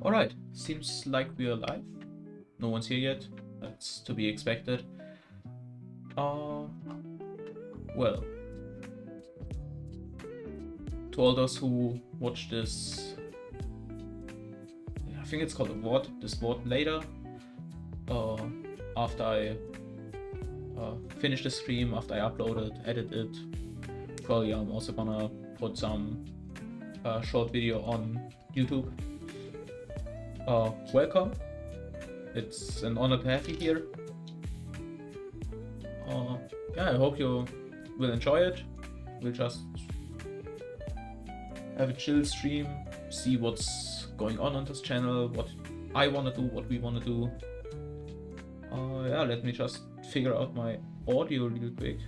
Alright, seems like we are live. No one's here yet. That's to be expected. Well, to all those who watch this, I think it's called a VOD, this VOD later, after I finish the stream, after I upload it, edit it, probably I'm also gonna put some short video on YouTube. Welcome. It's an honor to have you here. Yeah, I hope you will enjoy it. We'll just have a chill stream, see what's going on this channel, what I want to do, what we want to do. Yeah, let me just figure out my audio real quick.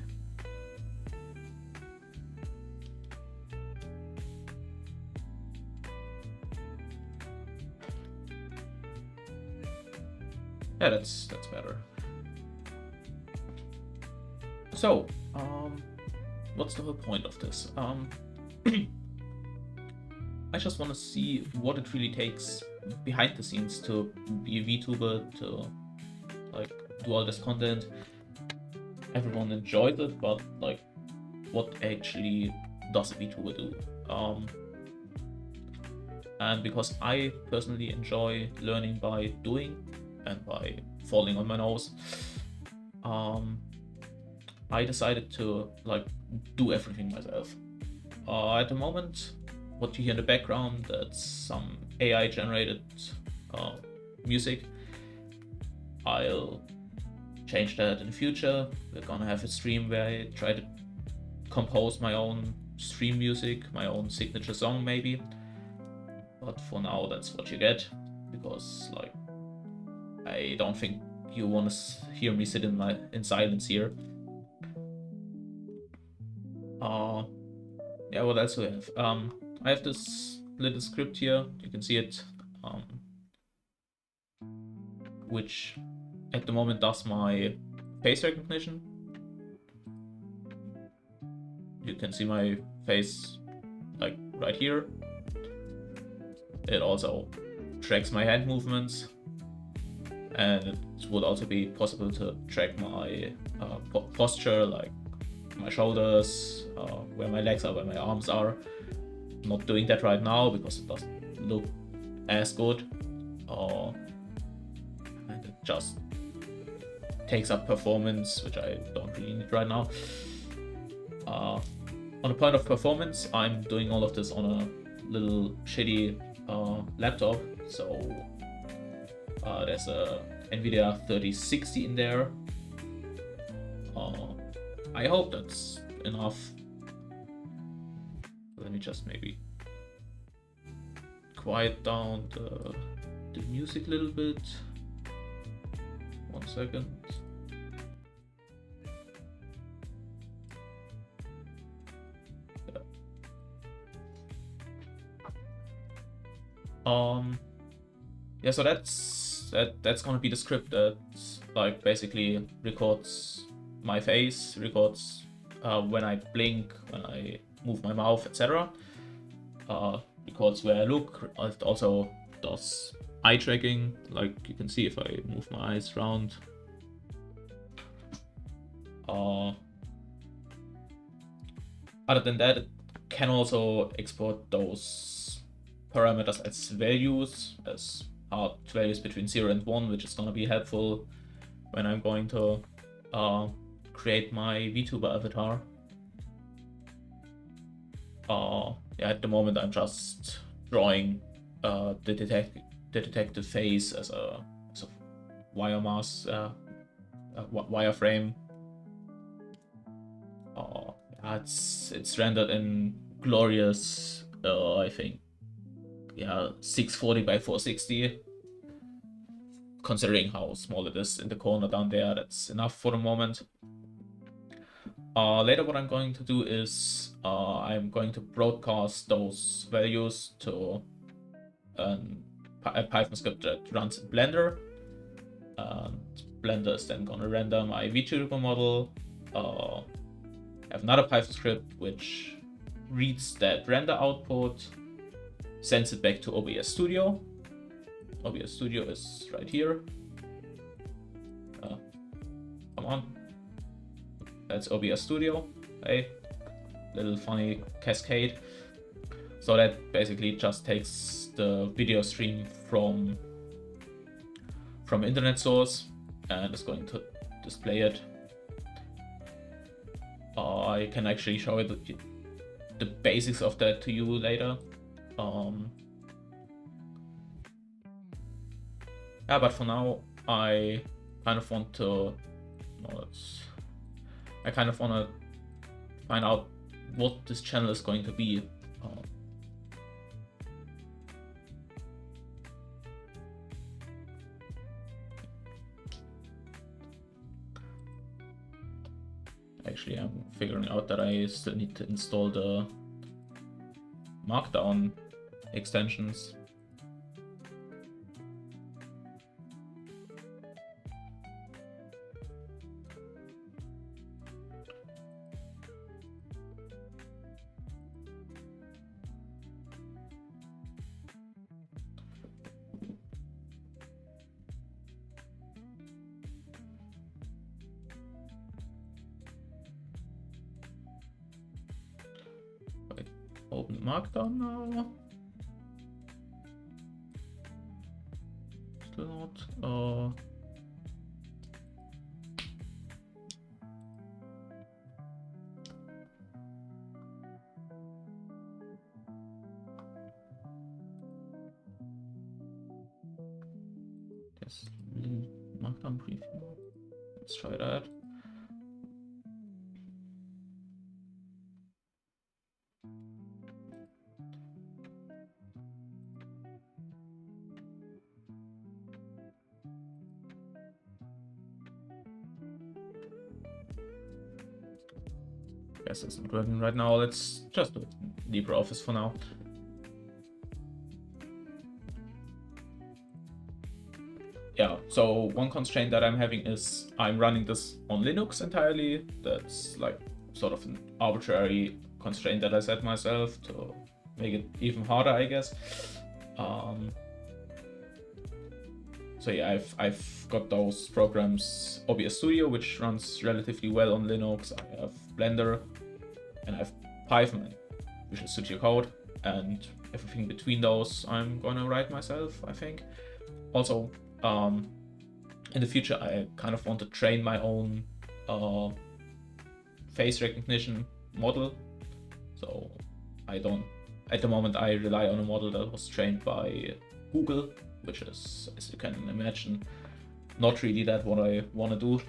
Yeah, that's better. So, what's the whole point of this? I just want to see what it really takes behind the scenes to be a VTuber, to like do all this content. Everyone enjoys it, but like, what actually does a VTuber do? And because I personally enjoy learning by doing and by falling on my nose, I decided to like do everything myself. At the moment, what you hear in the background, that's some AI generated music. I'll change that in the future. We're gonna have a stream where I try to compose my own stream music, my own signature song maybe. But for now, that's what you get, because like I don't think you want to hear me sit in silence here. Yeah, what else do I have? I have this little script here. You can see it, which at the moment does my face recognition. You can see my face like right here. It also tracks my hand movements, and it would also be possible to track my posture, like my shoulders, where my legs are, where my arms are. I'm not doing that right now because it doesn't look as good, and it just takes up performance, which I don't really need right now. On the point of performance, I'm doing all of this on a little shitty laptop, so there's a NVIDIA 3060 in there. I hope that's enough. Let me just maybe quiet down the music a little bit. 1 second. Yeah, so that's gonna be the script that like basically records my face, records when I blink, when I move my mouth, etc. Records where I look. It also does eye tracking, like you can see if I move my eyes around. Other than that, it can also export those parameters as values, as hard values between 0 and 1, which is going to be helpful when I'm going to create my VTuber avatar. Yeah, at the moment I'm just drawing the detected face as a wire mask, wireframe. It's rendered in glorious, I think, yeah, 640 by 460. Considering how small it is in the corner down there, that's enough for the moment. Later what I'm going to do is I'm going to broadcast those values to a Python script that runs in Blender, and Blender is then going to render my VTuber model. I have another Python script which reads that render output, sends it back to OBS Studio, OBS Studio is right here. Come on. That's OBS Studio. Hey, little funny cascade. So that basically just takes the video stream from internet source and is going to display it. I can actually show it the basics of that to you later. Yeah, but for now, I kind of want to find out what this channel is going to be. Actually, I'm figuring out that I still need to install the Markdown extensions. Open Markdown now. Still not. Yes, Markdown preview. Let's try that. Guess it's not working right now. Let's just do LibreOffice for now. Yeah, so one constraint that I'm having is I'm running this on Linux entirely. That's like sort of an arbitrary constraint that I set myself to make it even harder, I guess. So yeah, I've got those programs, OBS Studio, which runs relatively well on Linux. I have Blender, and I have Python and Visual Studio Code, and everything between those I'm gonna write myself, I think. Also, in the future, I kind of want to train my own face recognition model. So at the moment, I rely on a model that was trained by Google, which is, as you can imagine, not really that what I want to do.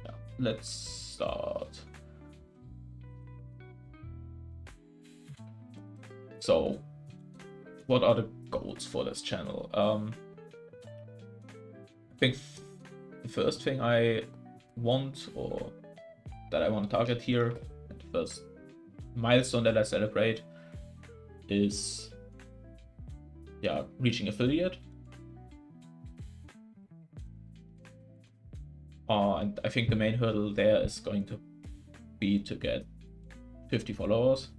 Yeah, let's start. So, what are the goals for this channel? I think the first thing I want, or that I want to target here, the first milestone that I celebrate, is reaching affiliate. And I think the main hurdle there is going to be to get 50 followers.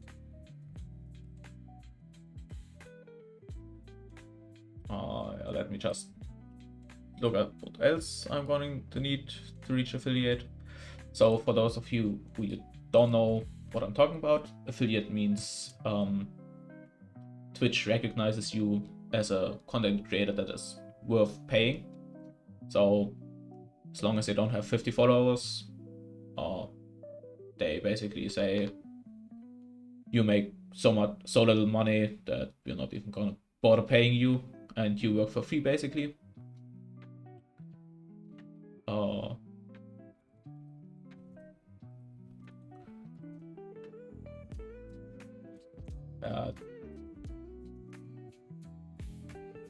Let me just look at what else I'm going to need to reach affiliate. So for those of you who don't know what I'm talking about, affiliate means Twitch recognizes you as a content creator that is worth paying. So as long as they don't have 50 followers, they basically say you make so little money that we're not even gonna bother paying you, and you work for free basically.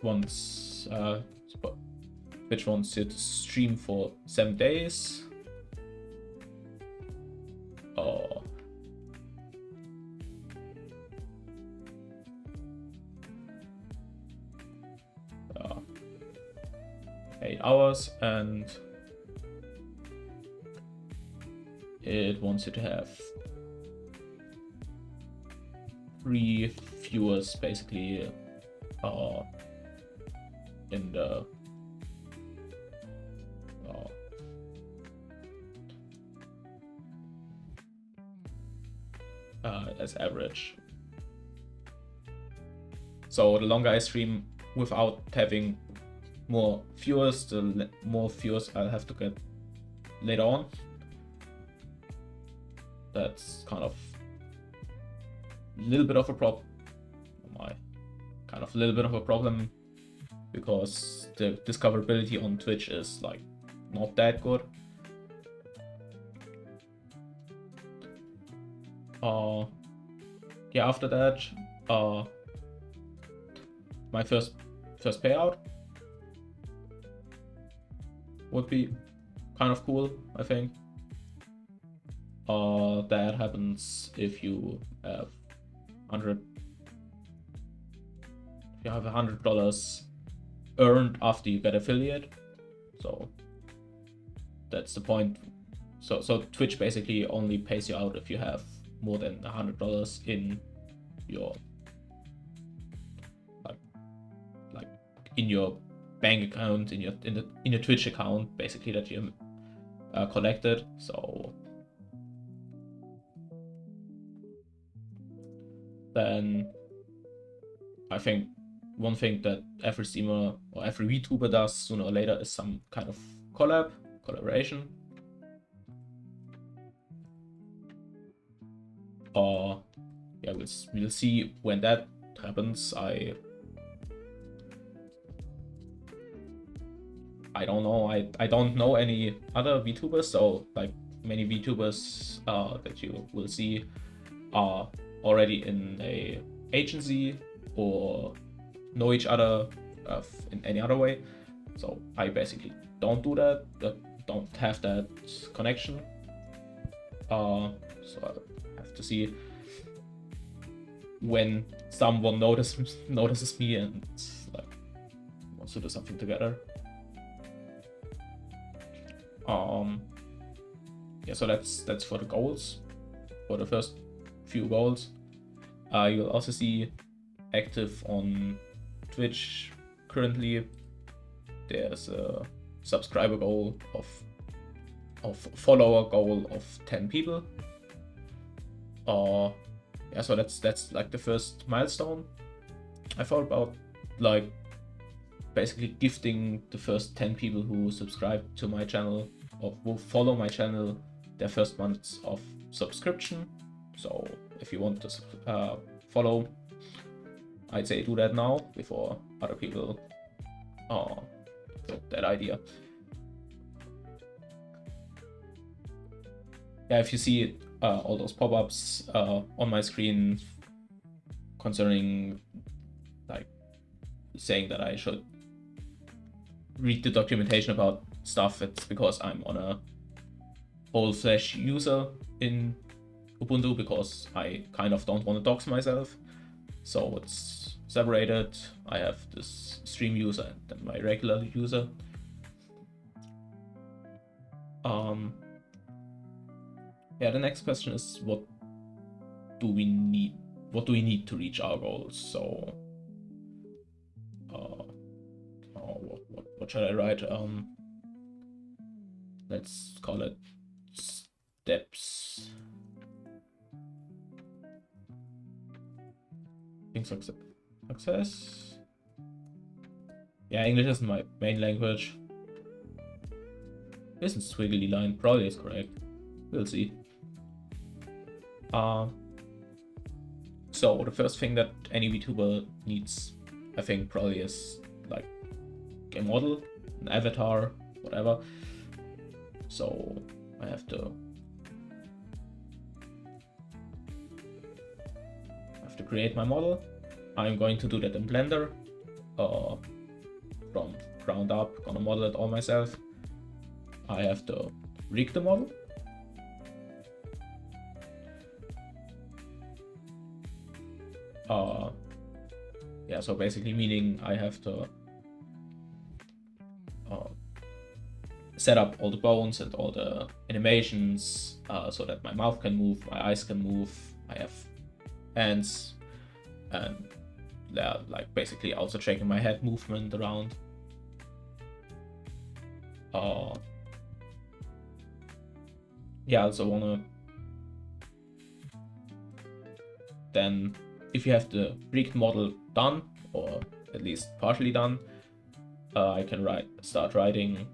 Once Twitch wants you to stream for 7 days. Oh. 8 hours, and it wants you to have 3 viewers basically in the as average. So the longer I stream without having more viewers, the more viewers I'll have to get later on. That's kind of a little bit of a problem. A little bit of a problem, because the discoverability on Twitch is like not that good. Yeah, after that, my first payout would be kind of cool, I think. That happens if you have $100 earned after you get affiliate. So that's the point. So Twitch basically only pays you out if you have more than $100 in your like in your bank account, in your Twitch account, basically, that you collected. So then I think one thing that every streamer or every VTuber does sooner or later is some kind of collaboration. Yeah, we'll see when that happens. I don't know. I don't know any other VTubers, so like many VTubers that you will see are already in a agency or know each other in any other way. So I basically don't do that. Don't have that connection. So I have to see when someone notices me and like wants to do something together. Yeah, so that's for the goals, for the first few goals. You'll also see active on Twitch currently. There's a subscriber goal of follower goal of 10 people. Yeah, so that's like the first milestone. I thought about like basically gifting the first 10 people who subscribe to my channel or who follow my channel their first months of subscription. So if you want to follow, I'd say do that now before other people get that idea. Yeah, if you see all those pop-ups on my screen concerning like saying that I should read the documentation about stuff, it's because I'm on a all-flash user in Ubuntu, because I kind of don't want to dox myself. So it's separated. I have this stream user and then my regular user. Yeah, the next question is what do we need to reach our goals? So what should I write? Let's call it steps. I think success. Yeah, English isn't my main language. Isn't squiggly line probably is correct. We'll see. So the first thing that any VTuber needs, I think, probably is like a model, an avatar, whatever. So I have to create my model. I'm going to do that in Blender from ground up. Gonna model it all myself. I have to rig the model. Yeah, so basically meaning I have to set up all the bones and all the animations so that my mouth can move, my eyes can move, I have hands, and they're like basically also tracking my head movement around. Yeah, I also wanna then, if you have the rigged model done, or at least partially done, I can start writing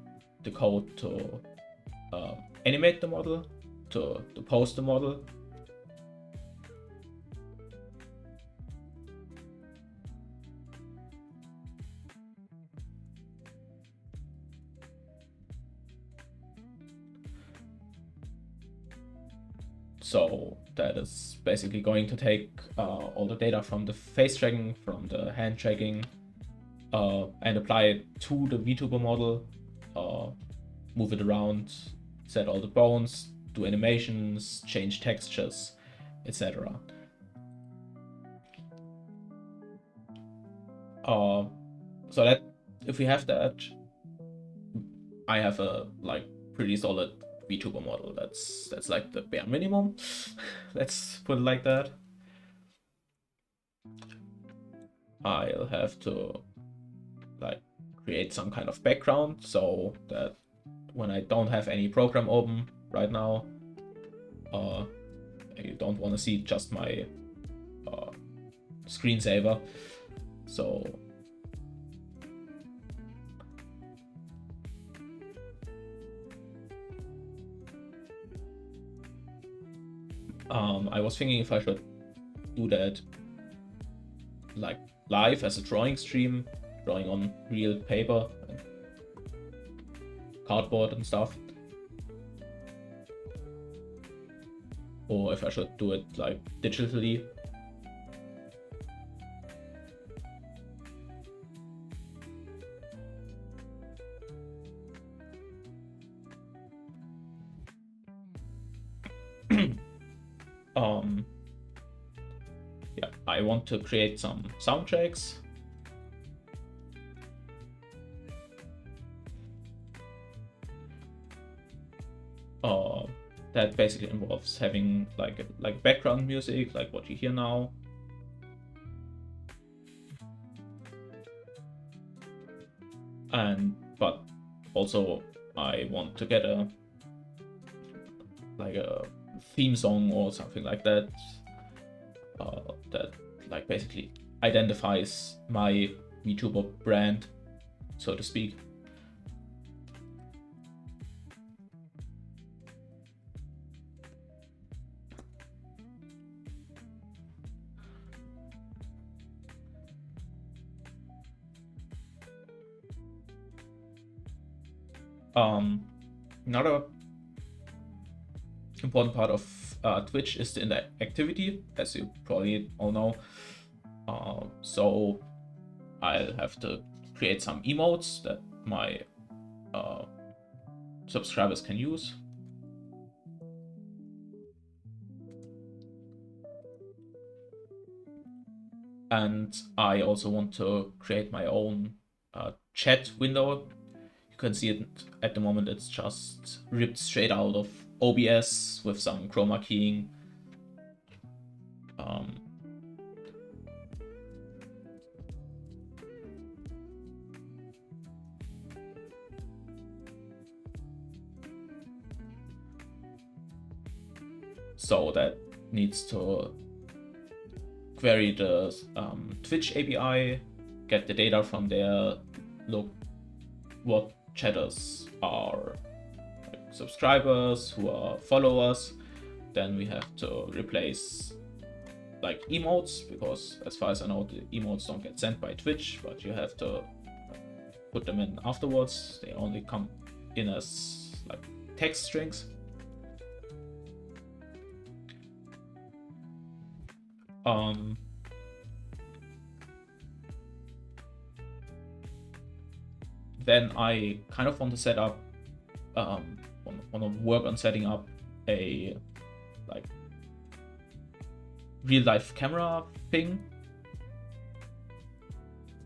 the code to animate the model, to pose the model. So that is basically going to take all the data from the face tracking, from the hand tracking, and apply it to the VTuber model, move it around, set all the bones, do animations, change textures, etc. So that if we have that, I have a pretty solid VTuber model. That's like the bare minimum. Let's put it like that. I'll have to create some kind of background so that when I don't have any program open right now, you don't want to see just my screensaver. So I was thinking if I should do that live as a drawing stream, drawing on real paper and cardboard and stuff, or if I should do it digitally. Yeah, I want to create some soundtracks. That basically involves having like background music, like what you hear now. But also I want to get a theme song or something like that, that basically identifies my VTuber brand, so to speak. Another important part of Twitch is the interactivity, as you probably all know. So I'll have to create some emotes that my subscribers can use. And I also want to create my own chat window. You can see it at the moment, it's just ripped straight out of OBS with some chroma keying. So that needs to query the Twitch API, get the data from there, look what chatters are subscribers, who are followers. Then we have to replace emotes, because as far as I know, the emotes don't get sent by Twitch, but you have to put them in afterwards. They only come in as text strings. Then I kind of want to set up, want to work on setting up a real life camera thing,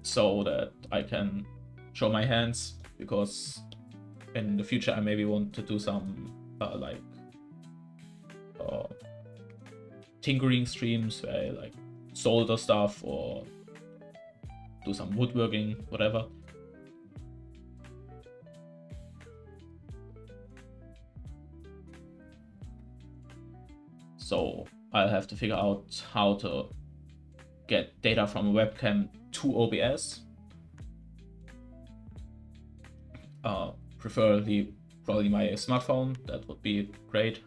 so that I can show my hands, because in the future I maybe want to do some tinkering streams where I solder stuff or do some woodworking, whatever. So I'll have to figure out how to get data from a webcam to OBS. Preferably probably my smartphone, that would be great.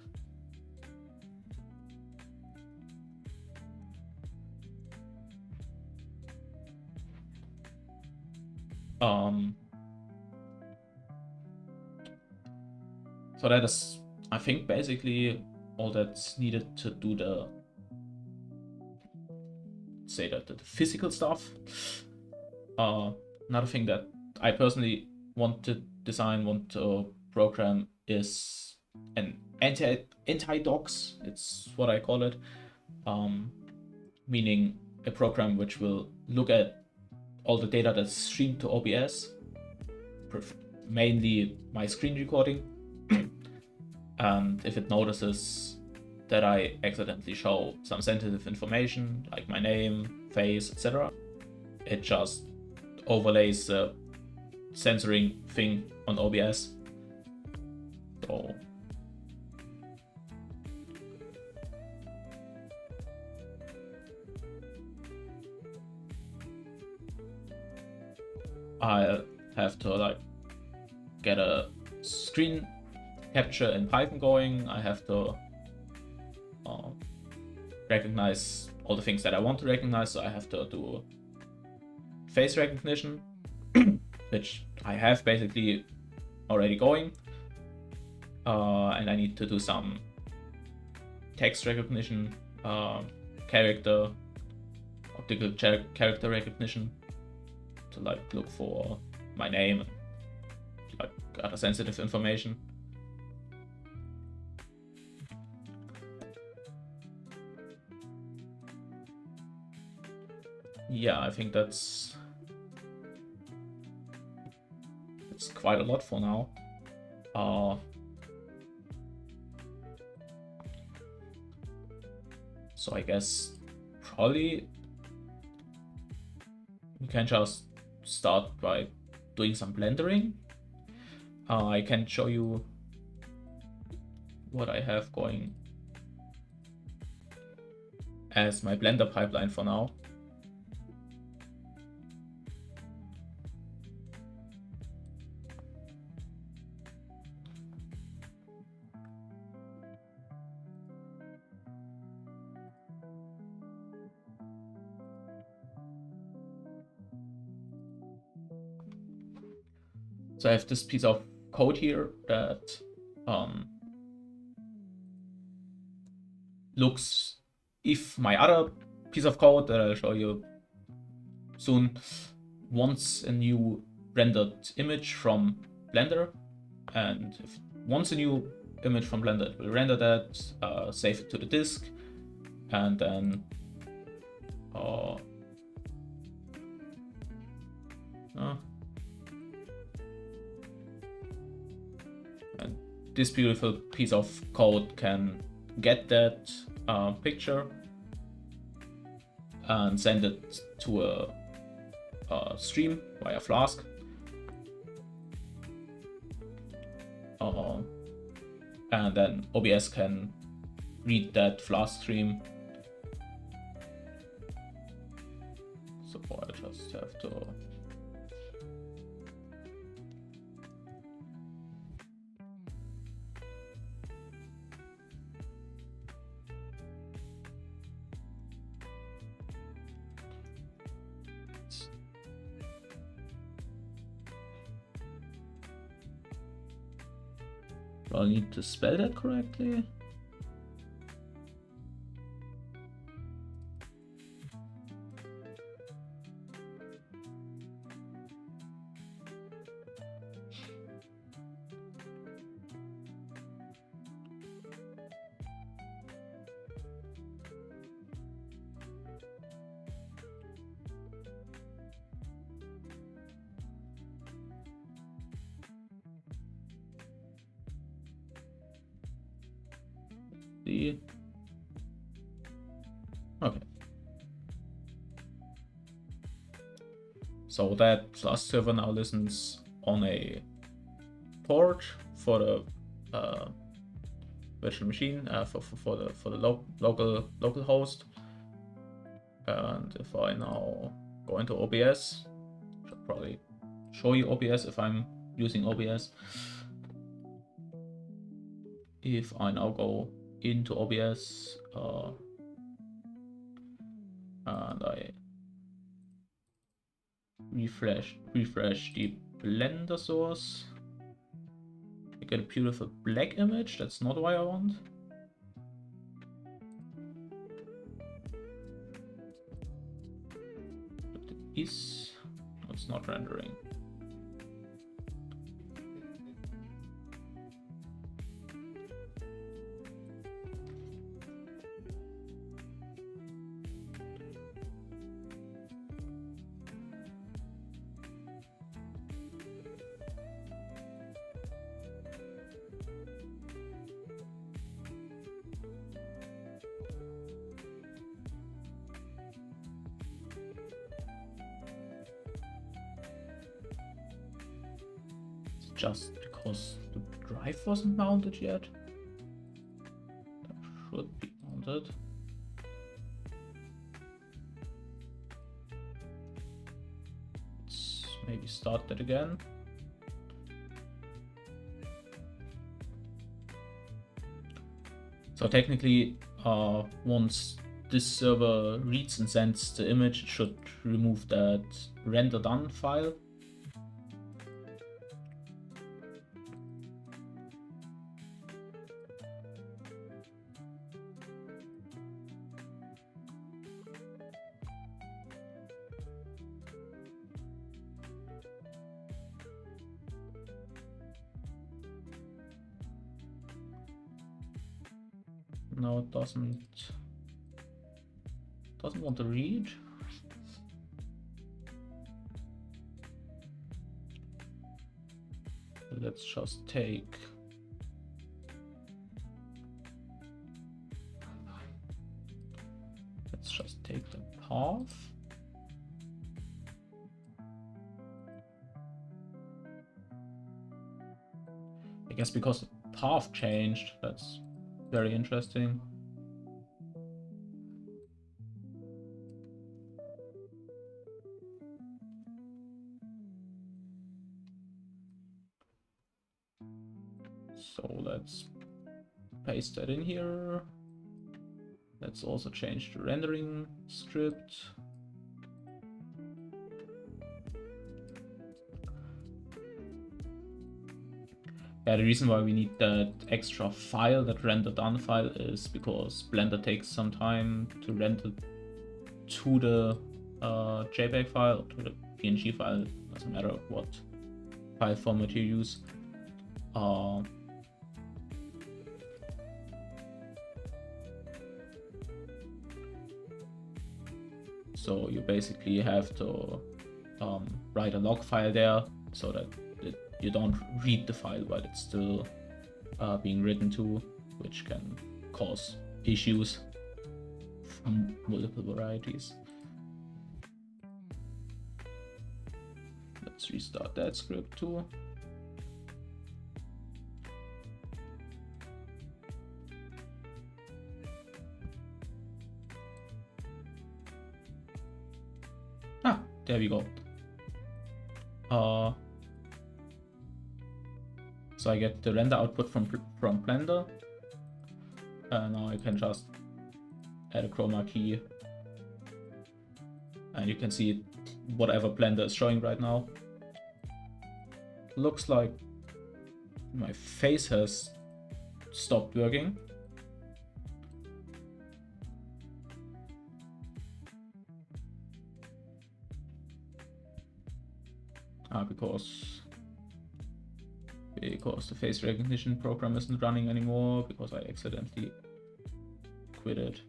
So that is, I think, basically all that's needed to do the physical stuff. Another thing that I personally want to program is an anti-docs. It's what I call it, meaning a program which will look at all the data that's streamed to OBS, mainly my screen recording, and if it notices that I accidentally show some sensitive information like my name, face, etc., it just overlays the censoring thing on OBS. So I'll have to get a screen capture in Python going. I have to recognize all the things that I want to recognize, so I have to do face recognition, which I have basically already going, and I need to do some text recognition, optical character recognition to look for my name and other sensitive information. Yeah, I think that's quite a lot for now. So I guess probably we can just start by doing some blendering. I can show you what I have going as my Blender pipeline for now. So I have this piece of code here that looks, if my other piece of code that I'll show you soon wants a new rendered image from Blender, and if it wants a new image from Blender, it will render that, save it to the disk, and then and this beautiful piece of code can get that picture and send it to a stream via Flask. And then OBS can read that Flask stream. So I just have to I'll need to spell that correctly. Okay. So that Flask server now listens on a port for the virtual machine for the local host. And if I now go into OBS, I should probably show you OBS if I'm using OBS. If I now go into OBS and I refresh the Blender source, I get a beautiful black image. That's not what I want. But it is. It's not rendering. Just because the drive wasn't mounted yet. That should be mounted. Let's maybe start that again. So technically, once this server reads and sends the image, it should remove that render done file. No, it doesn't want to read. Let's just take the path. I guess because the path changed, that's very interesting. So let's paste that in here. Let's also change the rendering script. Yeah, the reason why we need that extra file, that render done file, is because Blender takes some time to render to the JPEG file or to the PNG file. Doesn't matter what file format you use. So you basically have to write a log file there so that you don't read the file while it's still being written to, which can cause issues from multiple varieties. Let's restart that script too. Ah, there we go. So I get the render output from Blender. Now I can just add a chroma key, and you can see whatever Blender is showing right now. Looks like my face has stopped working. Because the face recognition program isn't running anymore, because I accidentally quit it.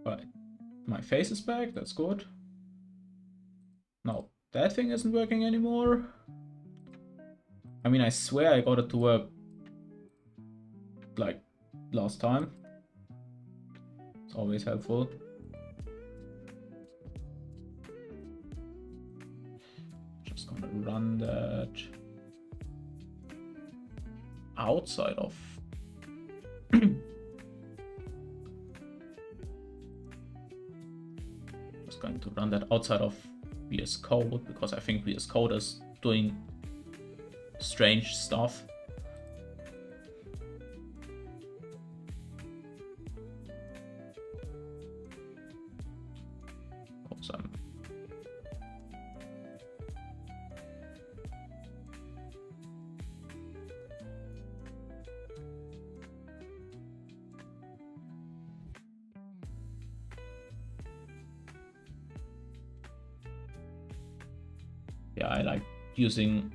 Right, my face is back, that's good. Now that thing isn't working anymore. I mean, I swear I got it to work like last time. It's always helpful. Just gonna run that outside of just going to run that outside of VS Code, because I think VS Code is doing strange stuff. Awesome. Yeah, I like using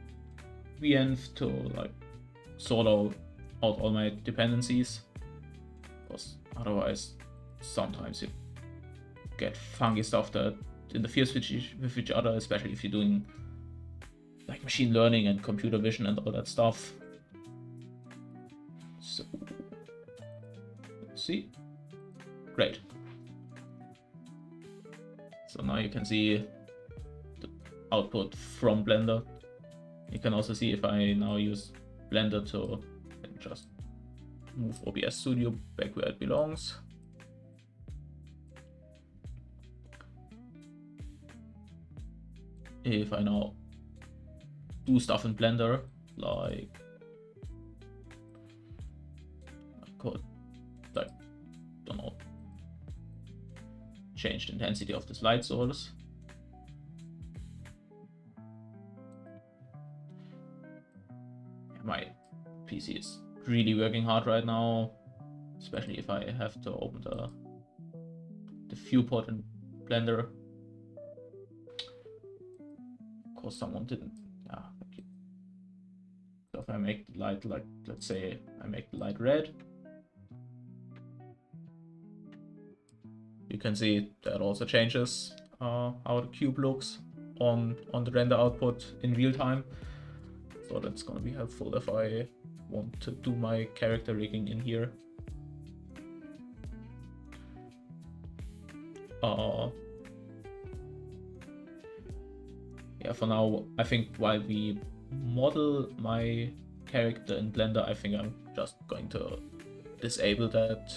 venv to like sort out all my dependencies, because otherwise sometimes you get funky stuff that interferes with each other, especially if you're doing like machine learning and computer vision and all that stuff. So let's see. Great. So now you can see the output from Blender. You can also see if I now use Blender to just move OBS Studio back where it belongs. If I now do stuff in Blender, like I could, like, don't know, change the intensity of this light source. My PC is really working hard right now, especially if I have to open the viewport in Blender. Of course, someone didn't. Yeah, okay. So if I make the light, like, let's say I make the light red, you can see that also changes how the cube looks on the render output in real time. So that's gonna be helpful if I want to do my character rigging in here. Yeah, for now, I think while we model my character in Blender, I think I'm just going to disable that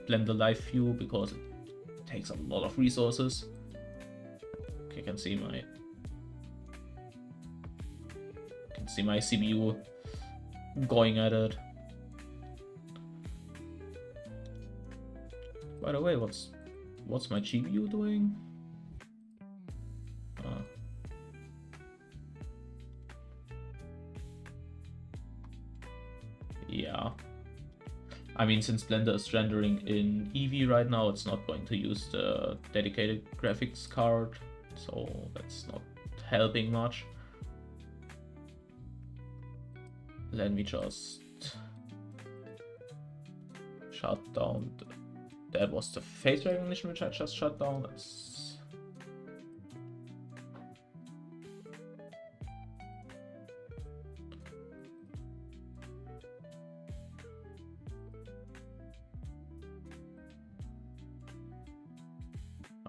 Blender Live View, because it takes a lot of resources. You can see my CPU going at it. By the way, what's my GPU doing? Yeah, I mean, since Blender is rendering in Eevee right now, it's not going to use the dedicated graphics card, so that's not helping much. Let me just shut down. That was the face recognition which I just shut down.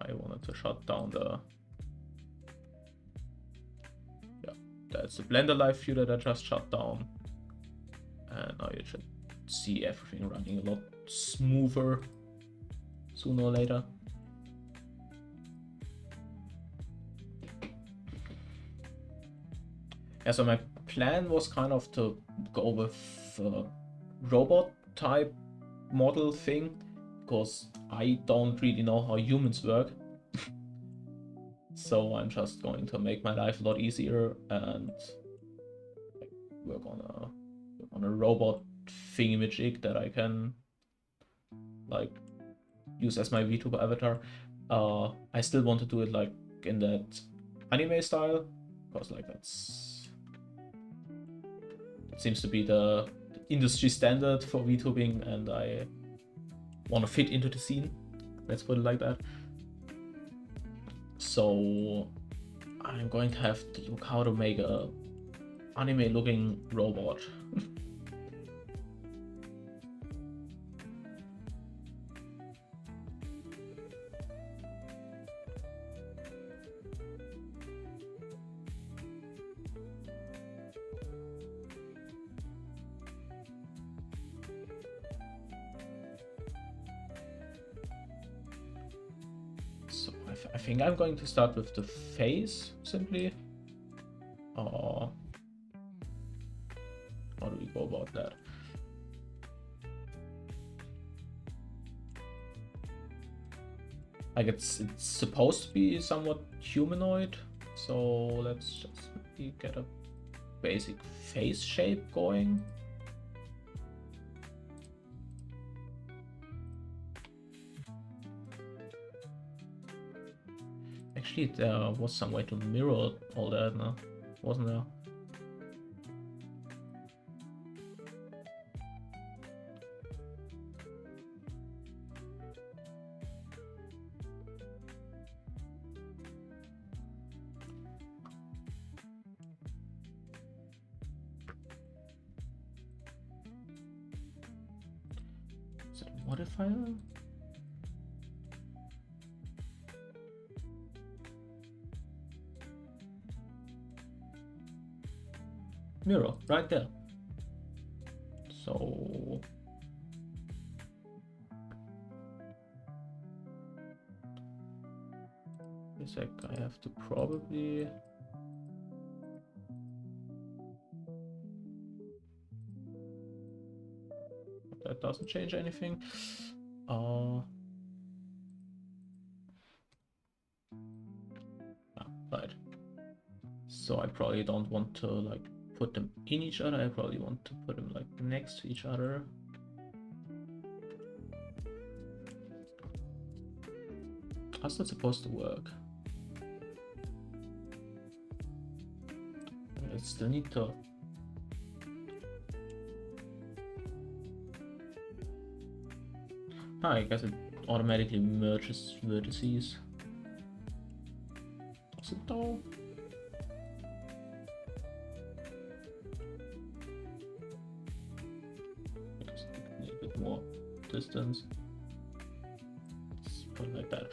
I wanted to shut down that's the Blender Live View that I just shut down. And now you should see everything running a lot smoother sooner or later. Yeah, so my plan was kind of to go with a robot type model thing, because I don't really know how humans work. So I'm just going to make my life a lot easier and work on a robot thingamajig that I can like use as my VTuber avatar. I still want to do it like in that anime style, because like that seems to be the industry standard for VTubing, and I want to fit into the scene. Let's put it like that. So I'm going to have to look how to make a anime looking robot. So I think I'm going to start with the face simply. Or how do we go about that? Like it's supposed to be somewhat humanoid, so let's just maybe get a basic face shape going. Actually, there was some way to mirror all that, no? Wasn't there? Is it a modifier? Mirror, right there. So a sec, I have to probably that doesn't change anything. Right. So I probably don't want to like put them in each other. I probably want to put them like next to each other. How's that supposed to work? I still need to. I guess it automatically merges vertices. Does it though? Just need a bit more distance. Let's put it like that.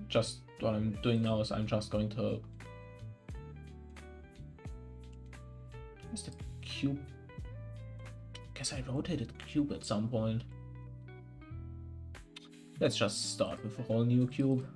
Just what I'm doing now is I'm just going to. Where's the cube? Guess I rotated the cube at some point. Let's just start with a whole new cube.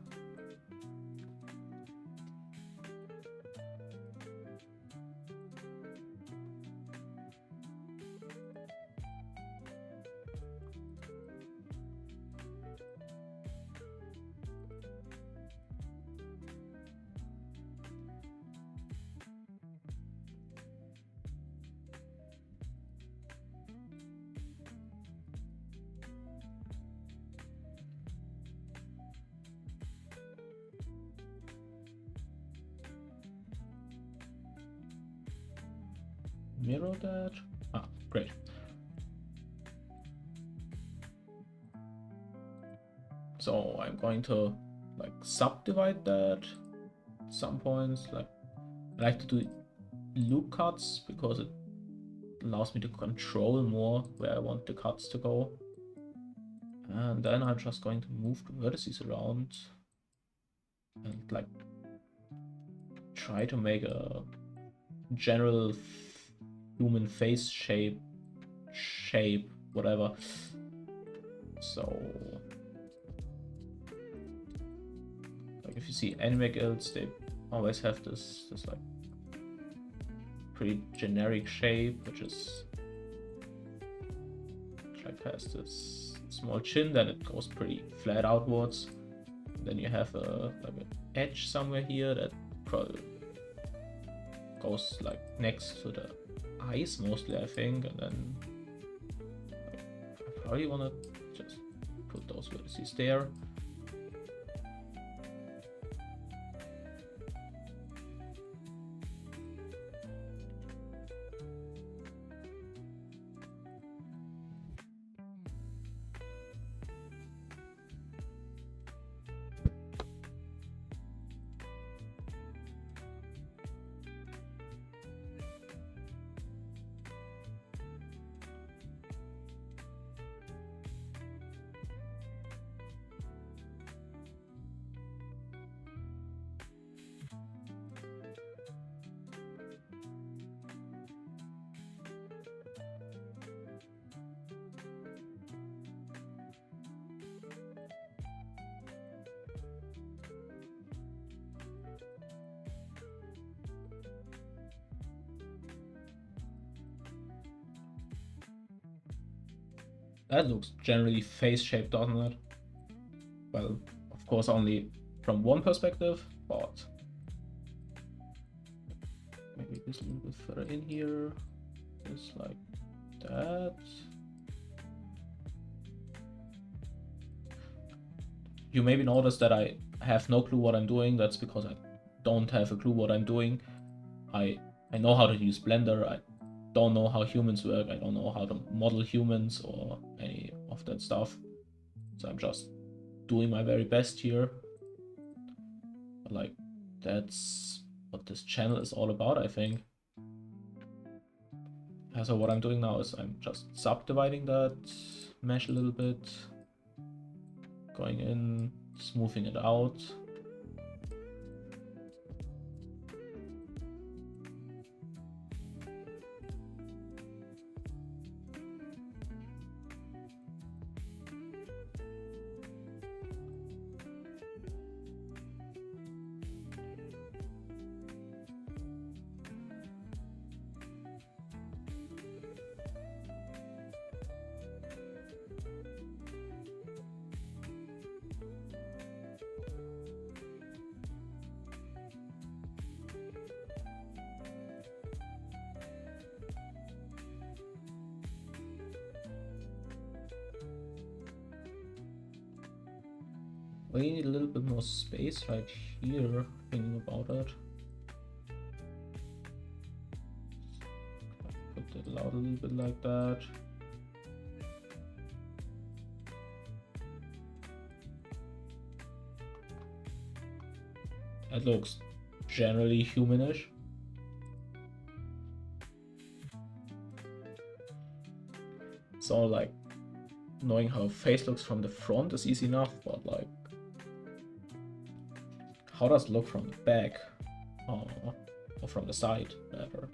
Mirror that. Ah, great. So I'm going to like subdivide that at some points. Like I like to do loop cuts because it allows me to control more where I want the cuts to go. And then I'm just going to move the vertices around and like try to make a general human face shape, whatever. So like if you see anime guilds, they always have this like pretty generic shape, which like has this small chin, then it goes pretty flat outwards. Then you have like an edge somewhere here that probably goes like next to the eyes mostly, I think, and then I probably want to just put those vertices there. That looks generally face-shaped, doesn't it? Well, of course only from one perspective, but maybe this a little bit further in here, just like that. You maybe notice that I have no clue what I'm doing. That's because I don't have a clue what I'm doing. I know how to use Blender. I don't know how humans work. I don't know how to model humans or any of that stuff. So I'm just doing my very best here. But like, that's what this channel is all about, I think. So what I'm doing now is I'm just subdividing that mesh a little bit, going in, smoothing it out. We need a little bit more space right here, thinking about it. Put it out a little bit like that. It looks generally humanish. So like, knowing how a face looks from the front is easy enough, but like, how does it look from the back or from the side better?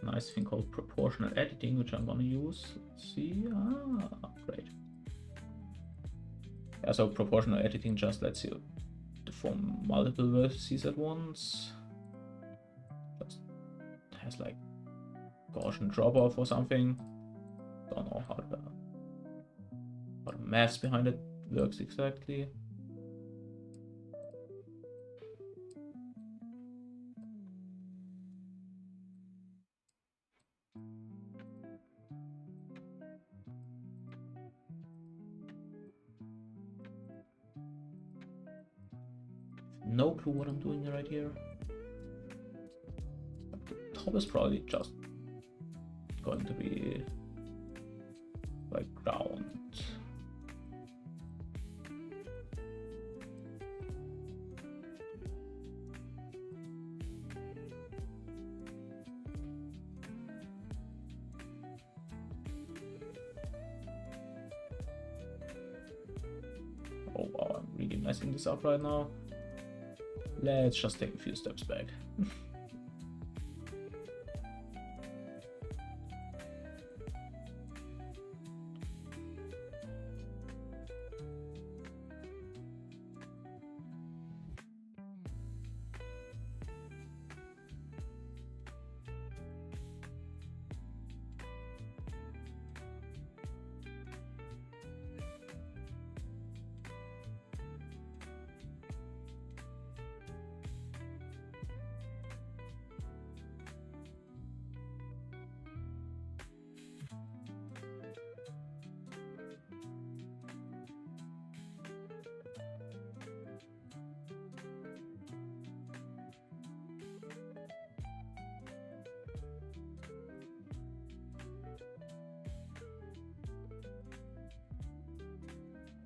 Nice thing called proportional editing, which I'm gonna use. Let's see. Great. Yeah, so proportional editing just lets you deform multiple vertices at once. Just has like Gaussian drop-off or something. Don't know how the maths behind it works exactly. No clue what I'm doing right here. The top is probably just going to be like ground. Oh wow, I'm really messing this up right now. Let's just take a few steps back.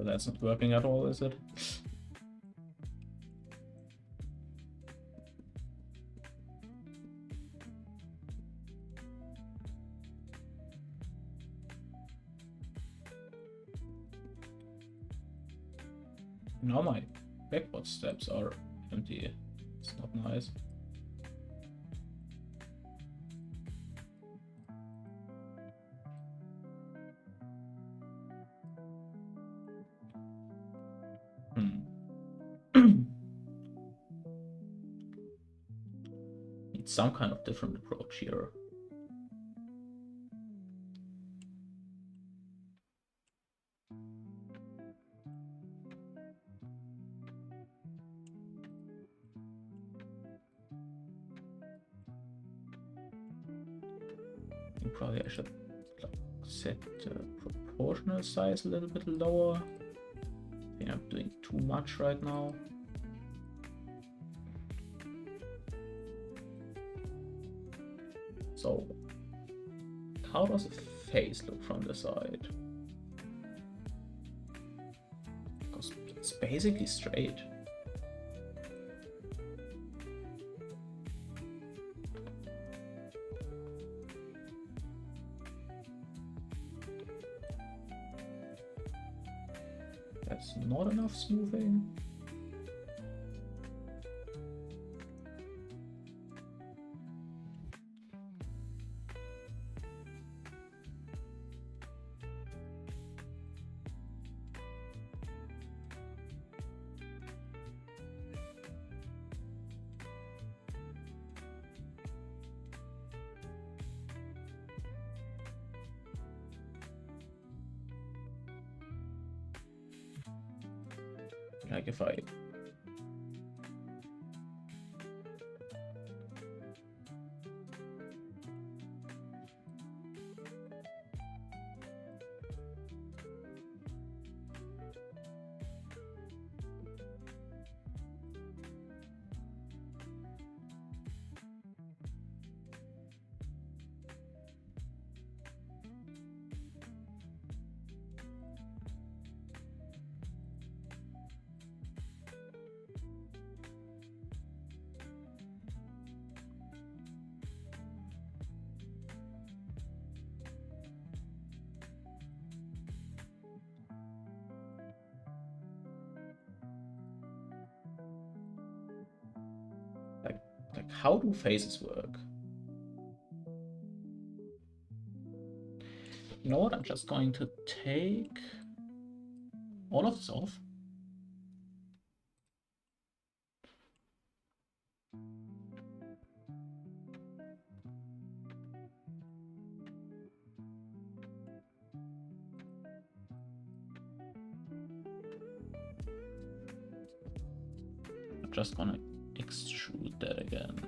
But that's not working at all, is it? Now my backward steps are empty. It's not nice. Need some kind of different approach here. Probably I should set the proportional size a little bit lower. I think I'm doing too much right now. So, how does the face look from the side? Because it's basically straight. That's not enough smoothing. Like if I like how do faces work? You know what? I'm just going to take all of this off. I'm just gonna extrude that again.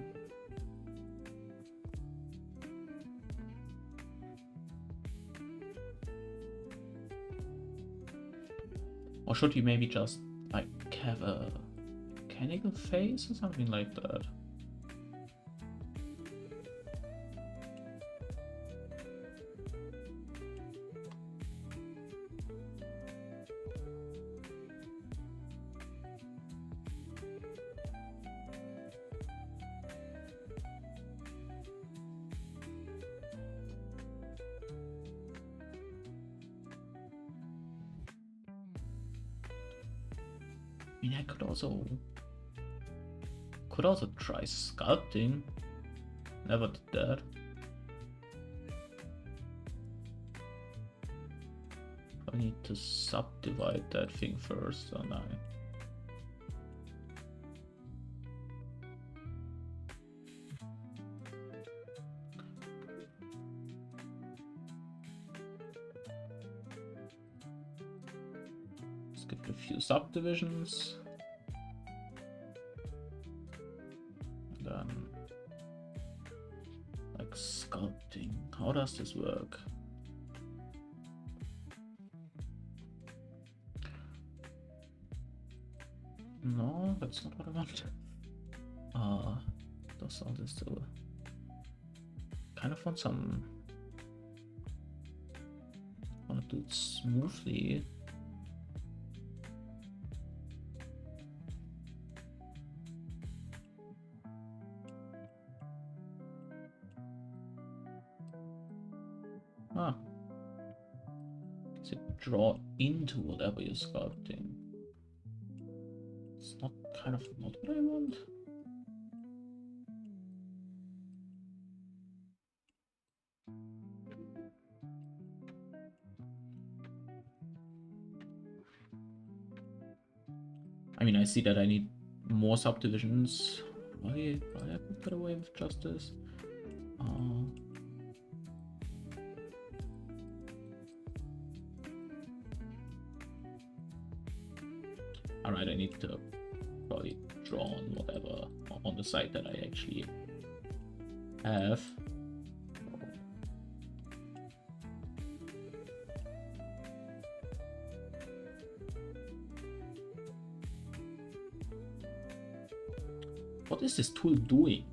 Or should you maybe just like have a mechanical face or something like that? I mean, I could also try sculpting. Never did that. I need to subdivide that thing first, don't I? Let's give it a few subdivisions. Then, like sculpting. How does this work? No, that's not what I want. Does all this do? Kind of want some. Want to do it smoothly. So draw into whatever you're sculpting. It's not kind of not what I want. I mean, I see that I need more subdivisions. Why I could get away with just this? Alright, I need to probably draw on whatever on the side that I actually have. What is this tool doing?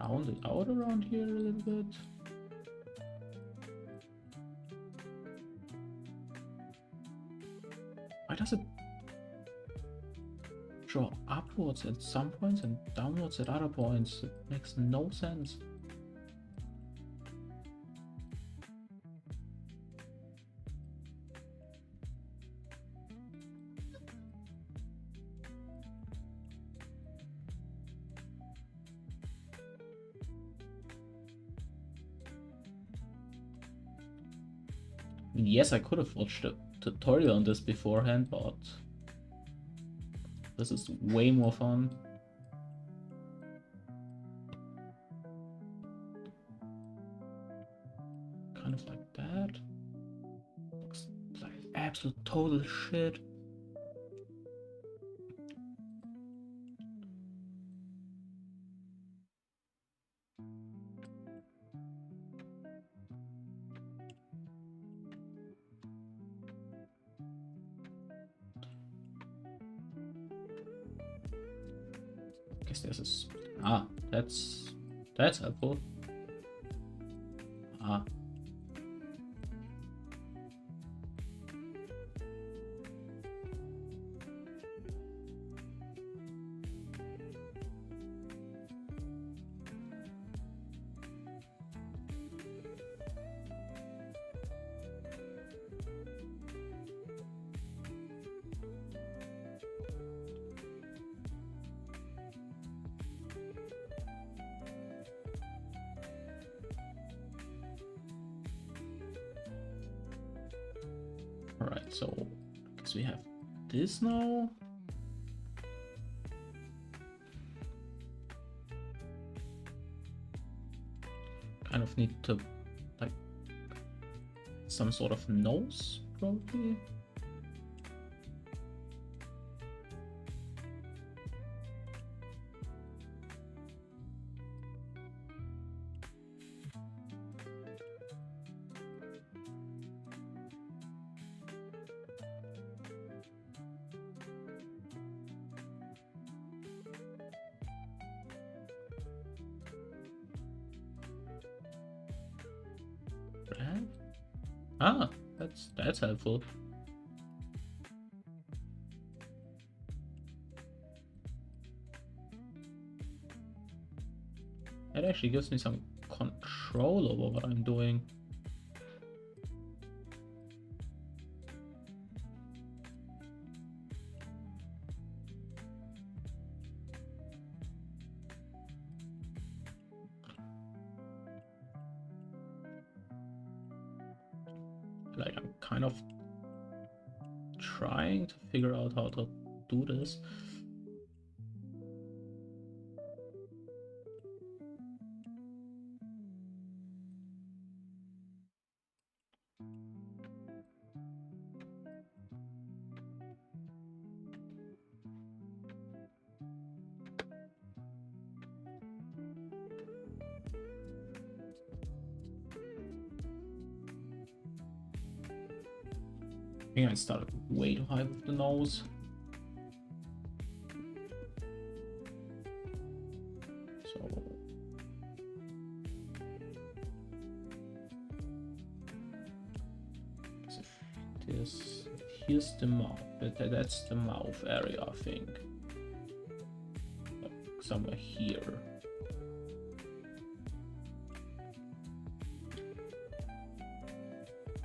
Round it out around here a little bit. Why does it draw upwards at some points and downwards at other points? It makes no sense. Yes, I could have watched a tutorial on this beforehand, but this is way more fun. Kind of like that. Looks like absolute total shit. Guess this is that's helpful. Alright, so I guess we have this now. Kind of need to like some sort of nose, probably. Ah, that's helpful. It actually gives me some control over what I'm doing. Like, I'm kind of trying to figure out how to do this. I think I started way too high with the nose. So this, here's the mouth. That's the mouth area, I think. Like somewhere here.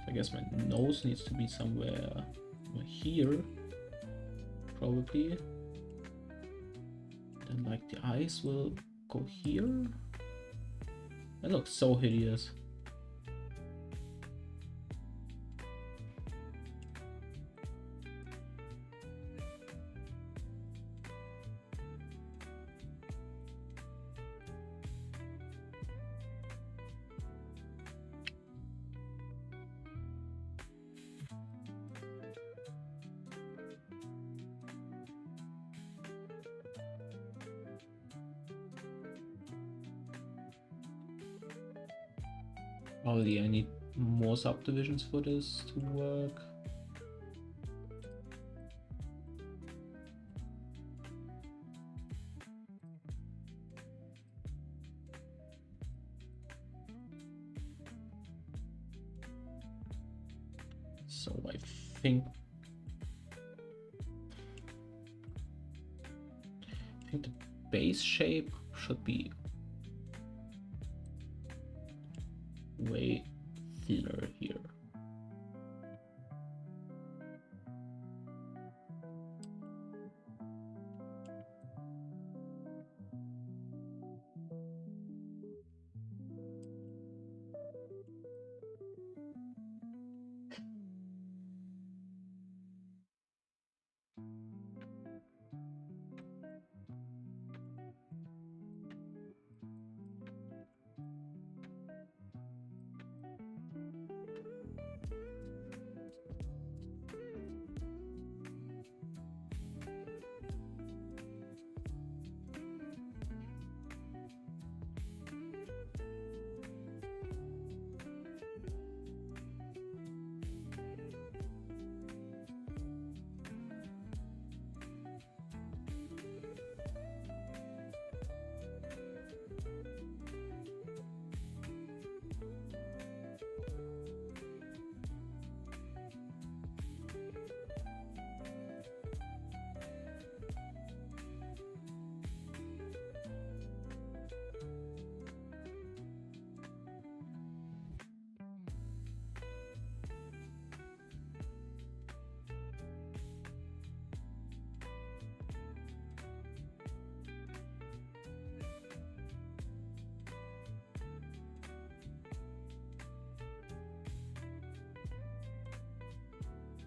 I guess my nose needs to be somewhere here, probably. Then like the eyes will go here. That looks so hideous. Probably I need more subdivisions for this to work. So I think the base shape should be way thinner here.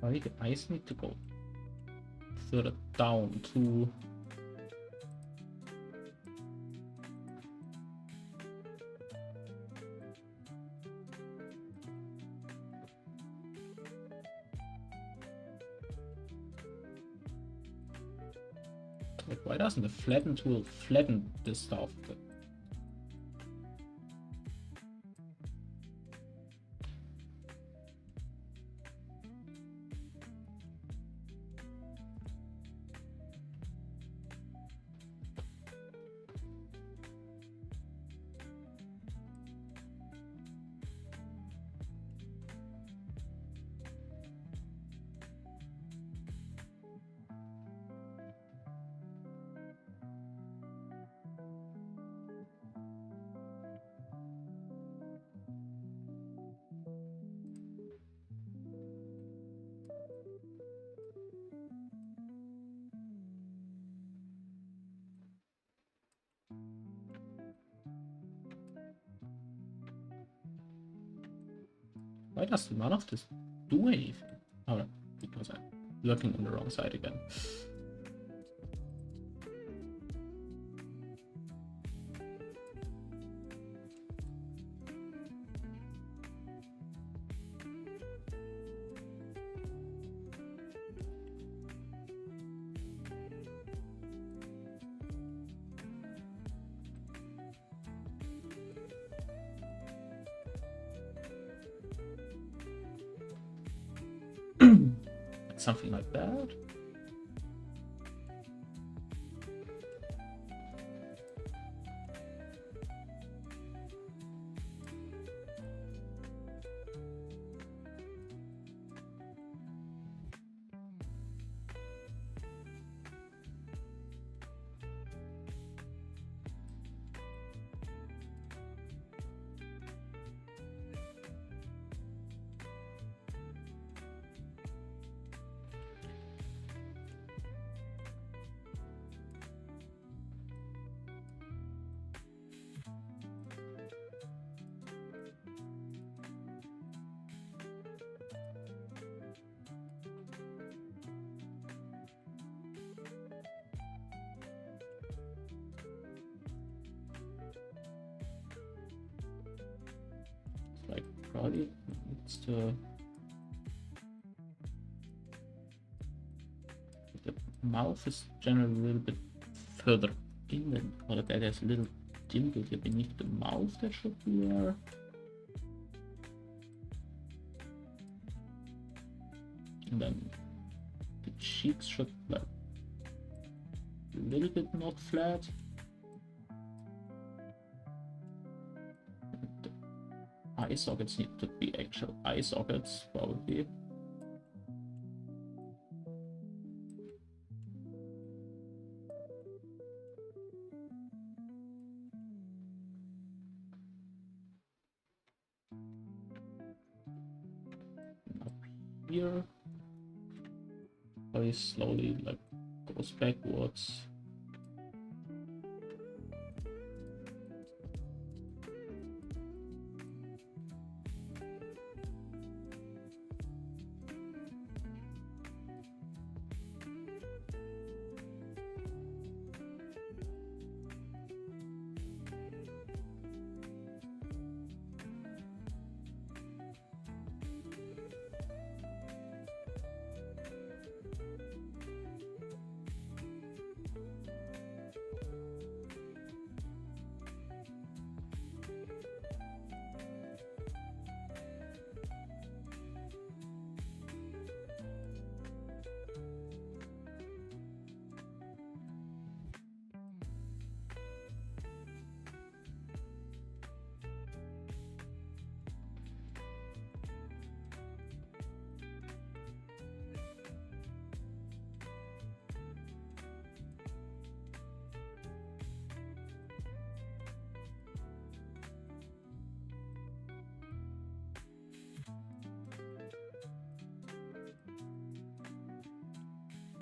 I think the eyes need to go further down to like, why doesn't the flatten tool flatten this stuff? Why does none of this do anything? Oh, because I'm looking on the wrong side again. something like that. Like probably needs to the mouth is generally a little bit further in than or there's a little dimple here beneath the mouth that should be there. And then the cheeks should like a little bit not flat. Eye sockets need to be actual eye sockets, probably. And up here, very slowly, like goes backwards.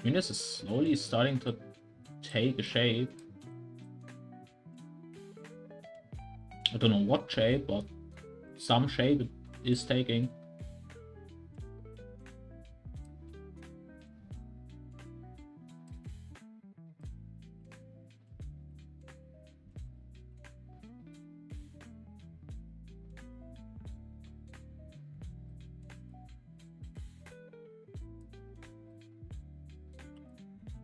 Venus is slowly starting to take a shape. I don't know what shape, but some shape it is taking.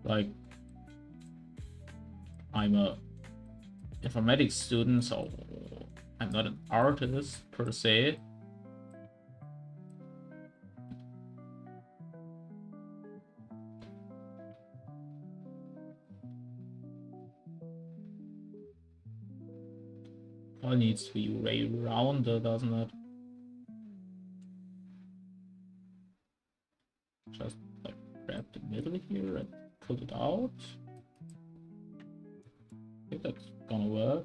Like, I'm a informatics student, so I'm not an artist per se. All needs to be way rounder, doesn't it? Just like grab the middle here and pull it out. I think that's gonna work.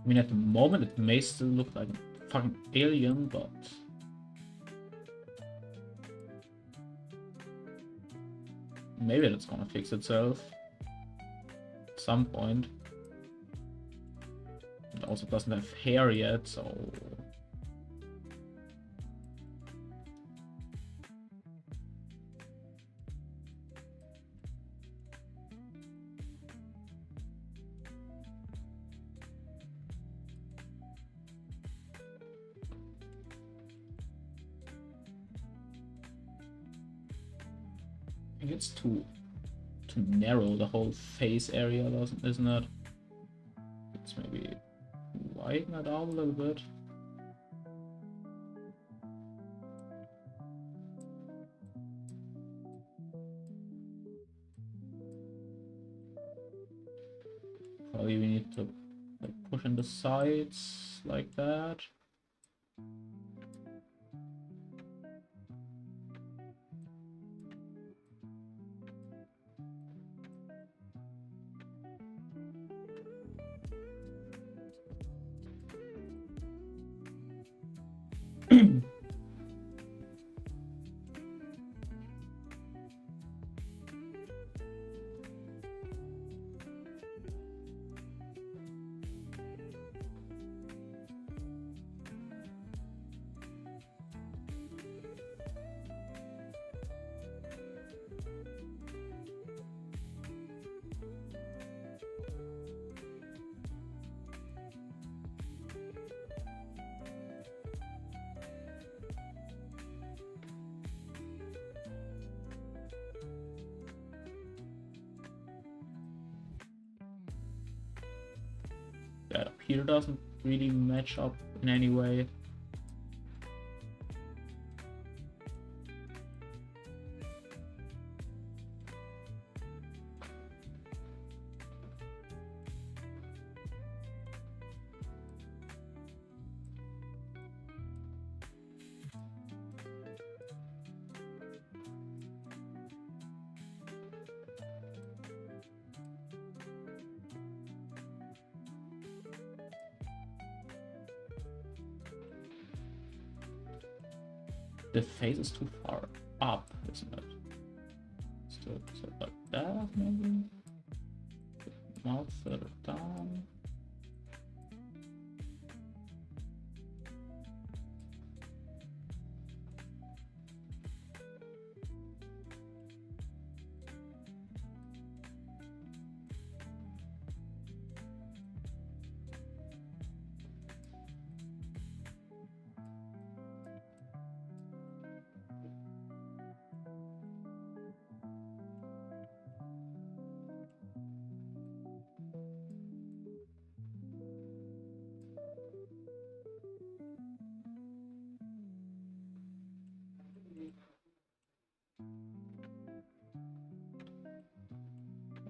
I mean, at the moment it may still look like a fucking alien, but maybe that's gonna fix itself at some point. It also doesn't have hair yet, so I think it's too narrow, the whole face area, isn't it? Let's maybe widen it out a little bit. Probably we need to like push in the sides like that. That up here doesn't really match up in any way. The face is too far up, isn't it? Still like that, maybe? Mouth further down.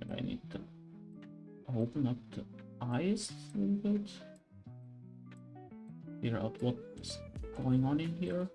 I need to open up the eyes a little bit. Figure out what's going on in here.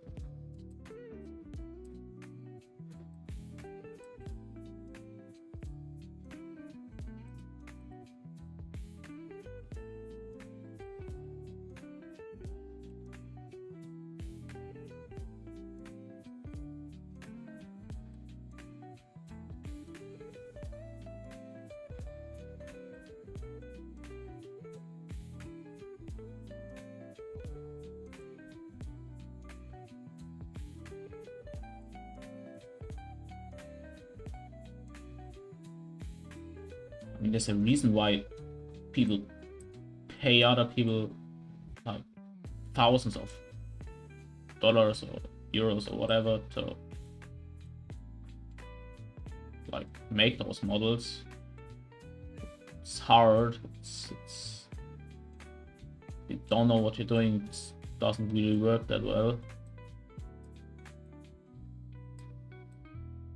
I mean, there's a reason why people pay other people like thousands of dollars or euros or whatever to like make those models. It's hard. It's you don't know what you're doing. It doesn't really work that well.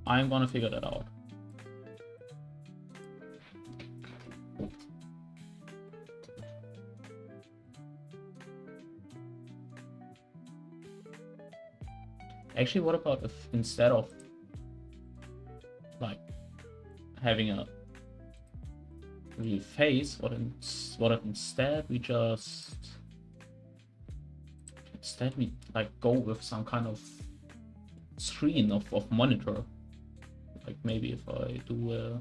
I'm gonna figure that out. Actually, what about if instead of like having a really face. What if instead we just like go with some kind of screen of monitor, like maybe if I do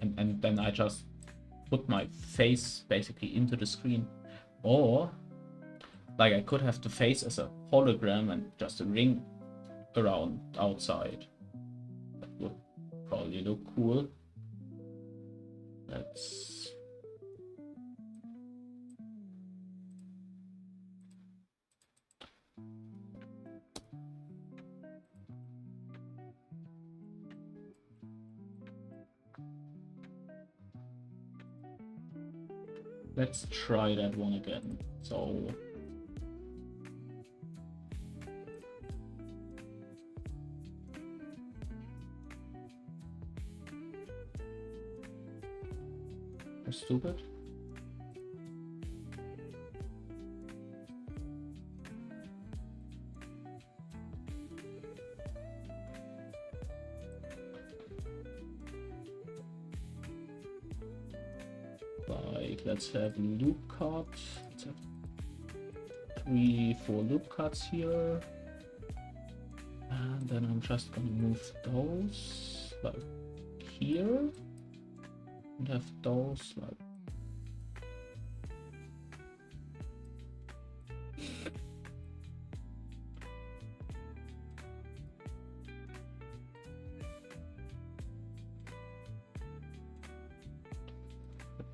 and then I just put my face basically into the screen, or like I could have the face as a hologram and just a ring around outside. That would probably look cool. Let's try that one again. So stupid. Like, let's have loop cut. Let's have 3-4 loop cuts here. And then I'm just gonna move those like here and have those like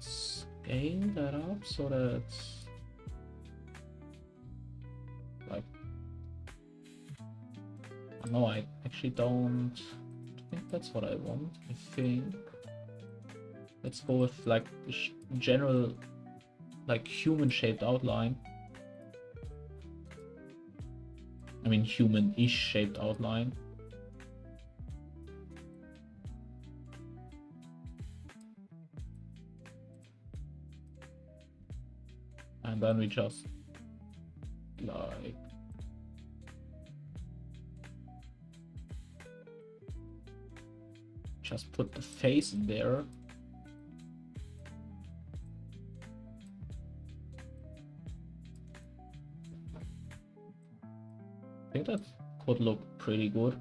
scale that up so that like no, I actually don't think that's what I want. I think let's go with like the general like human shaped outline. I mean human-ish shaped outline. And then we just like just put the face in there. I think that could look pretty good.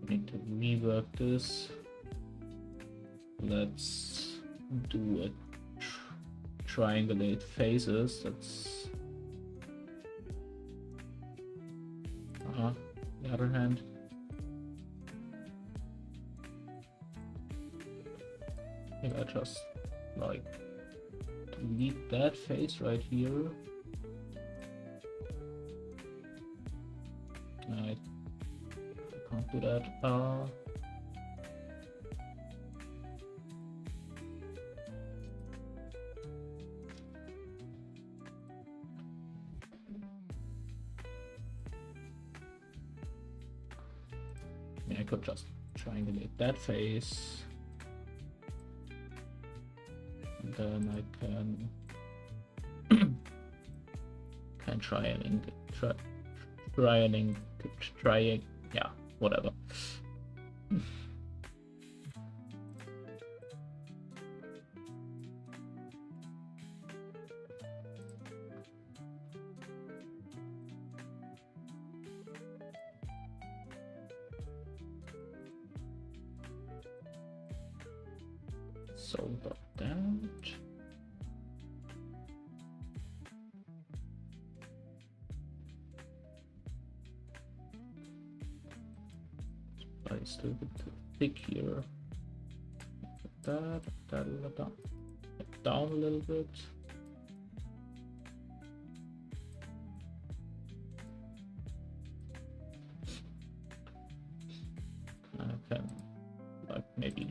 Need to rework this. Let's do a triangulate faces. That's the other hand. Maybe I just like delete that face right here. I can't do that. I could just triangulate that face, and then I can try yeah, whatever. So about that. It's a little bit too thick here. That down a little bit.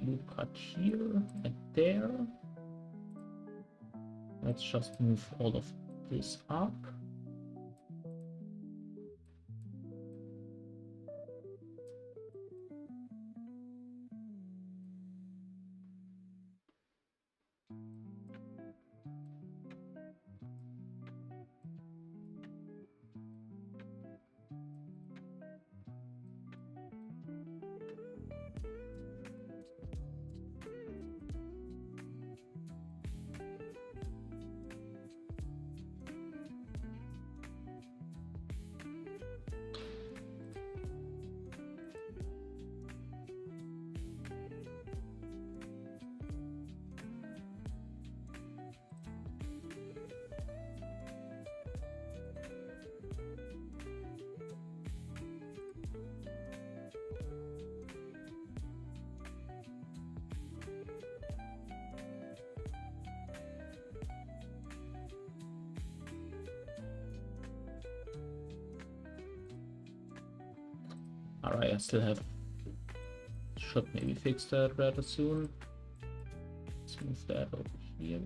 loop cut here and there. Let's just move all of this up. Alright, I still have, should maybe fix that rather soon. Let's move that over here.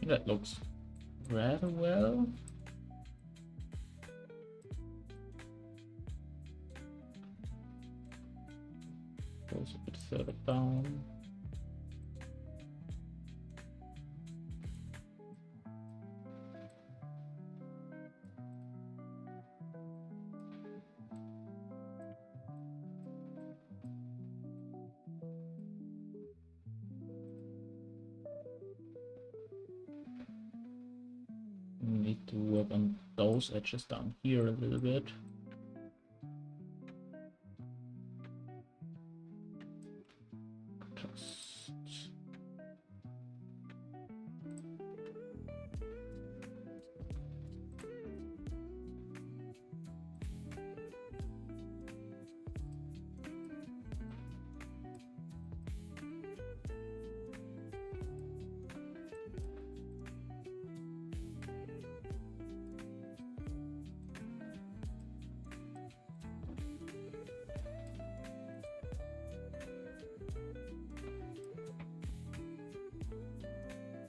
That looks rather well. Goes a bit further down. Need to work on those edges down here a little bit. Just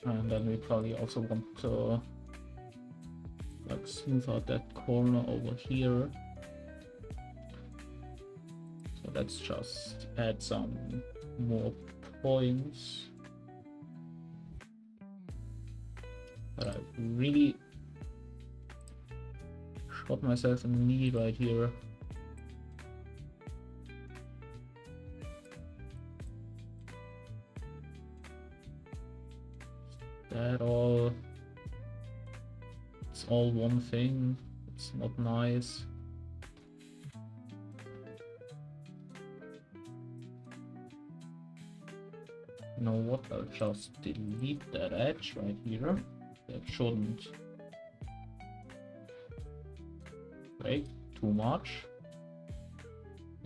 and then we probably also want to like smooth out that corner over here. So let's just add some more points. But I really shot myself in the knee right here. That all, it's all one thing. It's not nice. You know what? I'll just delete that edge right here. That shouldn't break too much.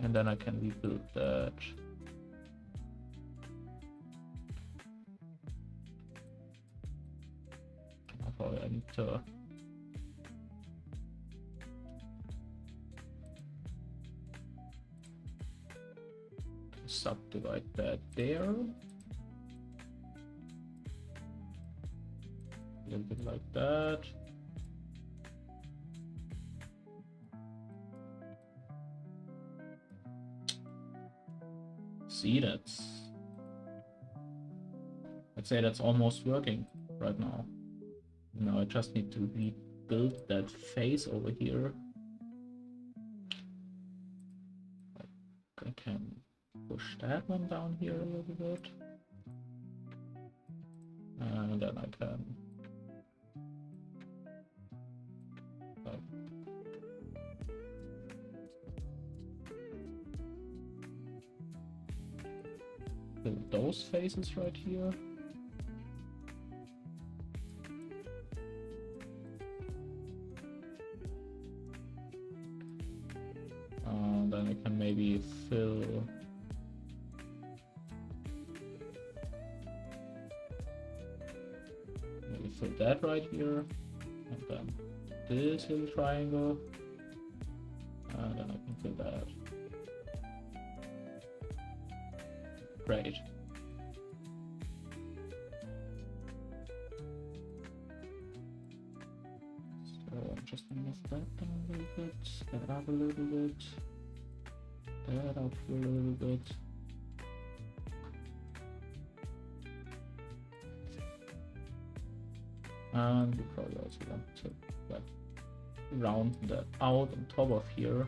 And then I can rebuild that. Probably I need to subdivide that there. A little bit like that. See, I'd say that's almost working right now. Now I just need to rebuild that face over here. I can push that one down here a little bit. And then I can fill those faces right here. Then I can maybe fill that right here, and then this little triangle, and then I can fill that. Great. So I'm just gonna move that down a little bit, that up a little bit, that up a little bit. And we probably also want to like round that out on top of here.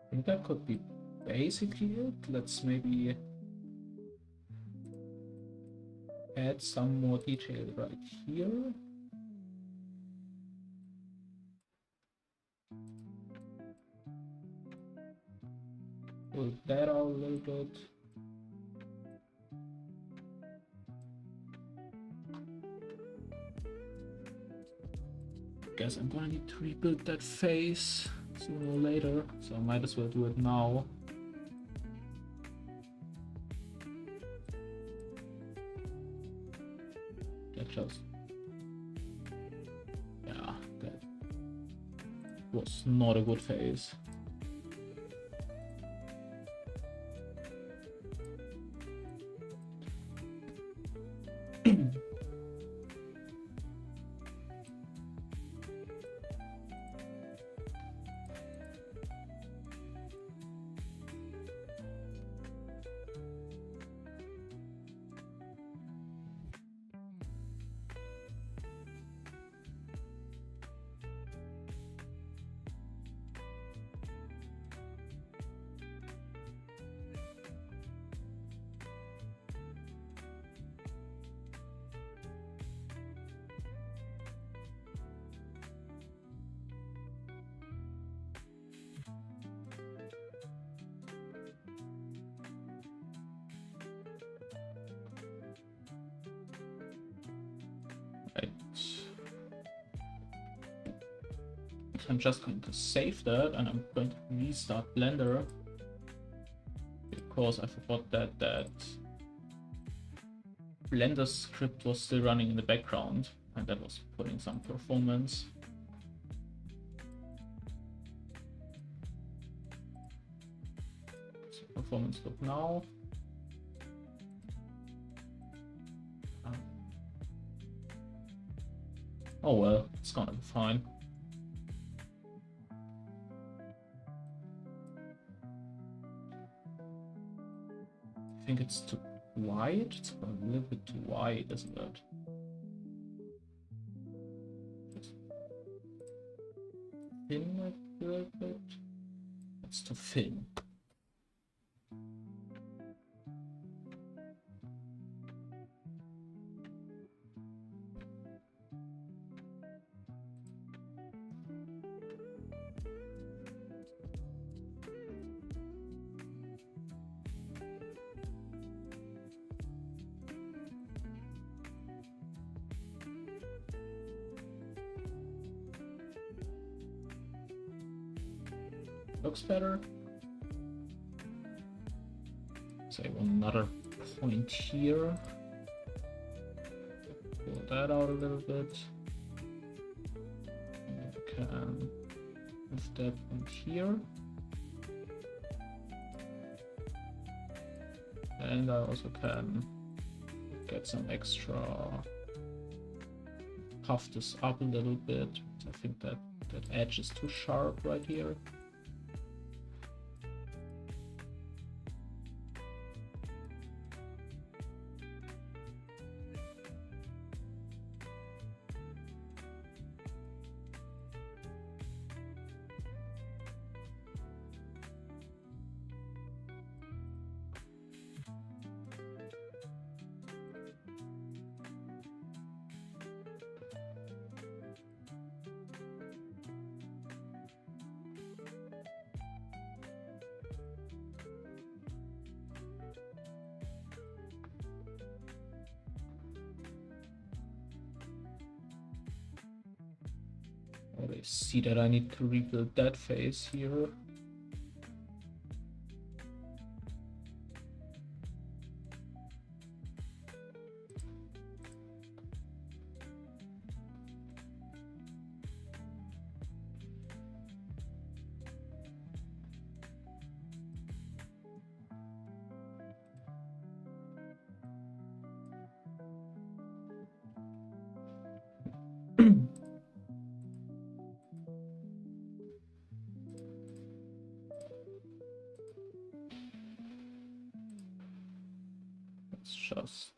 I think that could be basically it. Let's maybe add some more detail right here. Pull that out a little bit. Guess I'm gonna need to rebuild that face sooner or later, so I might as well do it now. That just... yeah, that was not a good face. Right. I'm just going to save that and I'm going to restart Blender because I forgot that Blender script was still running in the background and that was putting some performance. So performance look now. Oh well, it's gonna be fine. I think it's too wide. It's a little bit too wide, isn't it? Just thin a little bit. It's too thin. looks better. Say another point here. Pull that out a little bit. And we can move that point here. And I also can get some extra, puff this up a little bit. I think that edge is too sharp right here. I see that I need to rebuild that face here. Let's just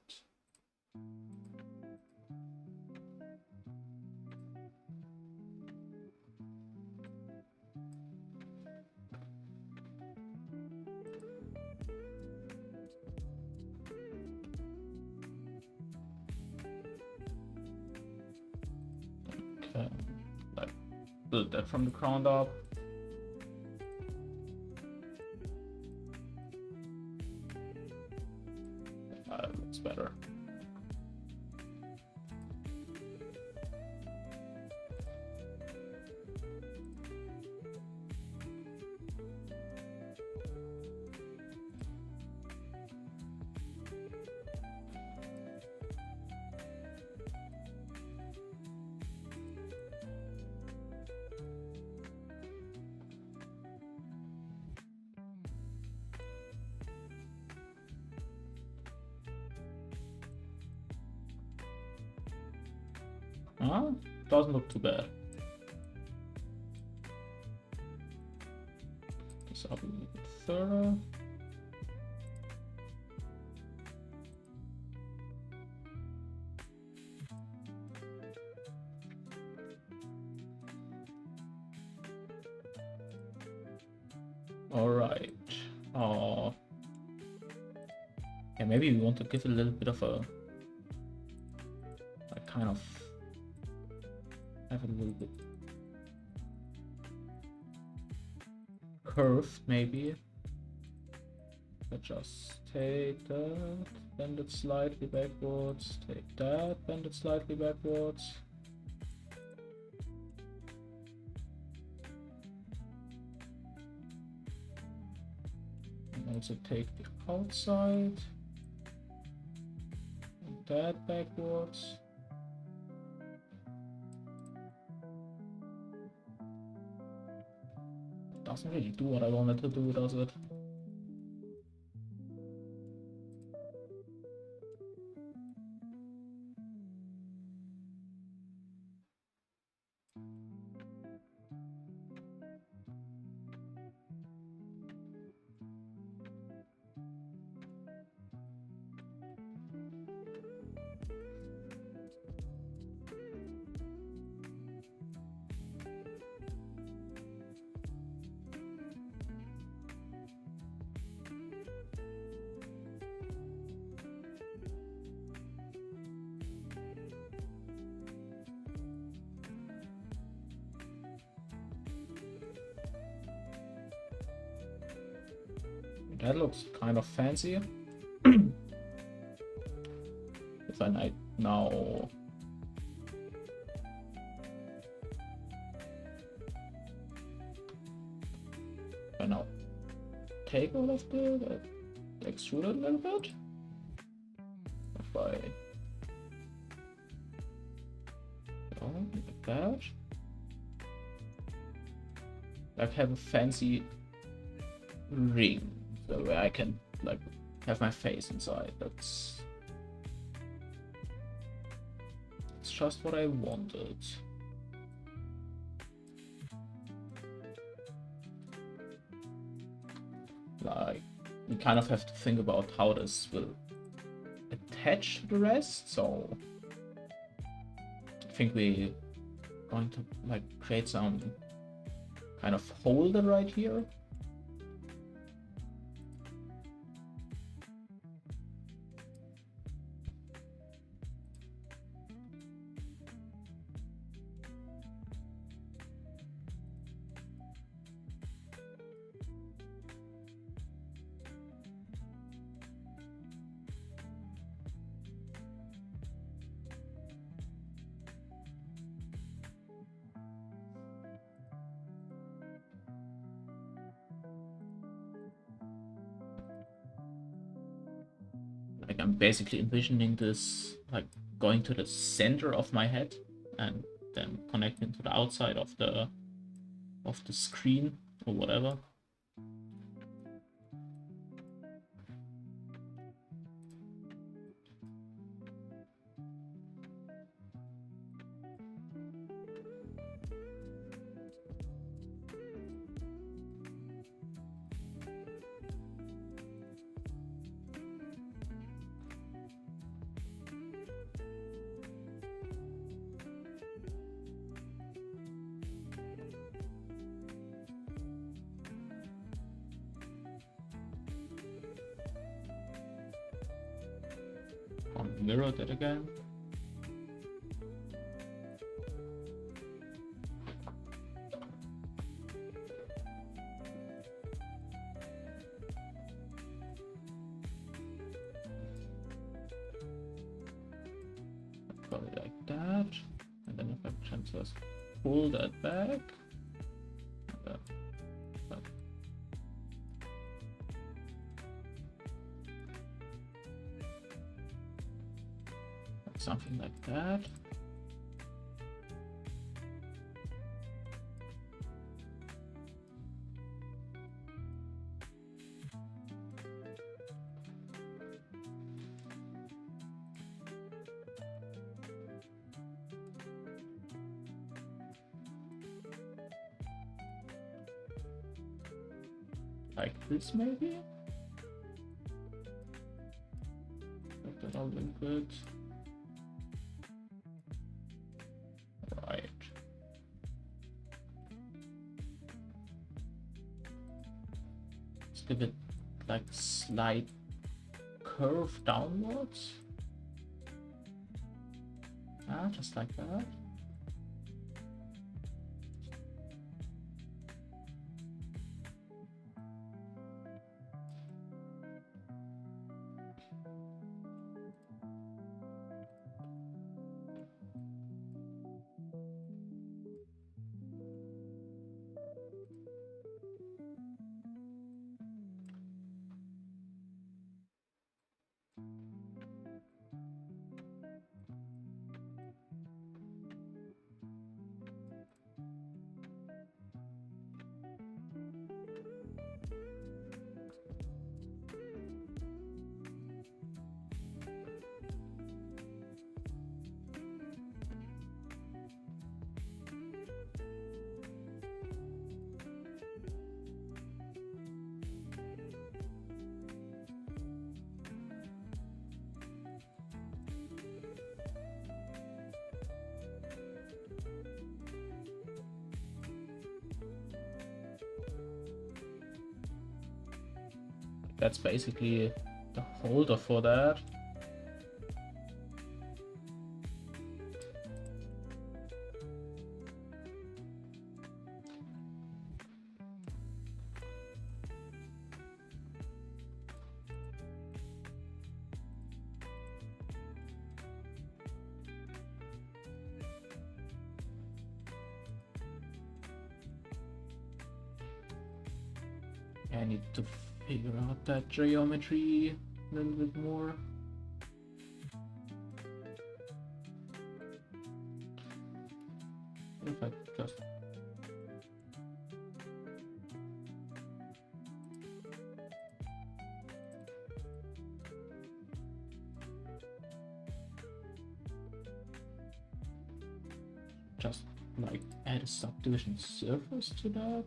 like build that from the ground up. Looks better. Doesn't look too bad. This up a little bit further. All right. Yeah, maybe we want to give it a little bit of a kind of have a little bit curved, maybe. But just take that, bend it slightly backwards, take that, bend it slightly backwards. And also take the outside, and that backwards. Doesn't really do what I wanted to do, does it? That looks kind of fancy. If I now take all of the extrude it a little bit by like that. Like have a fancy ring so where I can like have my face inside. That's just what I wanted. Like we kind of have to think about how this will attach to the rest, so I think we're going to like create some kind of holder right here. Like I'm basically envisioning this like going to the center of my head and then connecting to the outside of the screen or whatever. Mirror that again. Got it like that, and then if I just pull that back. Something like that. Like this maybe? Make that all look good. Give it like slight curve downwards. Just like that. That's basically the holder for that. I need to figure out that geometry a little bit more. If I just like add a subdivision surface to that.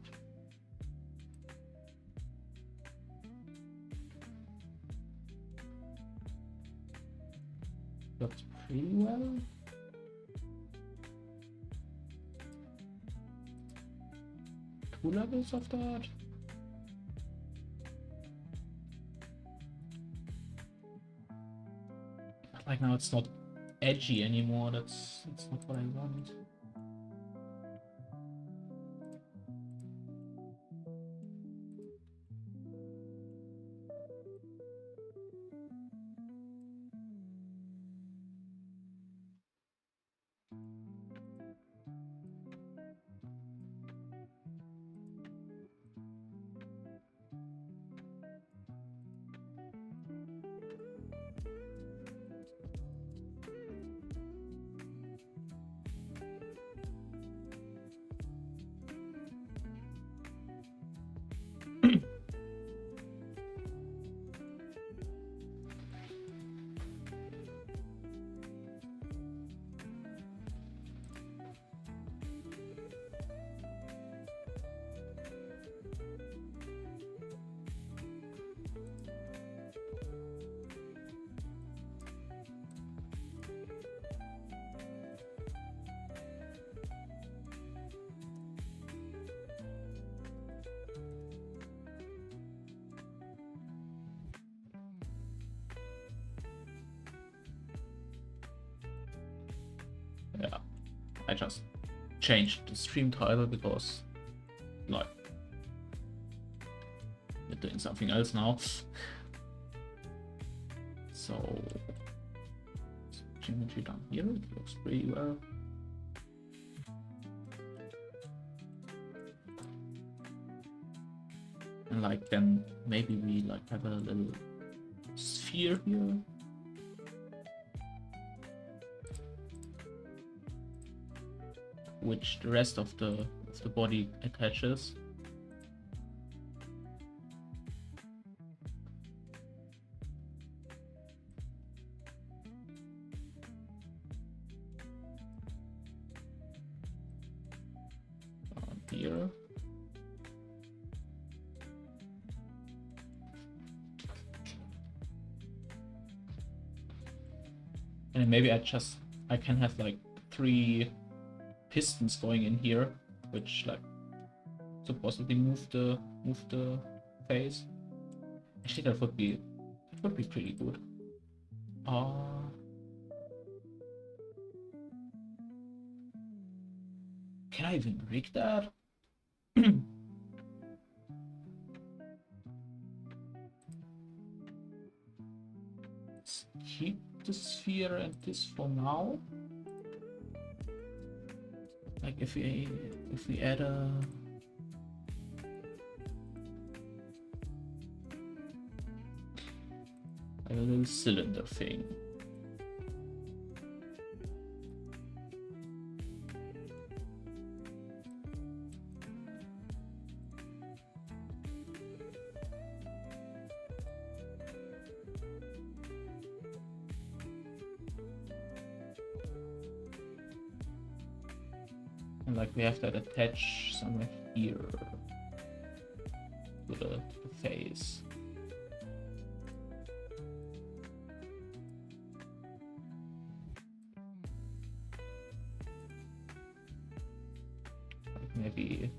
Works pretty well. Two levels of that. But like now it's not edgy anymore. That's not what I want. Yeah, I just changed the stream title because, like, we're doing something else now. So, geometry down here, it looks pretty well. And like, then maybe we like have a little sphere here. Which the rest of the body attaches. Here. And maybe I can have like 3 pistons going in here, which like supposedly move the phase. Actually, that would be pretty good. Can I even rig that? Let's keep the sphere and this for now. Like if we add a little cylinder thing. And like we have that attached somewhere here to the face. Maybe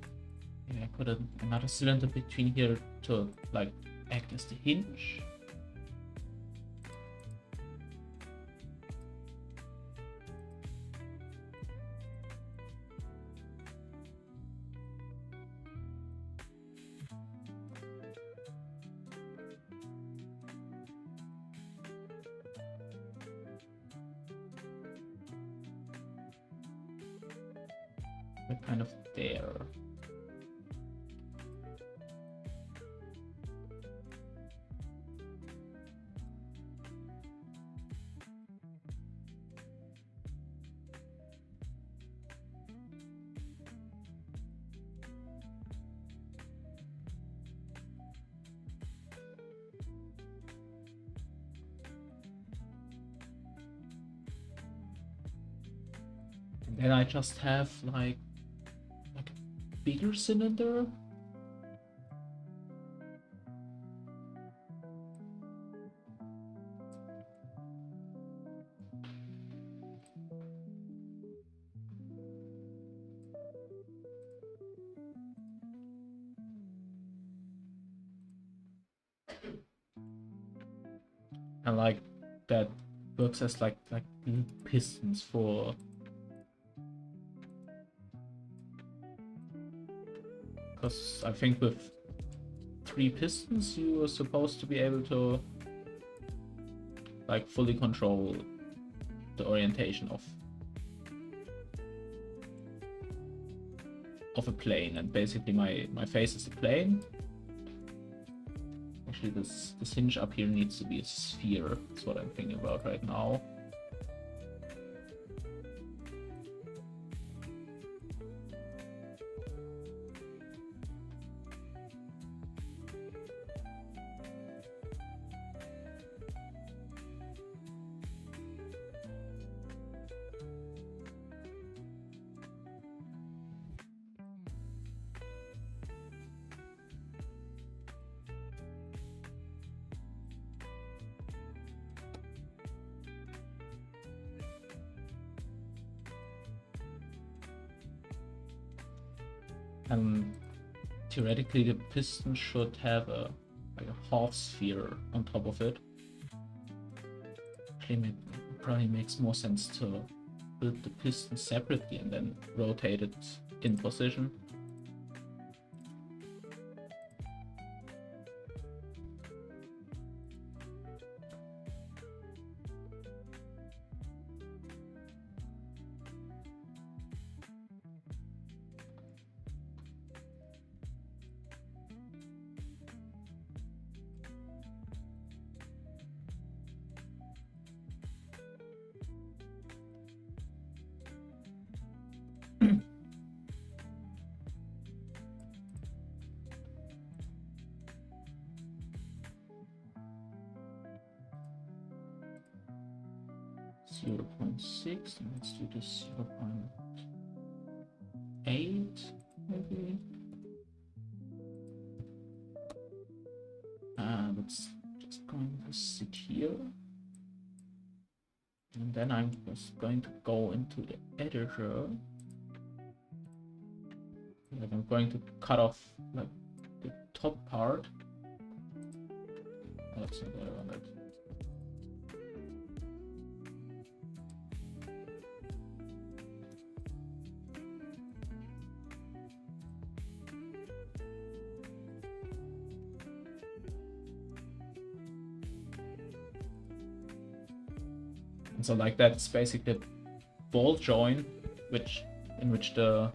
I put another cylinder between here to like act as the hinge. We're kind of there. Then I just have like a bigger cylinder. And like that works as like pistons for because I think with 3 pistons you are supposed to be able to like fully control the orientation of a plane, and basically my face is a plane. Actually, this hinge up here needs to be a sphere. That's what I'm thinking about right now. And theoretically, the piston should have a half sphere on top of it. Actually, it probably makes more sense to build the piston separately and then rotate it in position. .6, and let's do this 0.8 maybe. Let's just going to sit here, and then I'm just going to go into the editor, and I'm going to cut off like the top part. That's not what I wanted. So like that's basically a ball joint, in which the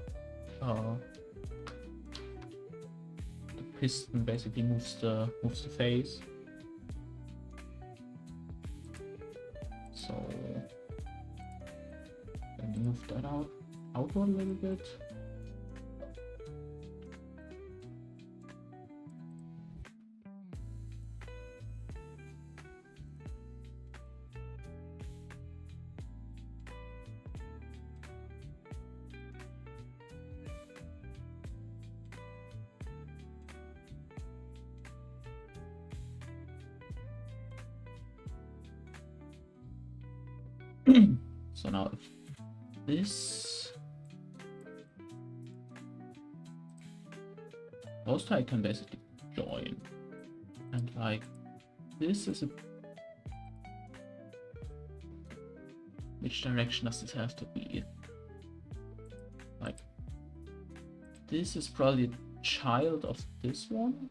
piston basically moves the face. So then move that outward a little bit. So now if this also I can basically join, and like this is which direction does this have to be? Like this is probably a child of this one.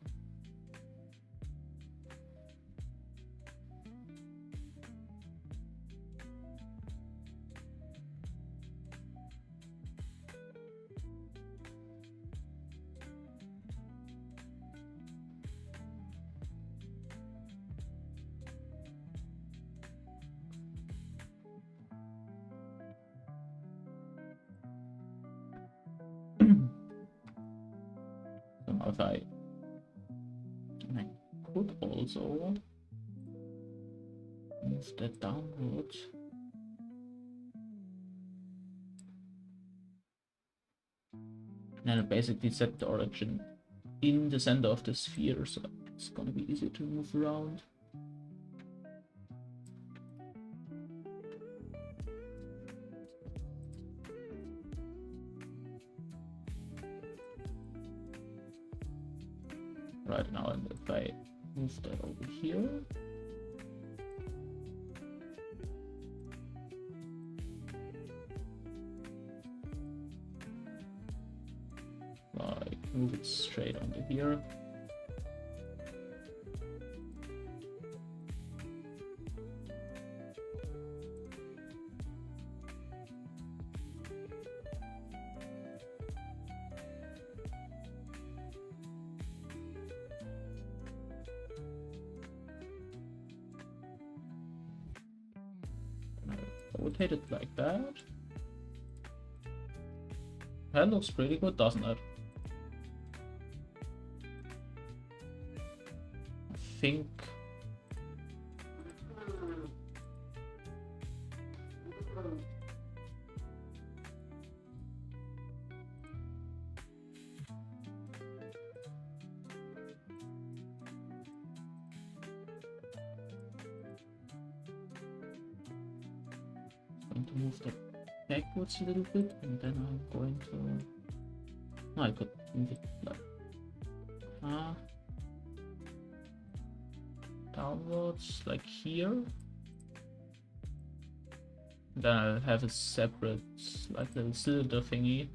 If I could also move that downwards. And basically set the origin in the center of the sphere, so it's gonna be easier to move around. Right now, and if I move that over here, like move it straight onto here. Rotate it like that. That looks pretty good, doesn't it? I think I'm going to move that backwards a little bit, and then I'm going to. No, I could move it like downwards, like here. Then I'll have a separate, like, little cylinder thingy.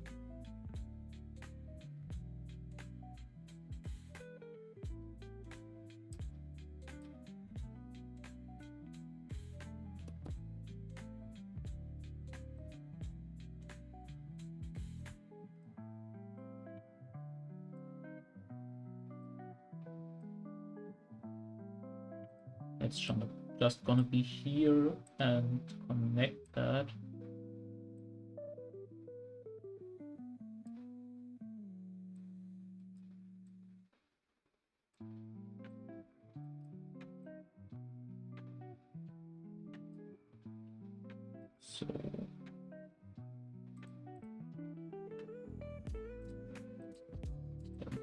It's just gonna be here and connect that. So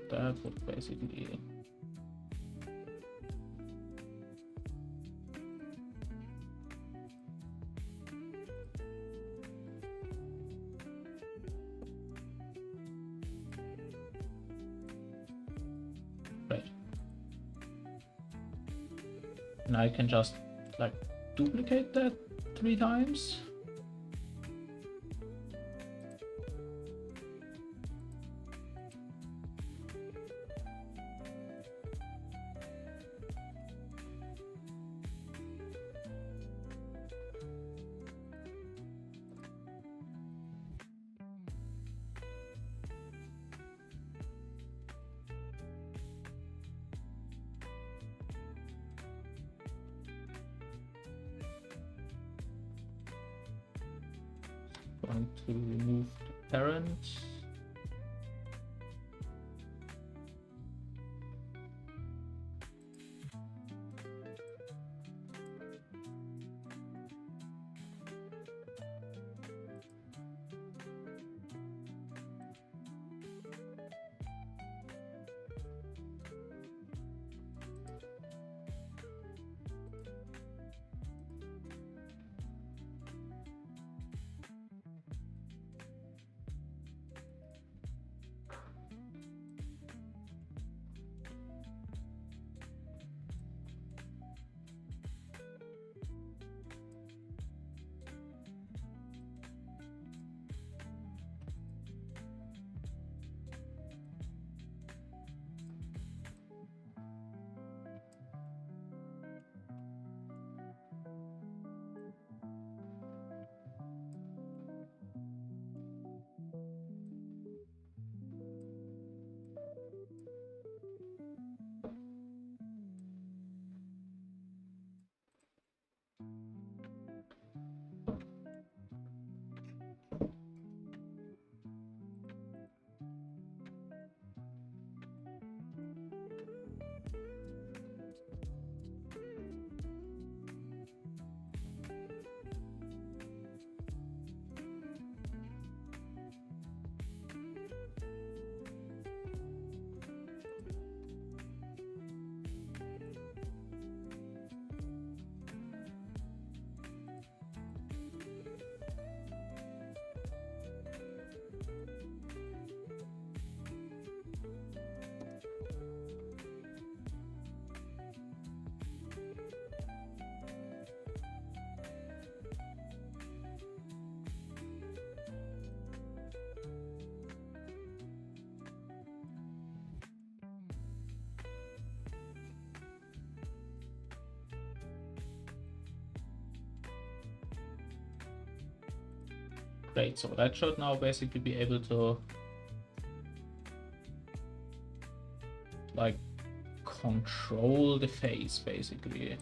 that would basically right. And I can just like duplicate that 3 times. Going to remove the parent. Great, so that should now basically be able to like control the face basically.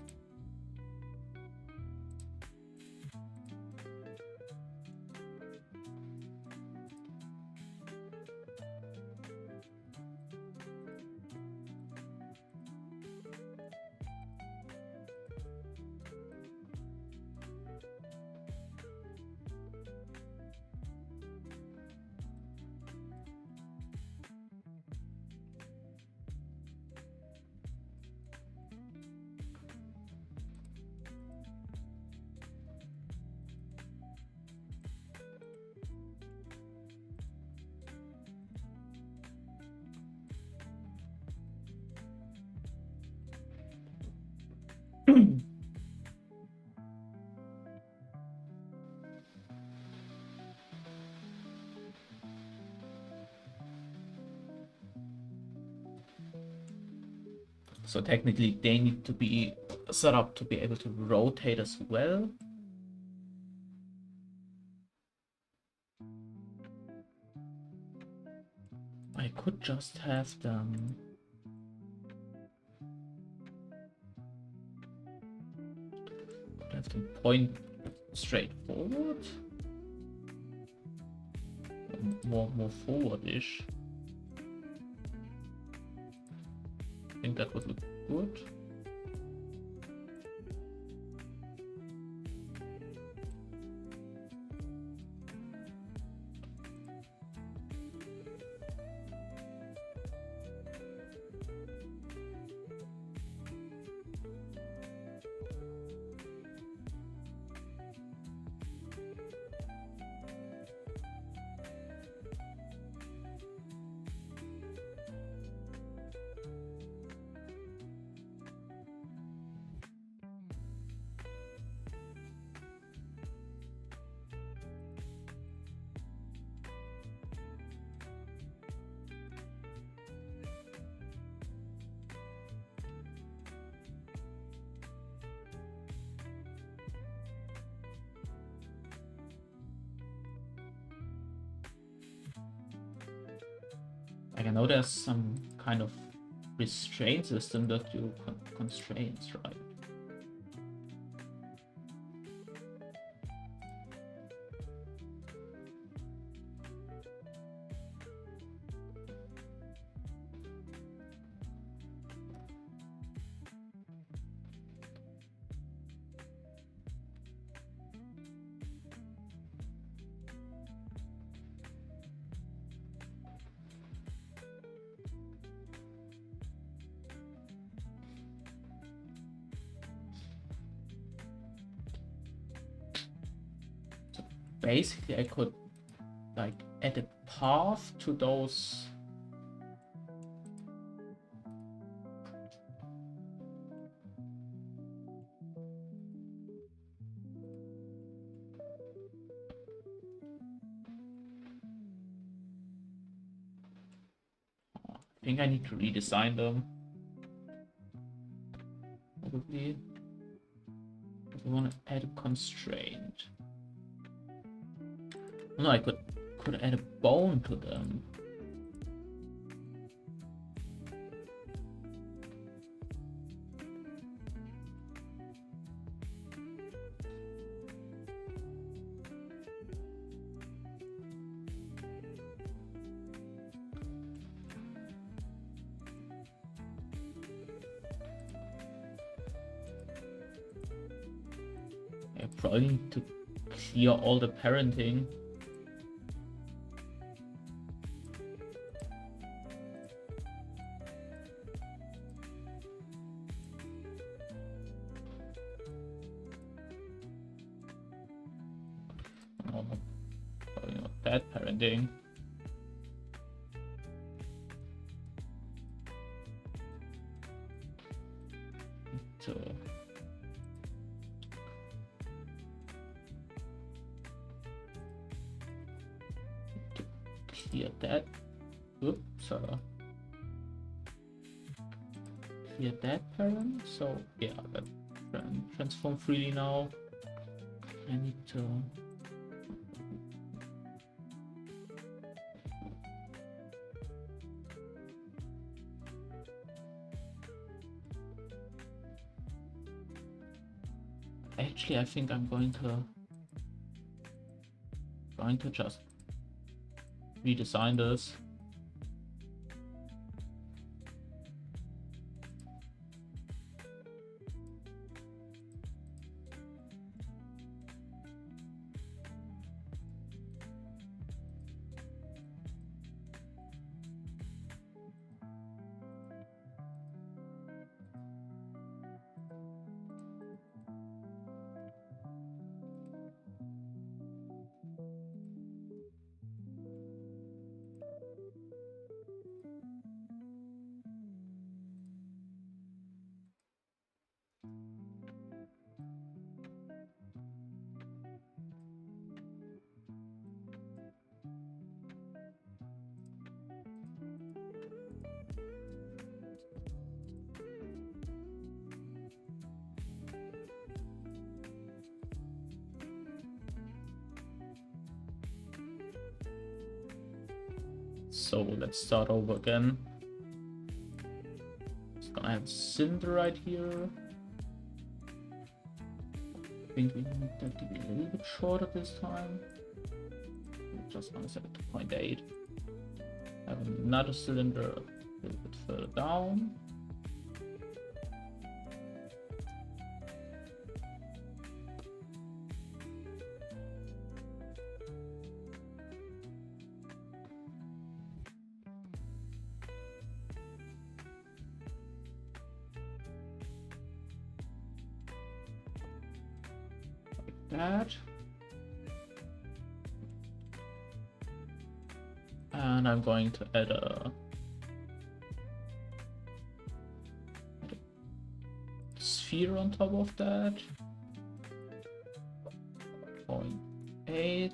So technically they need to be set up to be able to rotate as well. I could just have them point straight forward, more forward-ish. I think that would look good. Like I know there's some kind of restraint system that you constraints, right? Basically, I could like add a path to those. I think I need to redesign them. Probably. If I want to add a constraint. No, I could add a bone to them. I probably need to clear all the parenting. That parenting. So to clear that. Oops, clear that parent. So yeah, that transform freely now. I need to Actually, I think I'm going to just redesign this. So let's start over again. Just gonna have Cinder right here. I think we need that to be a little bit shorter this time. I'm just gonna set it to 0.8. Have another cylinder a little bit further down. That, and I'm going to add a sphere on top of that. 0.8.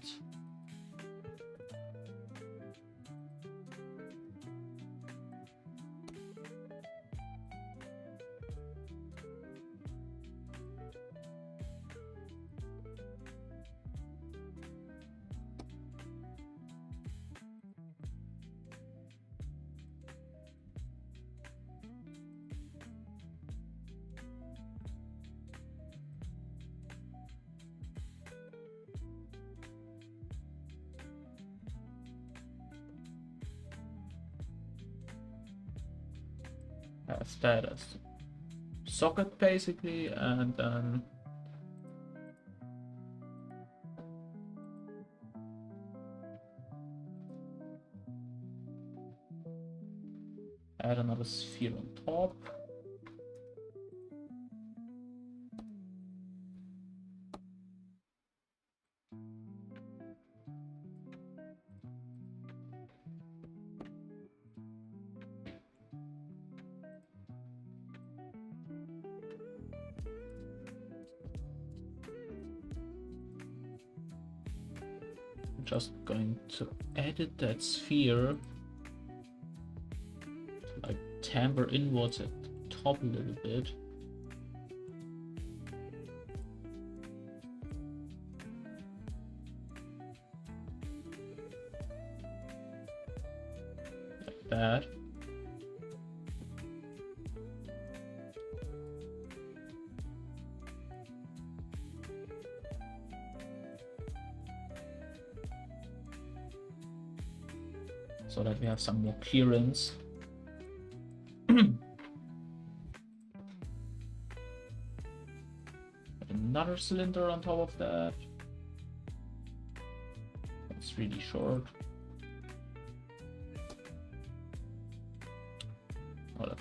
Have that as socket basically, and then add another sphere on top. Just going to edit that sphere to like tamper inwards at the top a little bit. Like that. So that we have some more clearance. Another cylinder on top of that. It's really short. Hold up.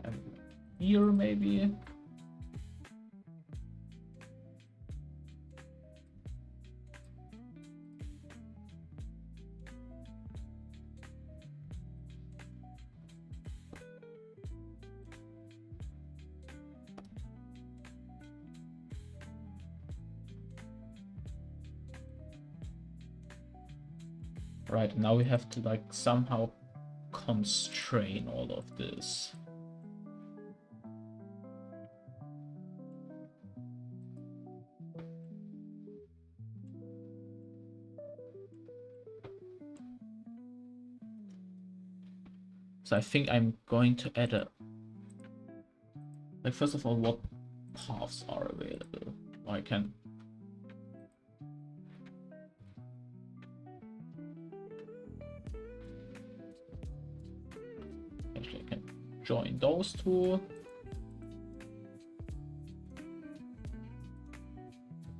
And here maybe. Right, now we have to like somehow constrain all of this. So I think I'm going to add a, like, first of all, what paths are available? I can actually I can join those two.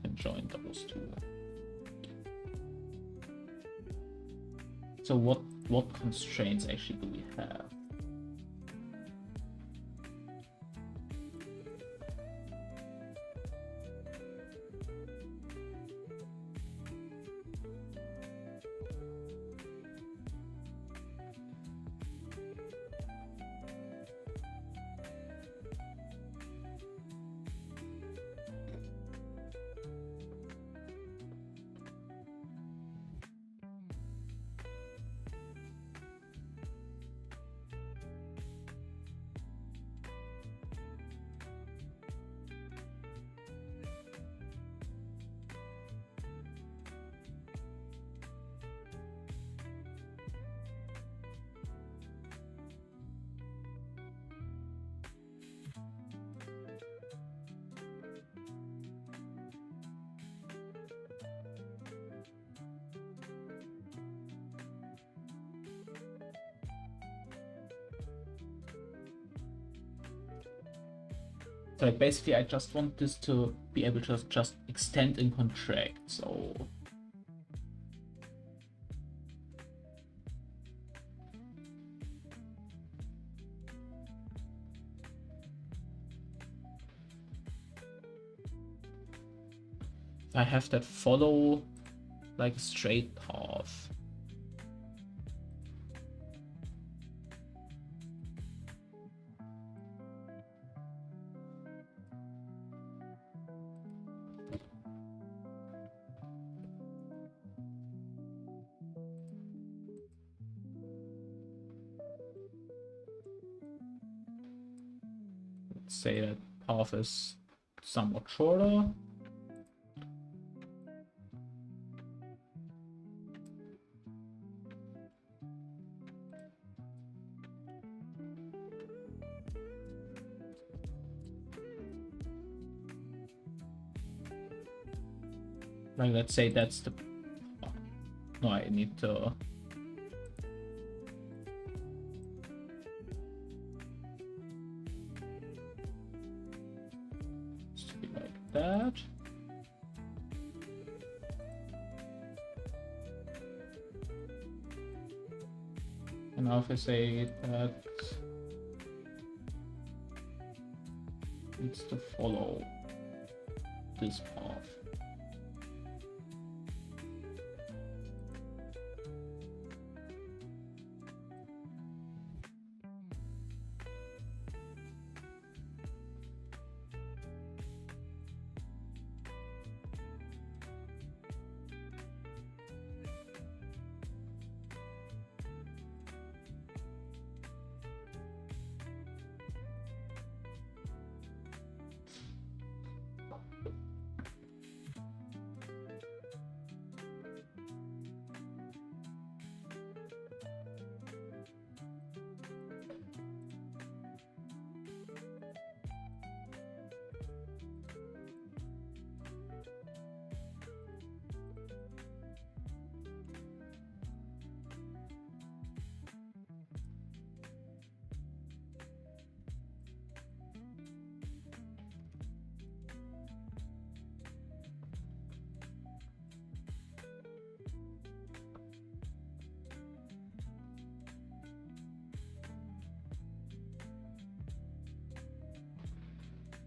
And join those two. So what constraints actually do we have? So like basically I just want this to be able to just extend and contract. So I have that follow like a straight path. Let's say that path is somewhat shorter. Like let's say that's the, no, I need to be like that. And now if I say that needs to follow this path.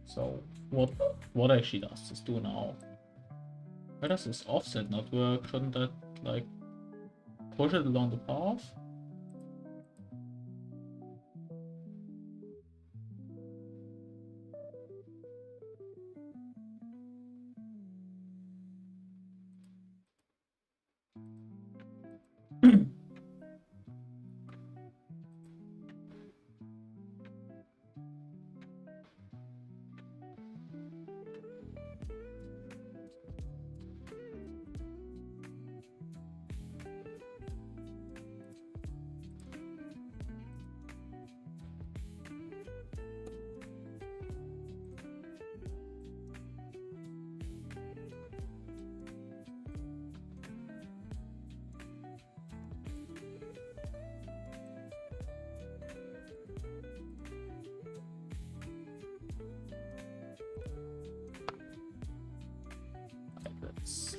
So what actually does this do now? Why does this offset not work? Shouldn't that like push it along the path?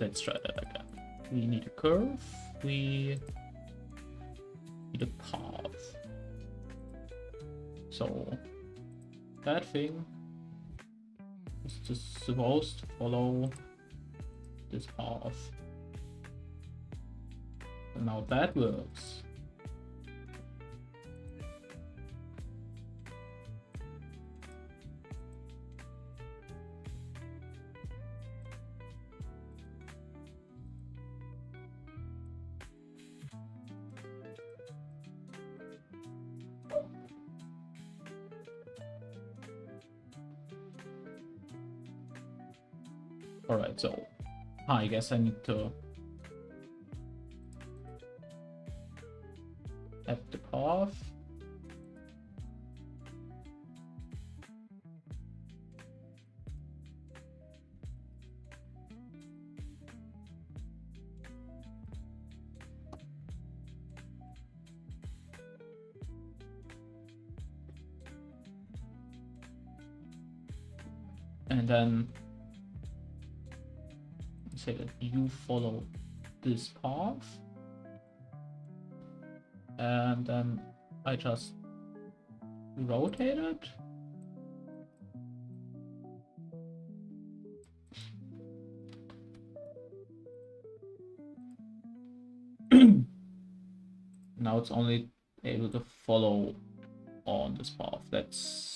let's try that again. We need a curve. We need a path. So that thing is just supposed to follow this path. And now that works. Alright, so I guess I need to have the path. And then say that you follow this path, and then I just rotate it. Now it's only able to follow on this path. That's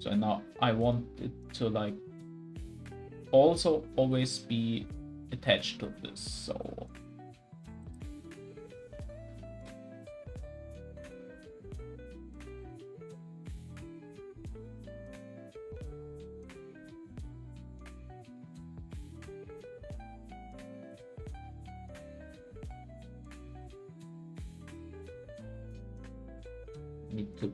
so now I want it to like also always be attached to this, so need to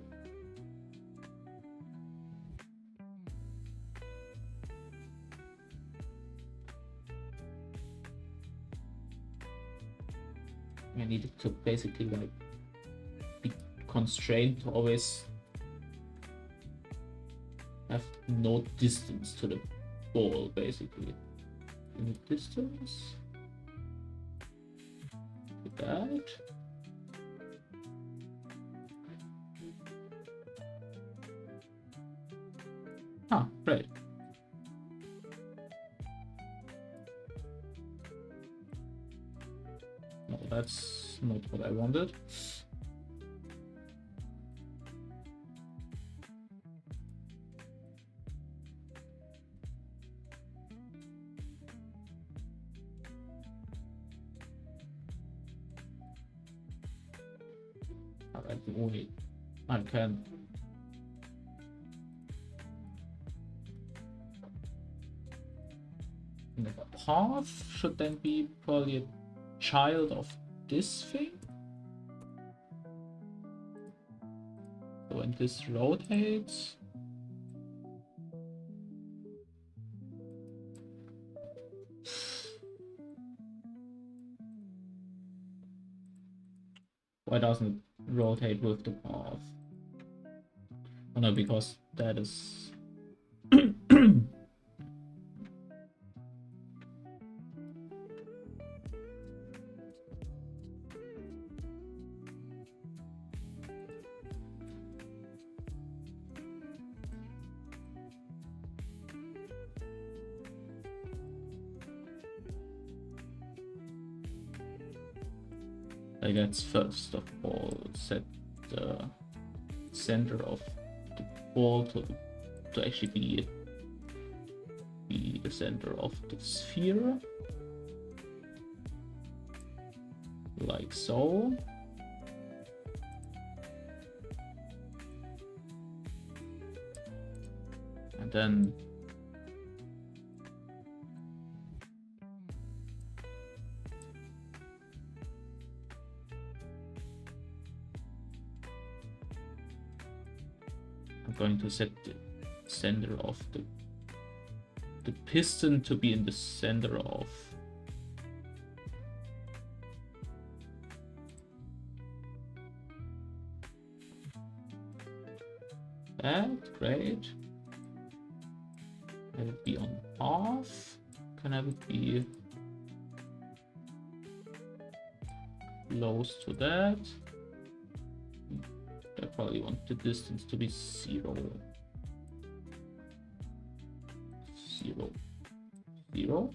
I need it to basically like be constrained to always have no distance to the ball, basically. Any distance? Like that. Ah, right. No, that's not what I wanted. Alright, only I can. And the path should then be probably a child of this thing. So when this rotates, why doesn't it rotate with the path? Oh no, because that is let's first of all set the center of the ball to actually be the center of the sphere, like so. And then I'm going to set center of the piston to be in the center of that. Great. Have it be on off. Can have it be close to that. I probably want the distance to be 0, 0, 0.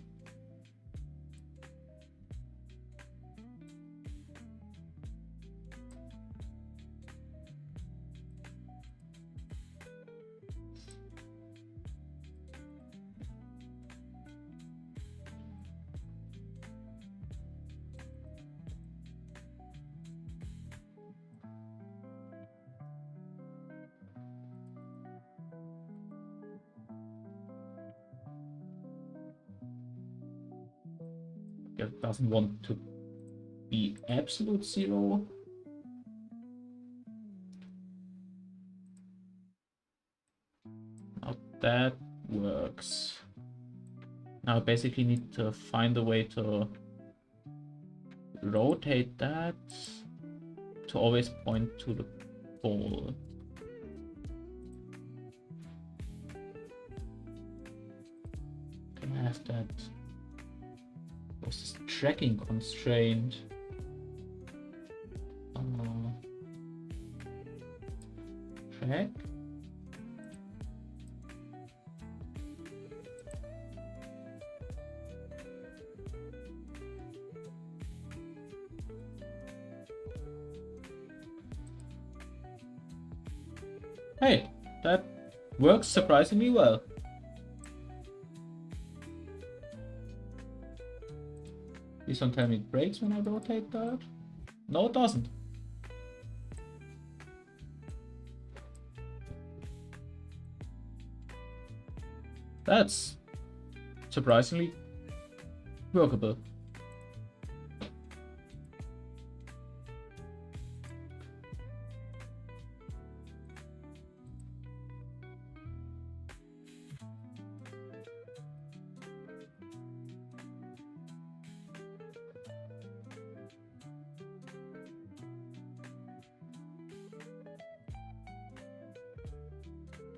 It doesn't want to be absolute 0. Now that works. Now I basically need to find a way to rotate that to always point to the pole. Can I have that? What's this tracking constraint? Track. Hey, that works surprisingly well. Please don't tell me it breaks when I rotate that. No, it doesn't. That's surprisingly workable.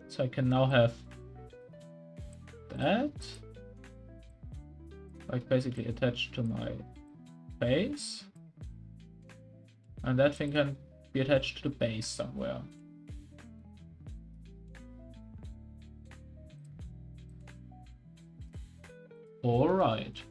So I can now have that like basically attached to my base, and that thing can be attached to the base somewhere. All right.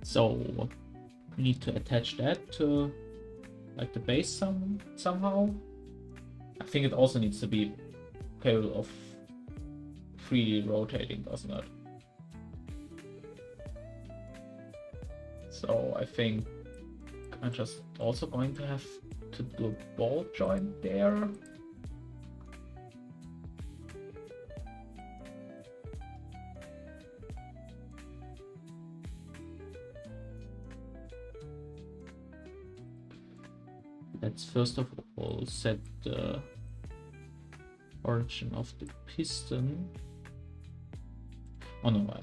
So we need to attach that to like the base somehow. I think it also needs to be capable of freely rotating, doesn't it? So I think I'm just also going to have to do a ball joint there. Let's first of all set the origin of the piston. Oh no,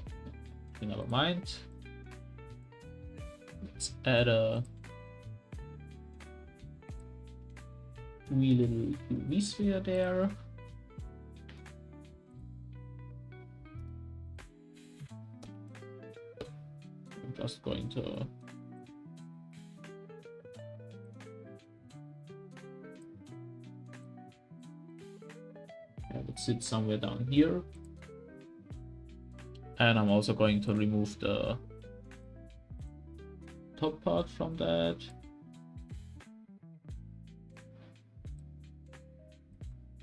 never mind. Let's add a wee little UV sphere there. I'm just going to sit somewhere down here. And I'm also going to remove the top part from that.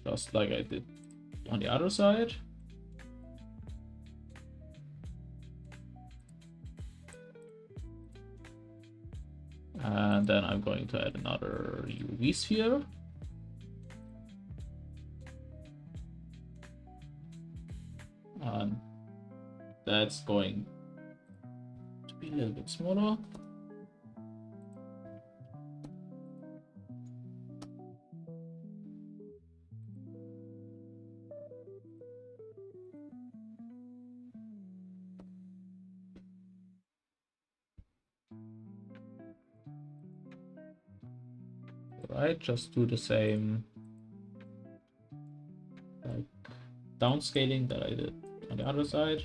Just like I did on the other side. And then I'm going to add another UV sphere. And that's going to be a little bit smaller. Right, just do the same like downscaling that I did on the other side.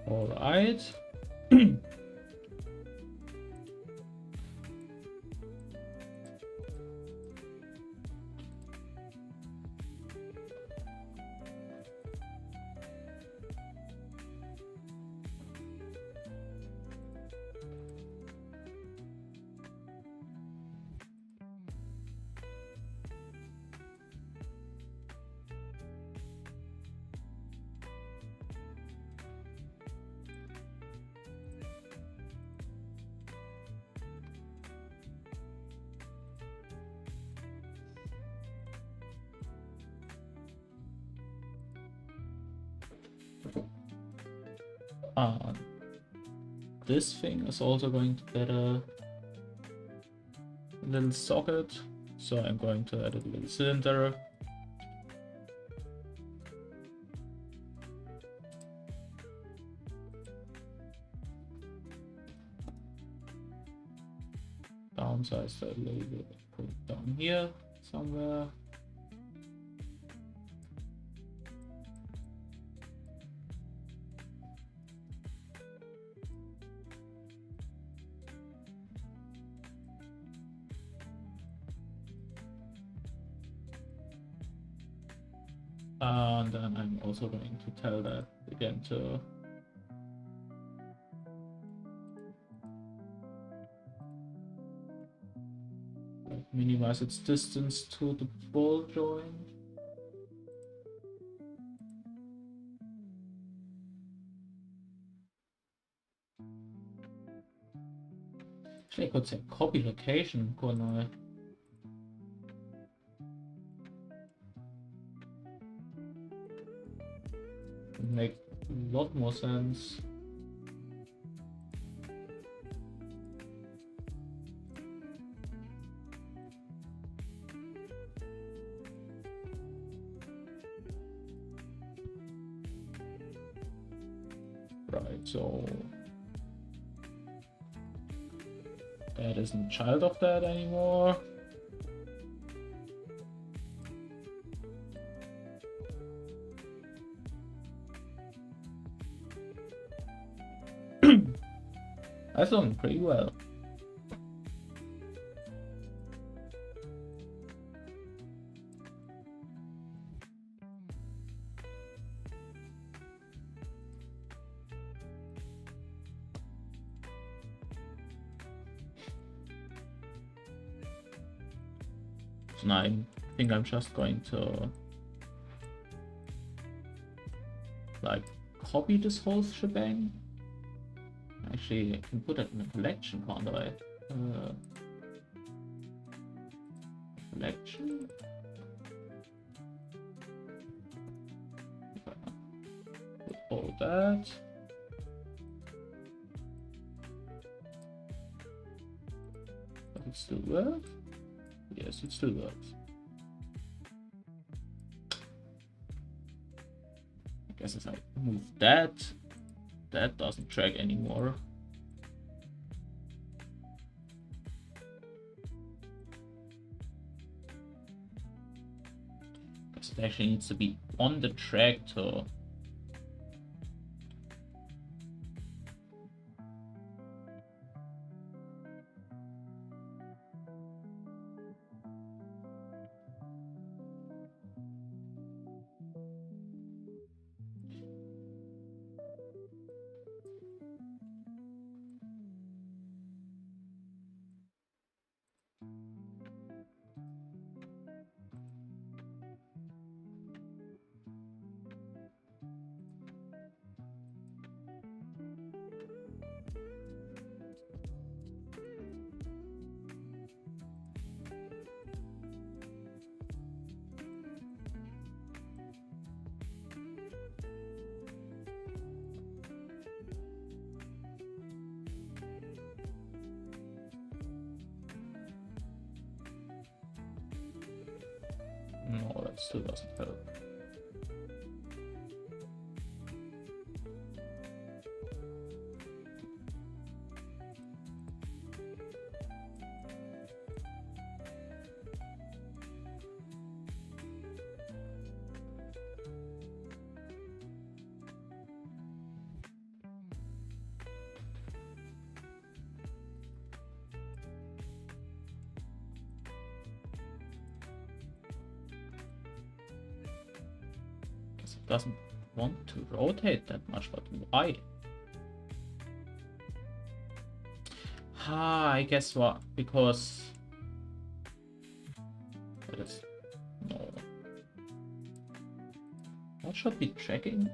All right. This thing is also going to get a little socket, so I'm going to add a little cylinder. Downsize that a little bit, put it down here somewhere. And then I'm also going to tell that again to minimize its distance to the ball joint. Actually, I could say copy location, couldn't I? Make a lot more sense. Right, so that isn't child of that anymore. That's done pretty well. So now I think I'm just going to like copy this whole shebang. Actually, I can put it in a collection, can't I? Collection? Put all that. Does it still work? Yes, it still works. I guess if I move that, that doesn't track anymore. Because it actually needs to be on the track to... No, that still doesn't help. It doesn't want to rotate that much, but why? I guess what? Because it is no. What should be tracking?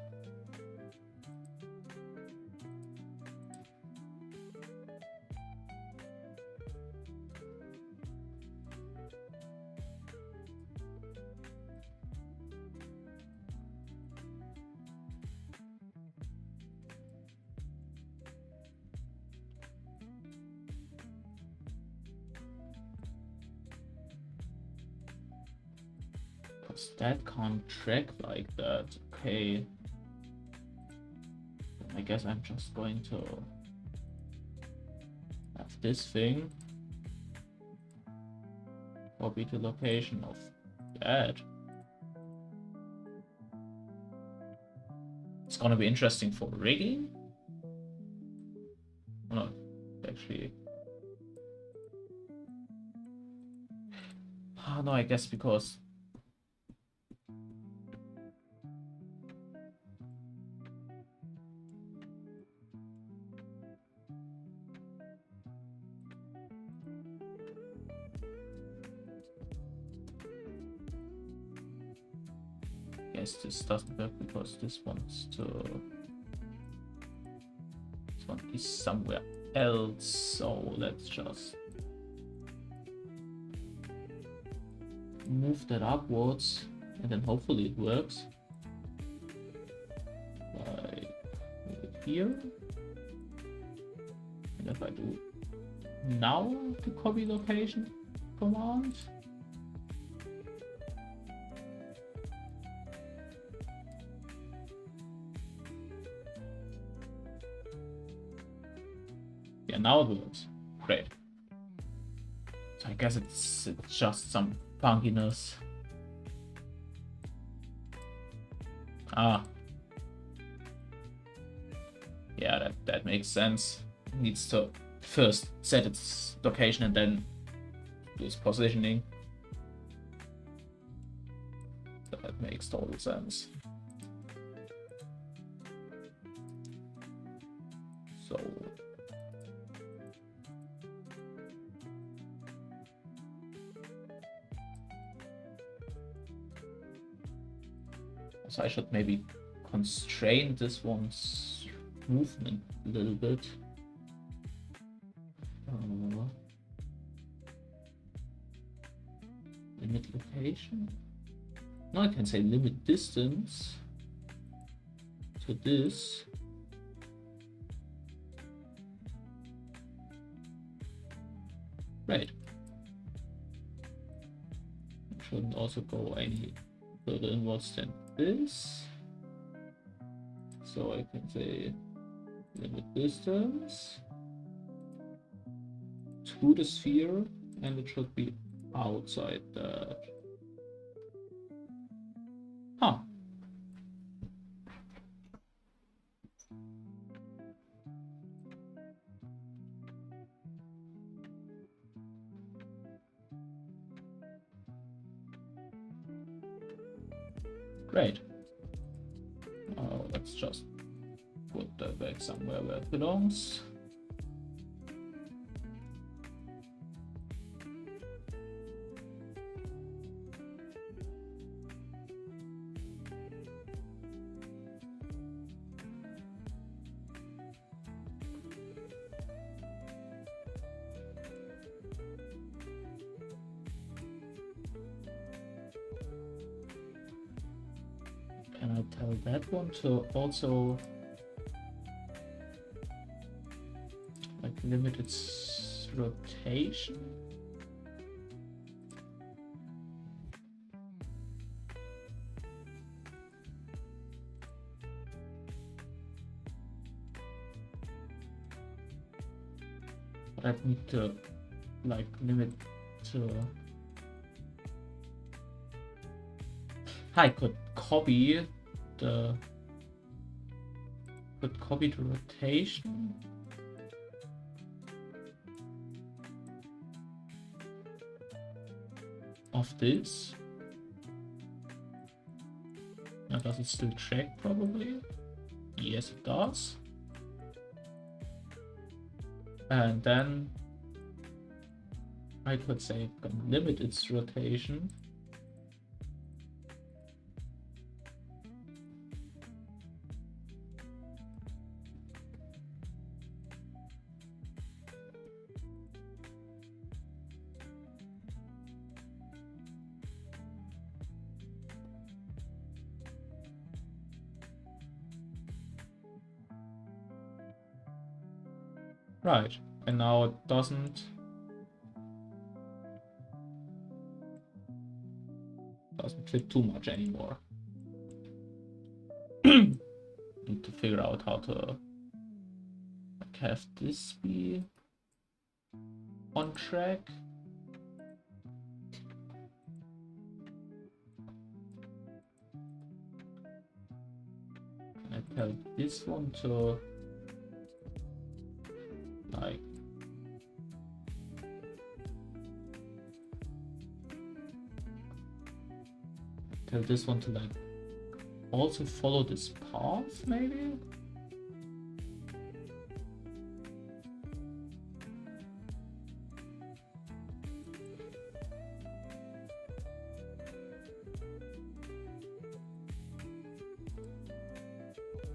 That can't track like that. Okay. I guess I'm just going to have this thing copy the location of that. It's gonna be interesting for rigging. No, actually. No, I guess because this doesn't work because this wants to. This one is somewhere else, so let's just move that upwards and then hopefully it works. Like here. And if I do now the copy location command. Yeah, now it works. Great. So I guess it's just some funkiness. Yeah, that makes sense. It needs to first set its location and then do its positioning. That makes total sense. So I should maybe constrain this one's movement a little bit. Limit location? No, I can say limit distance to this. Right. It shouldn't also go any further inwards than this. So I can say limit distance to the sphere, and it should be outside that. Huh. Great. Let's just put that back somewhere where it belongs. Can I tell that one to also like limit its rotation? But I need to like limit to. I could copy the rotation of this. Now, does it still check? Probably. Yes, it does. And then I could say it can limit its rotation. Right, and now it doesn't fit too much anymore. Need to figure out how to like have this be on track. Can I tell this one to like tell this one to like also follow this path, maybe?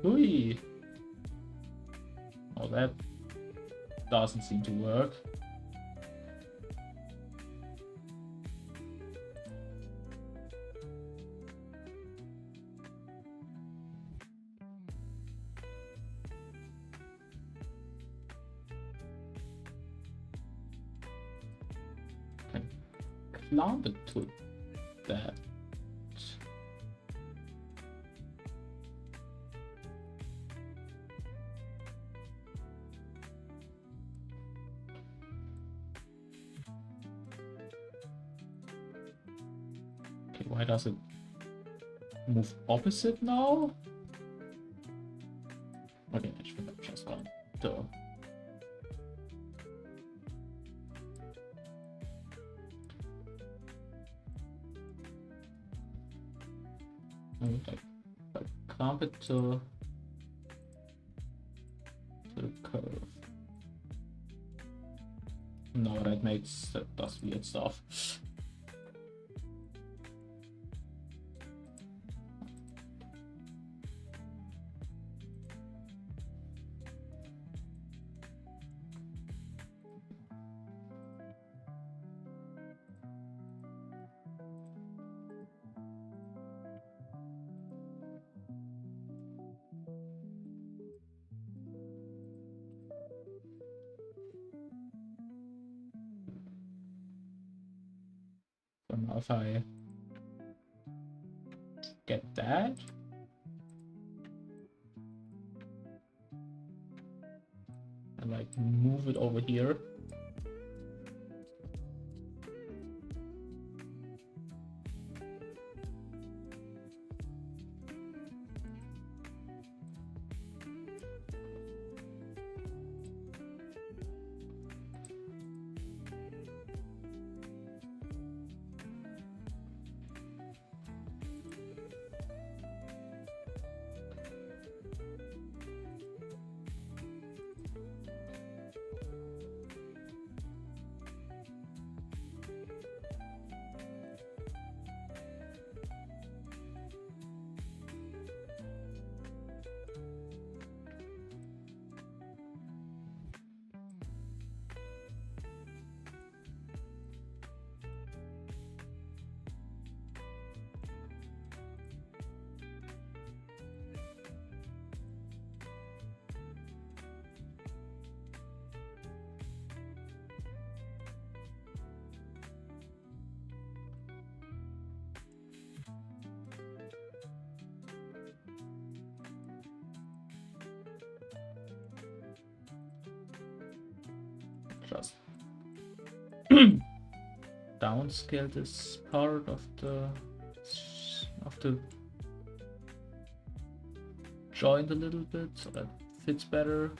Ui. Oh, that doesn't seem to work. Can clamp it to that. Why does it move opposite now? Okay, I should have just gone to. Like clamp it to the curve. No, that does weird stuff. Now if I get that, and like move it over here, just downscale this part of the joint a little bit so that fits better.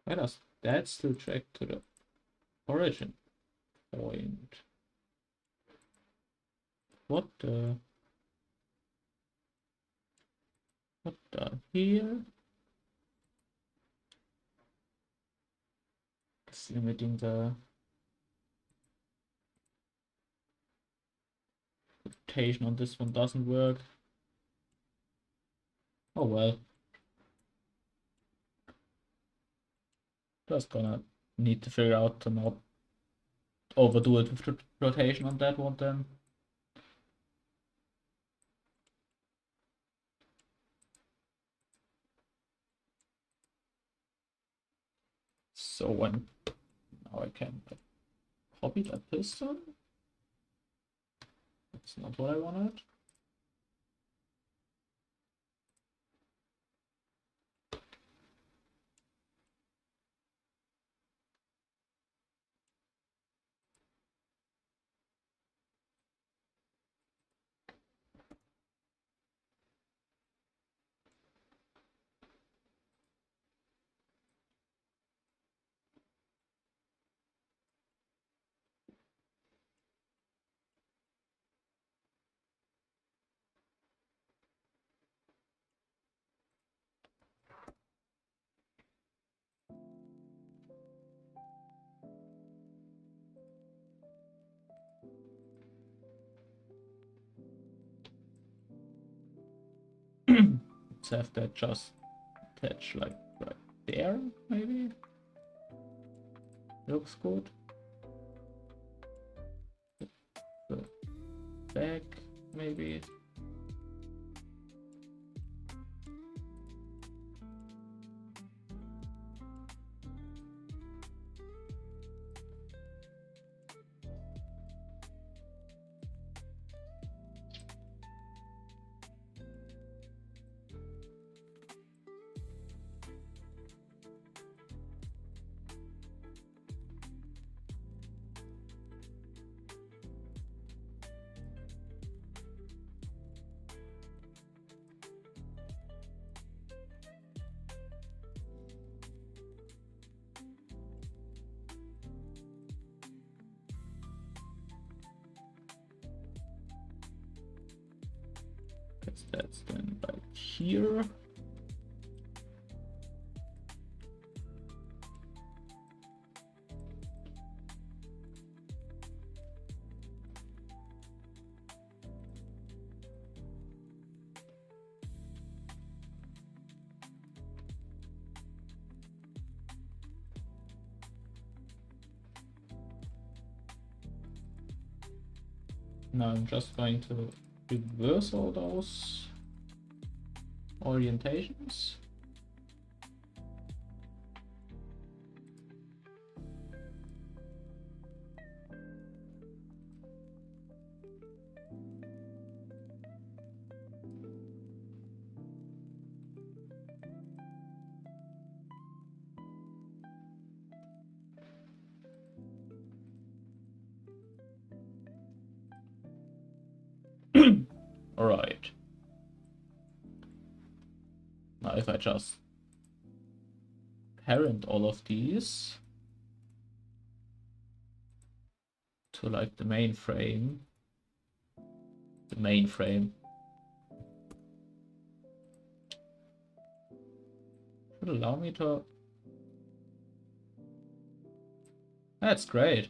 Why does that still track to the origin point? What the here? It's limiting the rotation on this one doesn't work. Oh well. Just gonna need to figure out to not overdo it with the rotation on that one then. So when now I can copy that piston. That's not what I wanted. Let's have that just attach like right there, maybe. Looks good. The back, maybe. Guess that's then right here. Now I'm just going to reverse all those orientations. All right. Now if I just parent all of these to like the mainframe should allow me to That's great.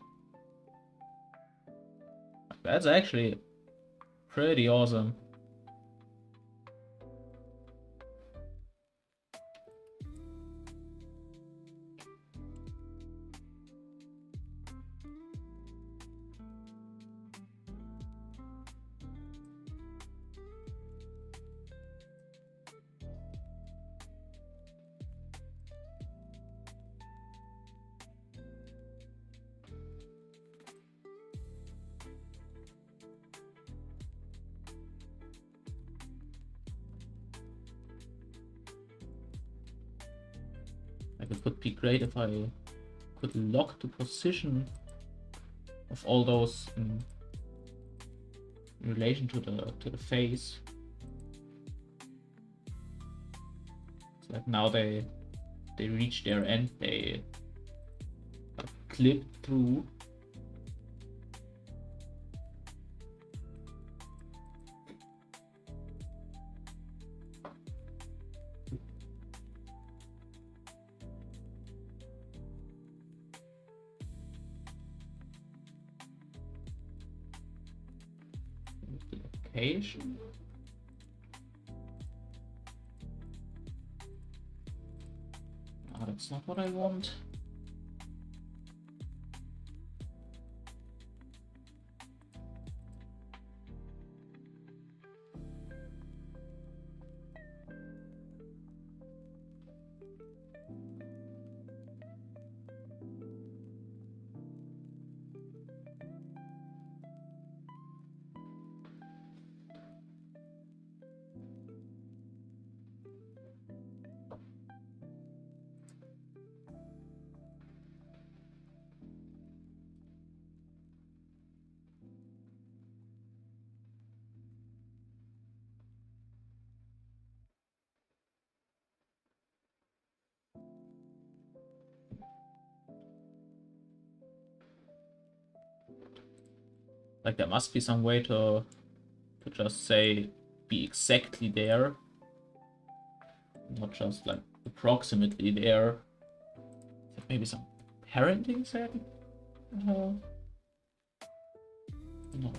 That's actually pretty awesome. Like, it would be great if I could lock the position of all those in relation to the face. It's like now they reach their end, they clip through. Location. Oh, that's not what I want. Like, there must be some way to just say be exactly there, not just like approximately there. Maybe some parenting setting? No. No.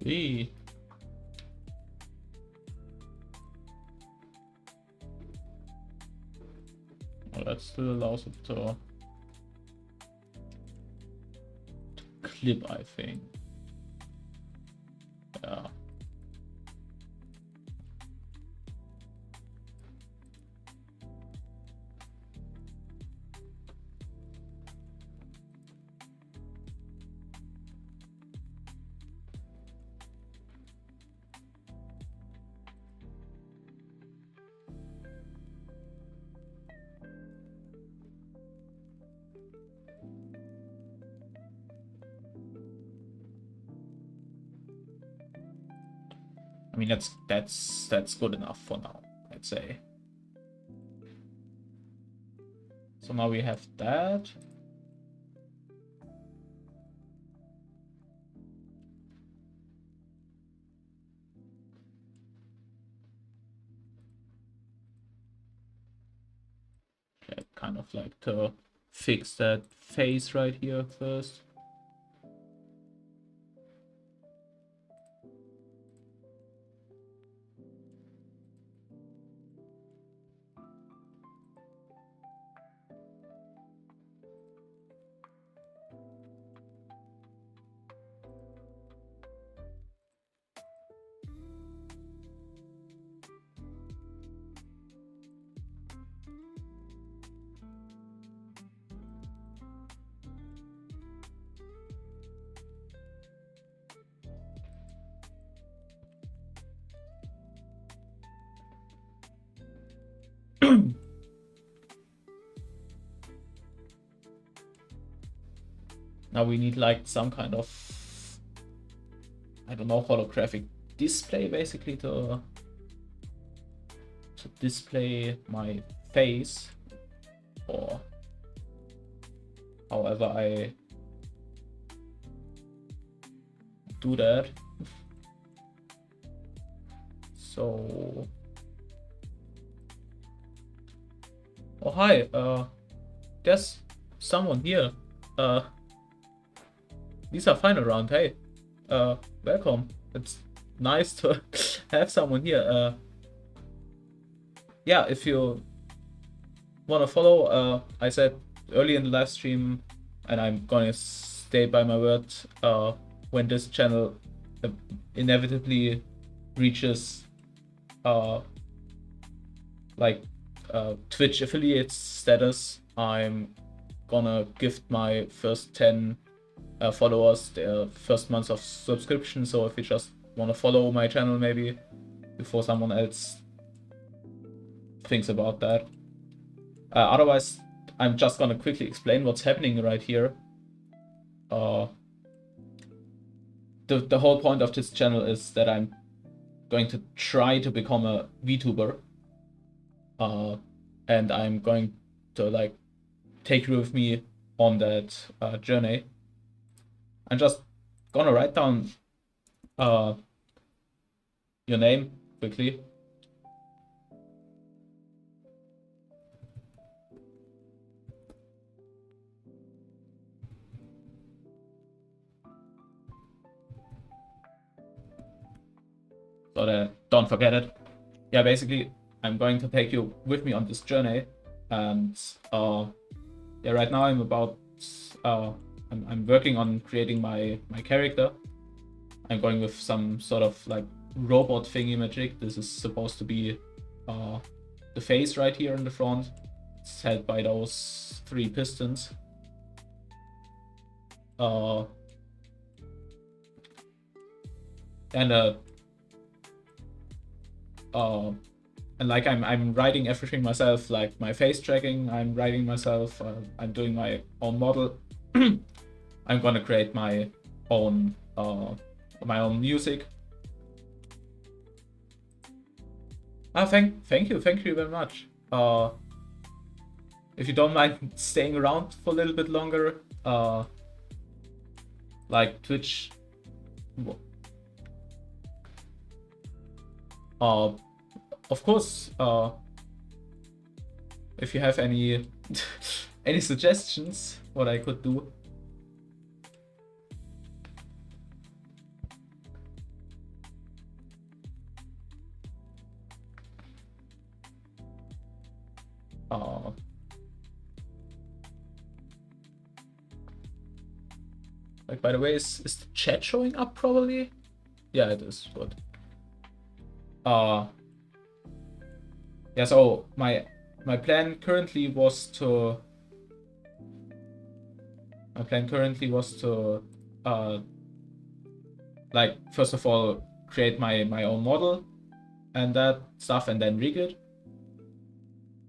We. Oh, that still allows it to clip, I think. Yeah. I mean, that's good enough for now, I'd say. So now we have that. Okay, kind of like to fix that face right here first. Now we need like some kind of, I don't know, holographic display basically to display my face, or however I do that. So, oh hi, there's someone here. Lisa Fine around. Hey, welcome. It's nice to have someone here. Yeah, if you want to follow, I said early in the live stream, and I'm gonna stay by my word, when this channel inevitably reaches Twitch affiliate status, I'm gonna gift my first 10 followers their first month of subscription. So if you just want to follow my channel maybe before someone else thinks about that. Otherwise, I'm just gonna quickly explain what's happening right here. The whole point of this channel is that I'm going to try to become a VTuber, and I'm going to like take you with me on that journey. I'm just gonna write down your name quickly. So that don't forget it. Yeah, basically, I'm going to take you with me on this journey, and yeah, right now I'm about I'm working on creating my character. I'm going with some sort of like robot thingy magic. This is supposed to be the face right here in the front. It's held by those 3 pistons. And like I'm writing everything myself, like my face tracking, I'm writing myself. I'm doing my own model. I'm gonna create my own music. Thank you very much. If you don't mind staying around for a little bit longer, like Twitch. Of course, if you have any any suggestions what I could do. Like, by the way, is the chat showing up probably? Yeah, it is. Good. Yeah, so my plan currently was to like, first of all, create my own model and that stuff, and then rig it,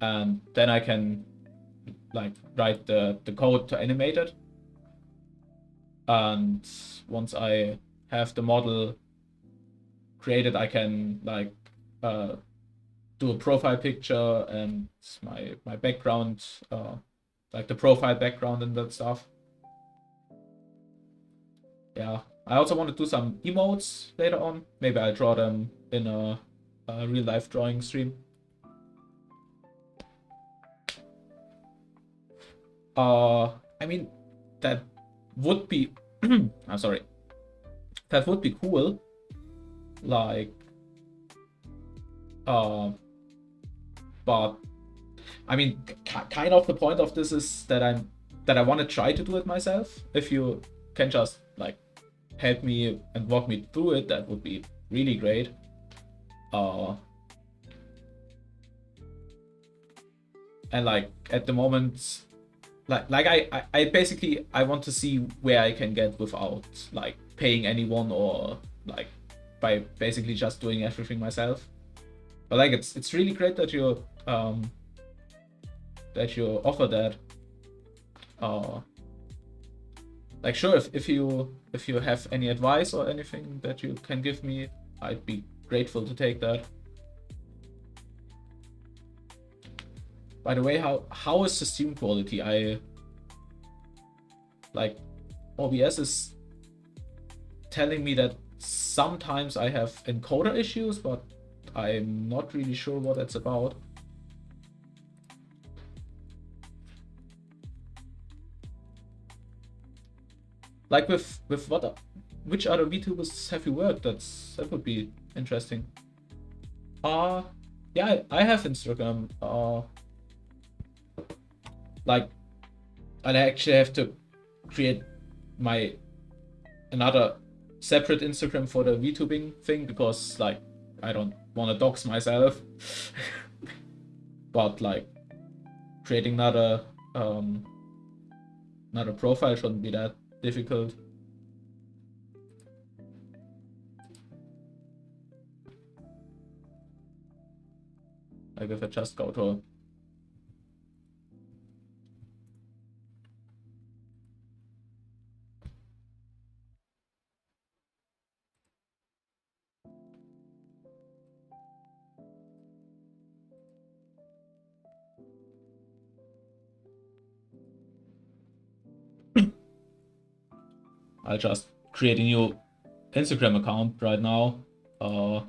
and then I can like write the code to animate it. And once I have the model created, I can like do a profile picture and my background, like the profile background and that stuff. Yeah, I also want to do some emotes later on. Maybe I'll draw them in a real life drawing stream. I mean, that would be I'm sorry, that would be cool. Like, but I mean, kind of the point of this is that I want to try to do it myself. If you can just like help me and walk me through it, that would be really great. And like at the moment, like I basically I want to see where I can get without like paying anyone, or like by basically just doing everything myself. But like it's really great that you offer that. Like, sure, if you have any advice or anything that you can give me, I'd be grateful to take that. By the way, how is the stream quality? I like OBS is telling me that sometimes I have encoder issues, but I'm not really sure what that's about. Like with what, which other VTubers have you worked? That would be interesting. Yeah, I have Instagram. Like I actually have to create my another separate Instagram for the VTubing thing because like I don't want to dox myself. But like creating another profile shouldn't be that difficult. Like if I just go to I'll just create a new Instagram account right now. I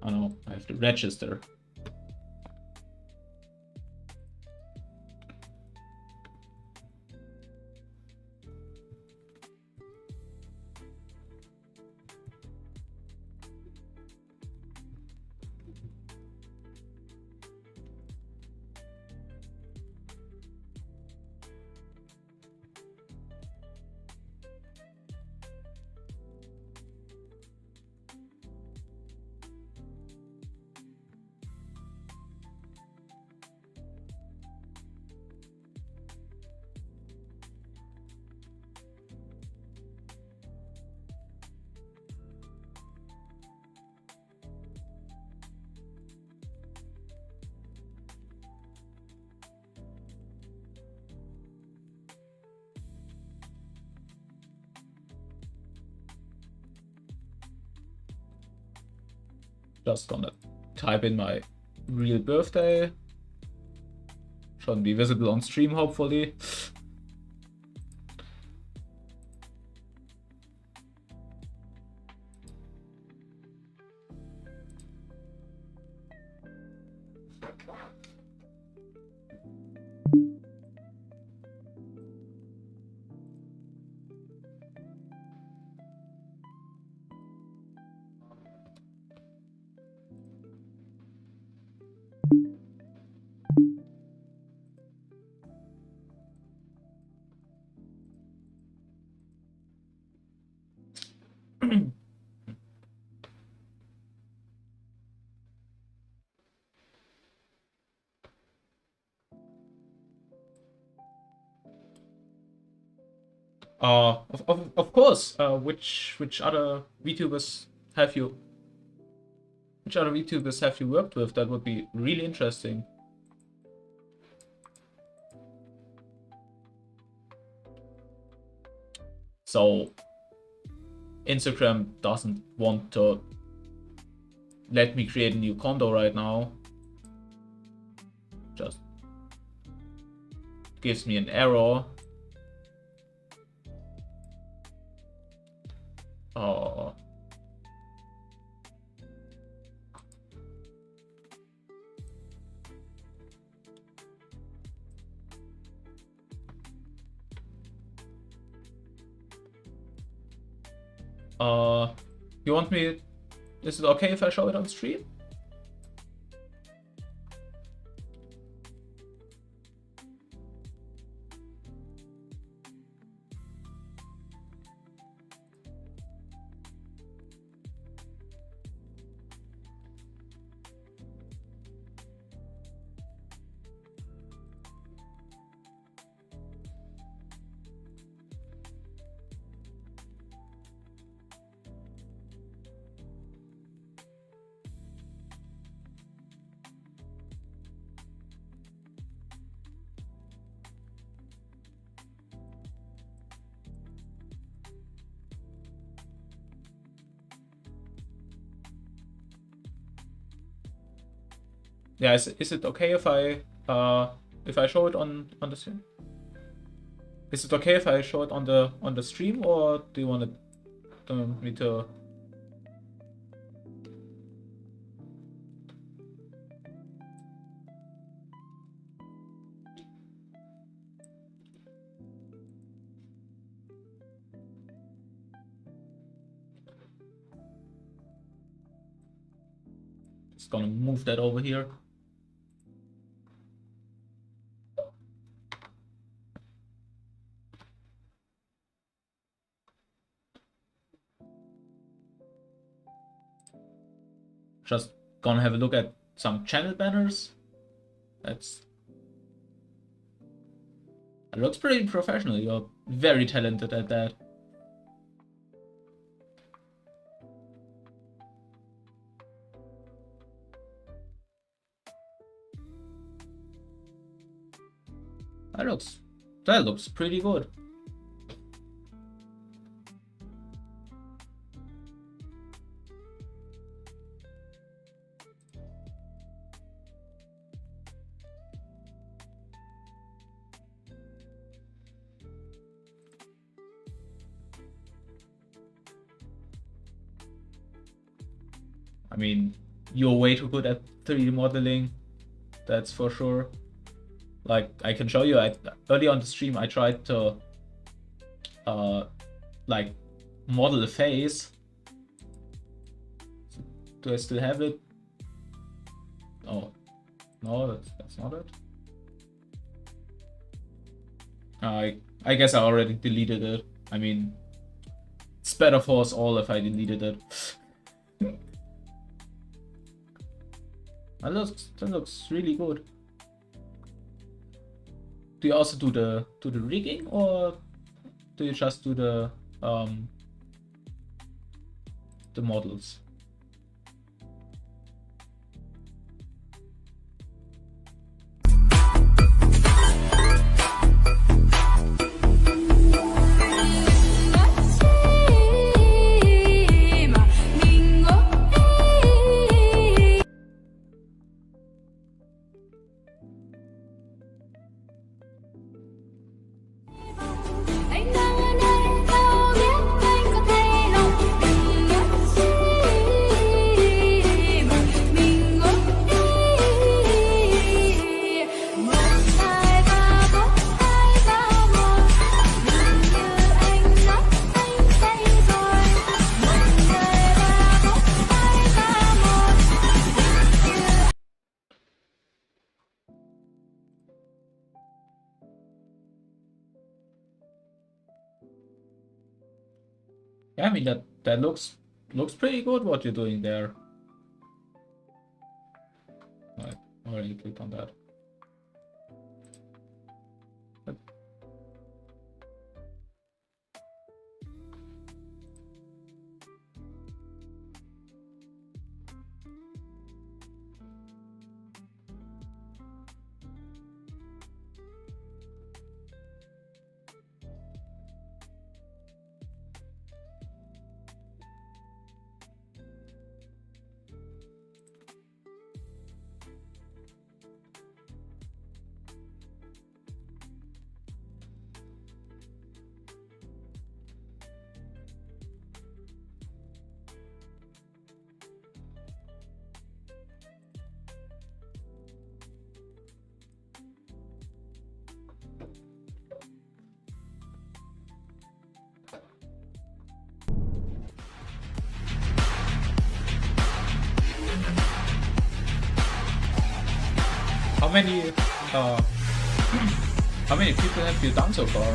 don't know, I have to register. Just gonna type in my real birthday. Shouldn't be visible on stream, hopefully. Of course. Which other VTubers have you? Which other VTubers have you worked with? That would be really interesting. So Instagram doesn't want to let me create a new condo right now. Just gives me an error. You want me? Is it okay if I show it on stream? Yeah, is it okay if I show it on the stream? Is it okay if I show it on the stream, or do you want me to? Just gonna move that over here. Just gonna have a look at some channel banners. That looks pretty professional. You're very talented at that. That looks pretty good. I mean, you're way too good at 3D modeling, that's for sure. Like, I can show you, early on the stream, I tried to, like, model a face. Do I still have it? Oh, no, that's not it. I guess I already deleted it. I mean, it's better for us all if I deleted it. That looks really good. Do you also do the rigging, or do you just do the models? Yeah, I mean that looks pretty good what you're doing there. I already clicked on that. How many how many people have you done so far?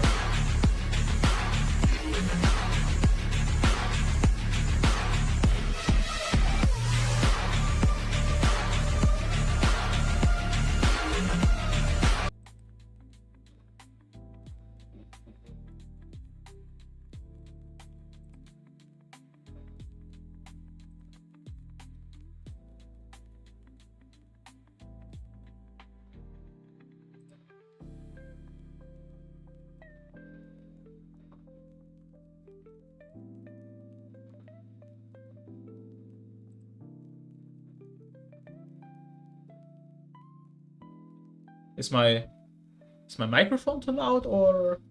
Is my microphone too loud, or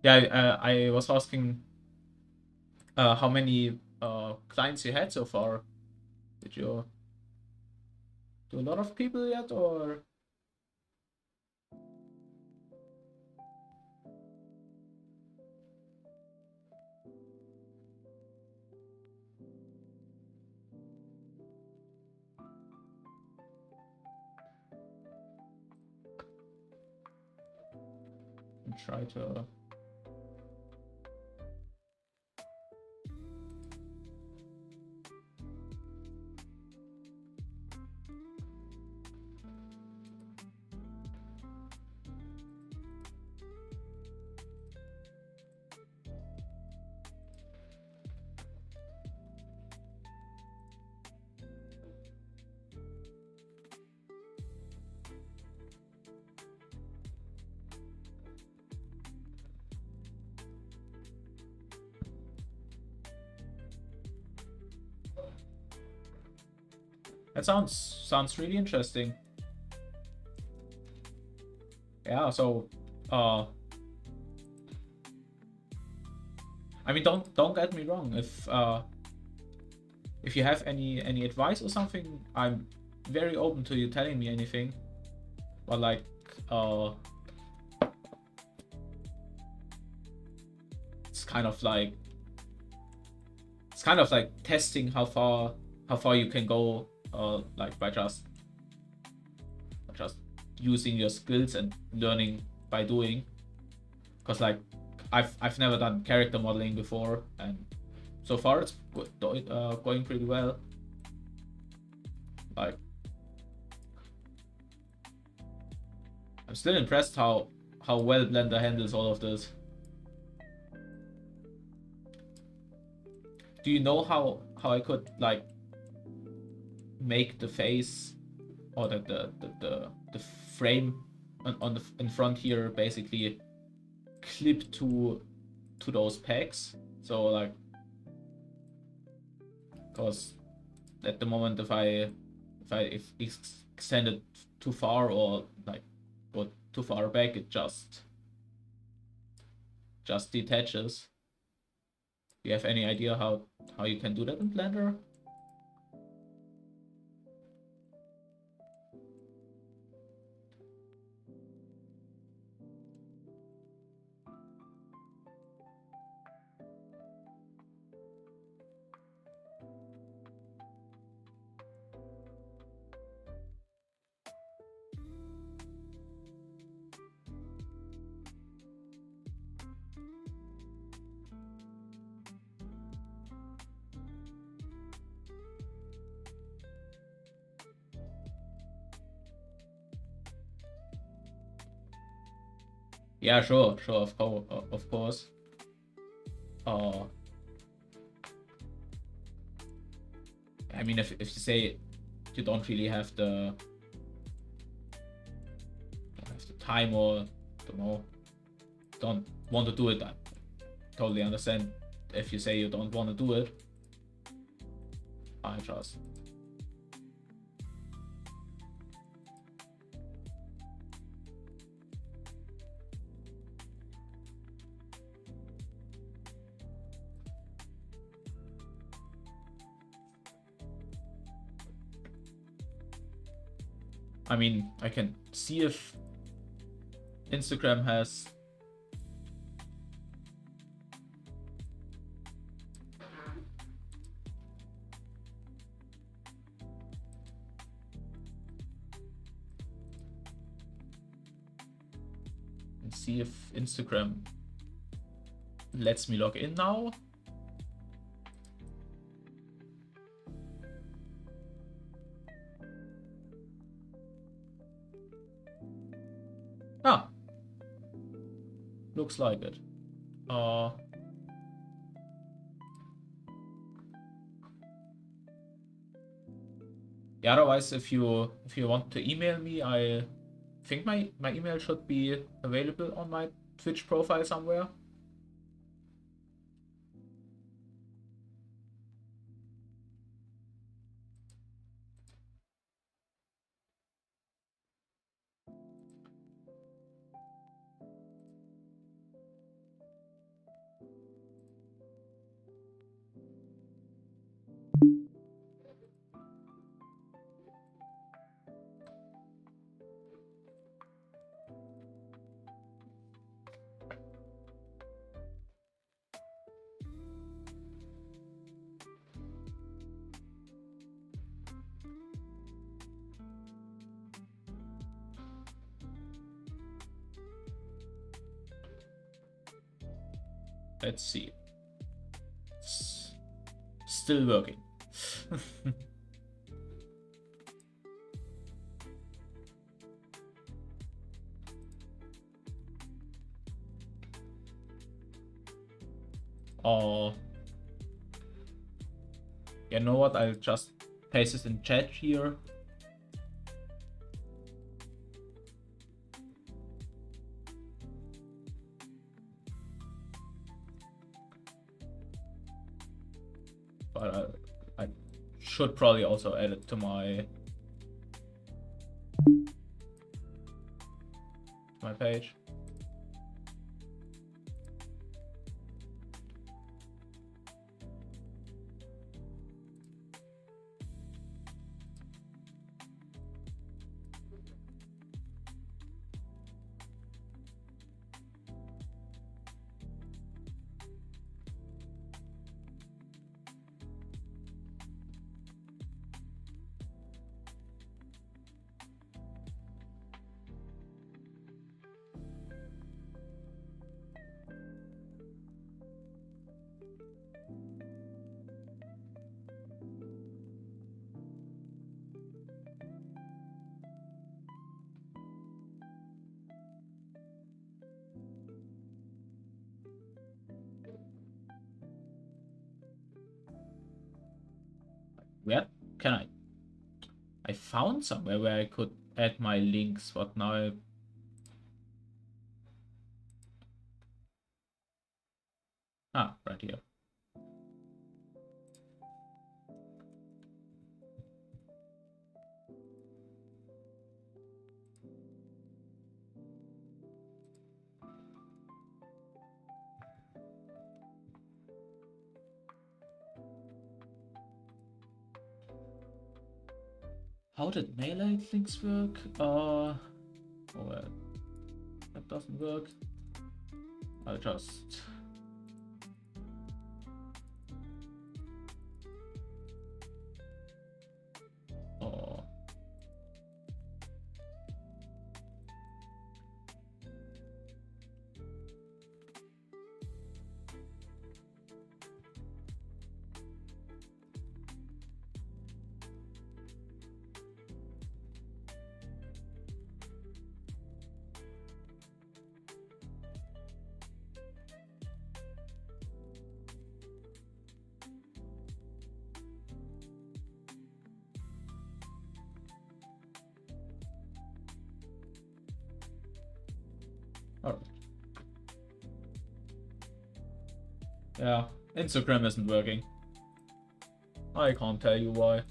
yeah, I was asking how many clients you had so far. Did you do a lot of people yet, or? Try to. That sounds really interesting. Yeah, so I mean, don't get me wrong. If you have any advice or something, I'm very open to you telling me anything. But like it's kind of like testing how far you can go, like by just using your skills and learning by doing. Because like I've never done character modeling before, and so far it's going pretty well. Like I'm still impressed how well Blender handles all of this. Do you know how I could like make the face, or the frame on the in front here basically clip to those pegs? So like, because at the moment if I extend it too far, or like go too far back, it just detaches. Do you have any idea how you can do that in Blender? Yeah, sure, of course. I mean, if you say you don't really have the time, or don't want to do it, I totally understand. If you say you don't want to do it, I just I mean, I can see if Instagram has lets me log in now. Ah, looks like it. Yeah, otherwise, if you want to email me, I think my email should be available on my Twitch profile somewhere. Let's see. It's still working. Oh, you know what? I'll just paste this in chat here. But I should probably also add it to my page. Where can I found somewhere where I could add my links, but now right here. How did melee links work? That doesn't work. I'll just Alright. Yeah, Instagram isn't working. I can't tell you why.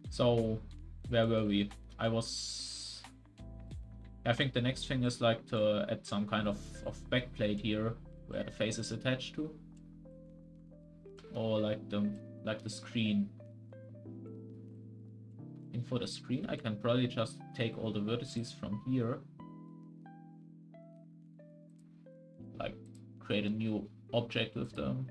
So, where were we? I think the next thing is like to add some kind of backplate here where the face is attached to. Or like the screen. And for the screen I can probably just take all the vertices from here. Like create a new object with them.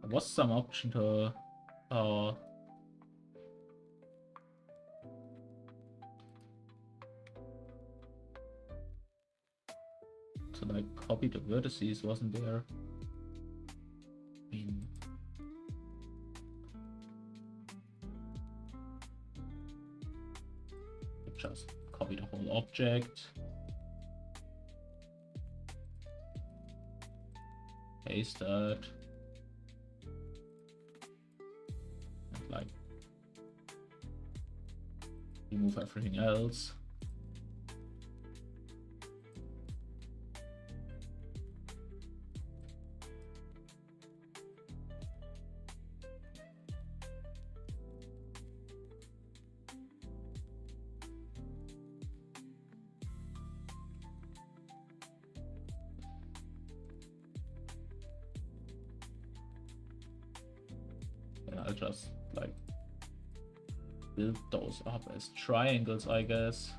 There was some option to like copy the vertices, wasn't there? I mean, just copy the whole object, paste that, and like remove everything else. I'll just like build those up as triangles, I guess.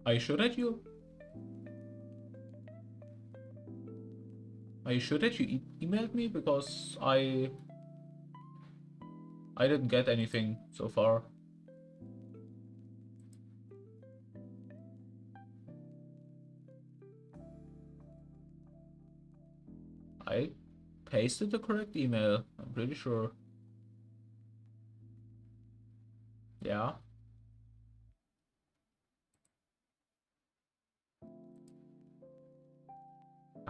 Are you sure that you emailed me? Because I didn't get anything so far. I pasted the correct email, I'm pretty sure. Yeah.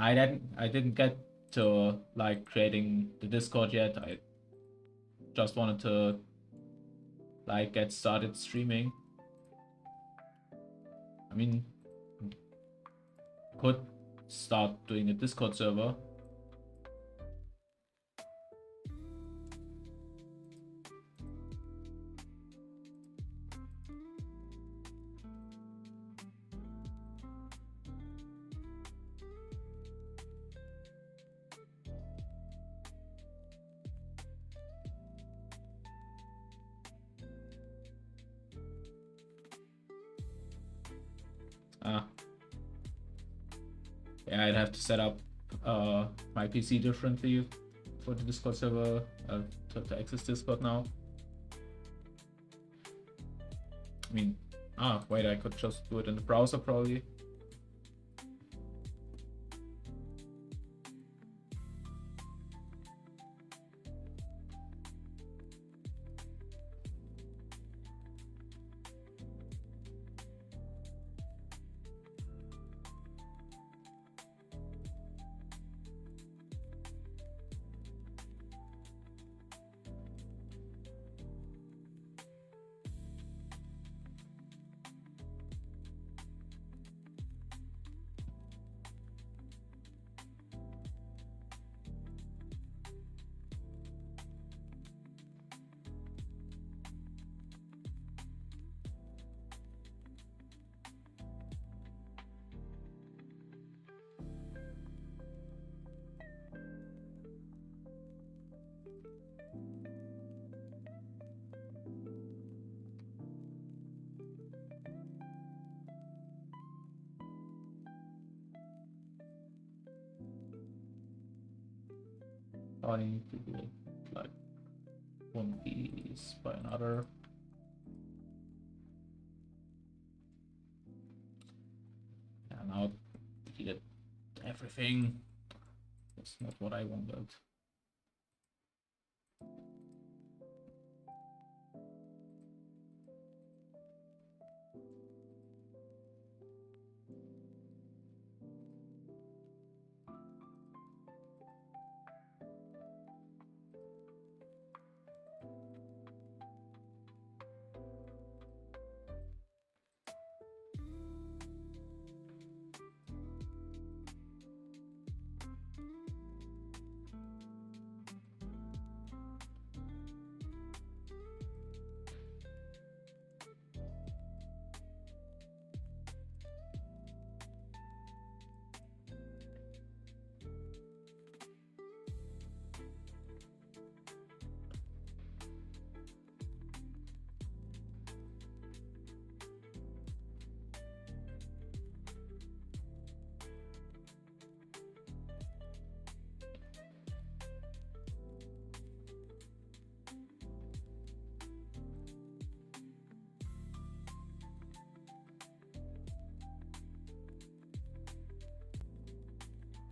I didn't get to like creating the Discord yet. I just wanted to like get started streaming. I mean, could start doing a Discord server. Yeah, I'd have to set up my PC differently for the Discord server to access Discord now. I mean, wait, I could just do it in the browser probably. I need to do it like one piece by another. Yeah, now deleted everything. That's not what I wanted.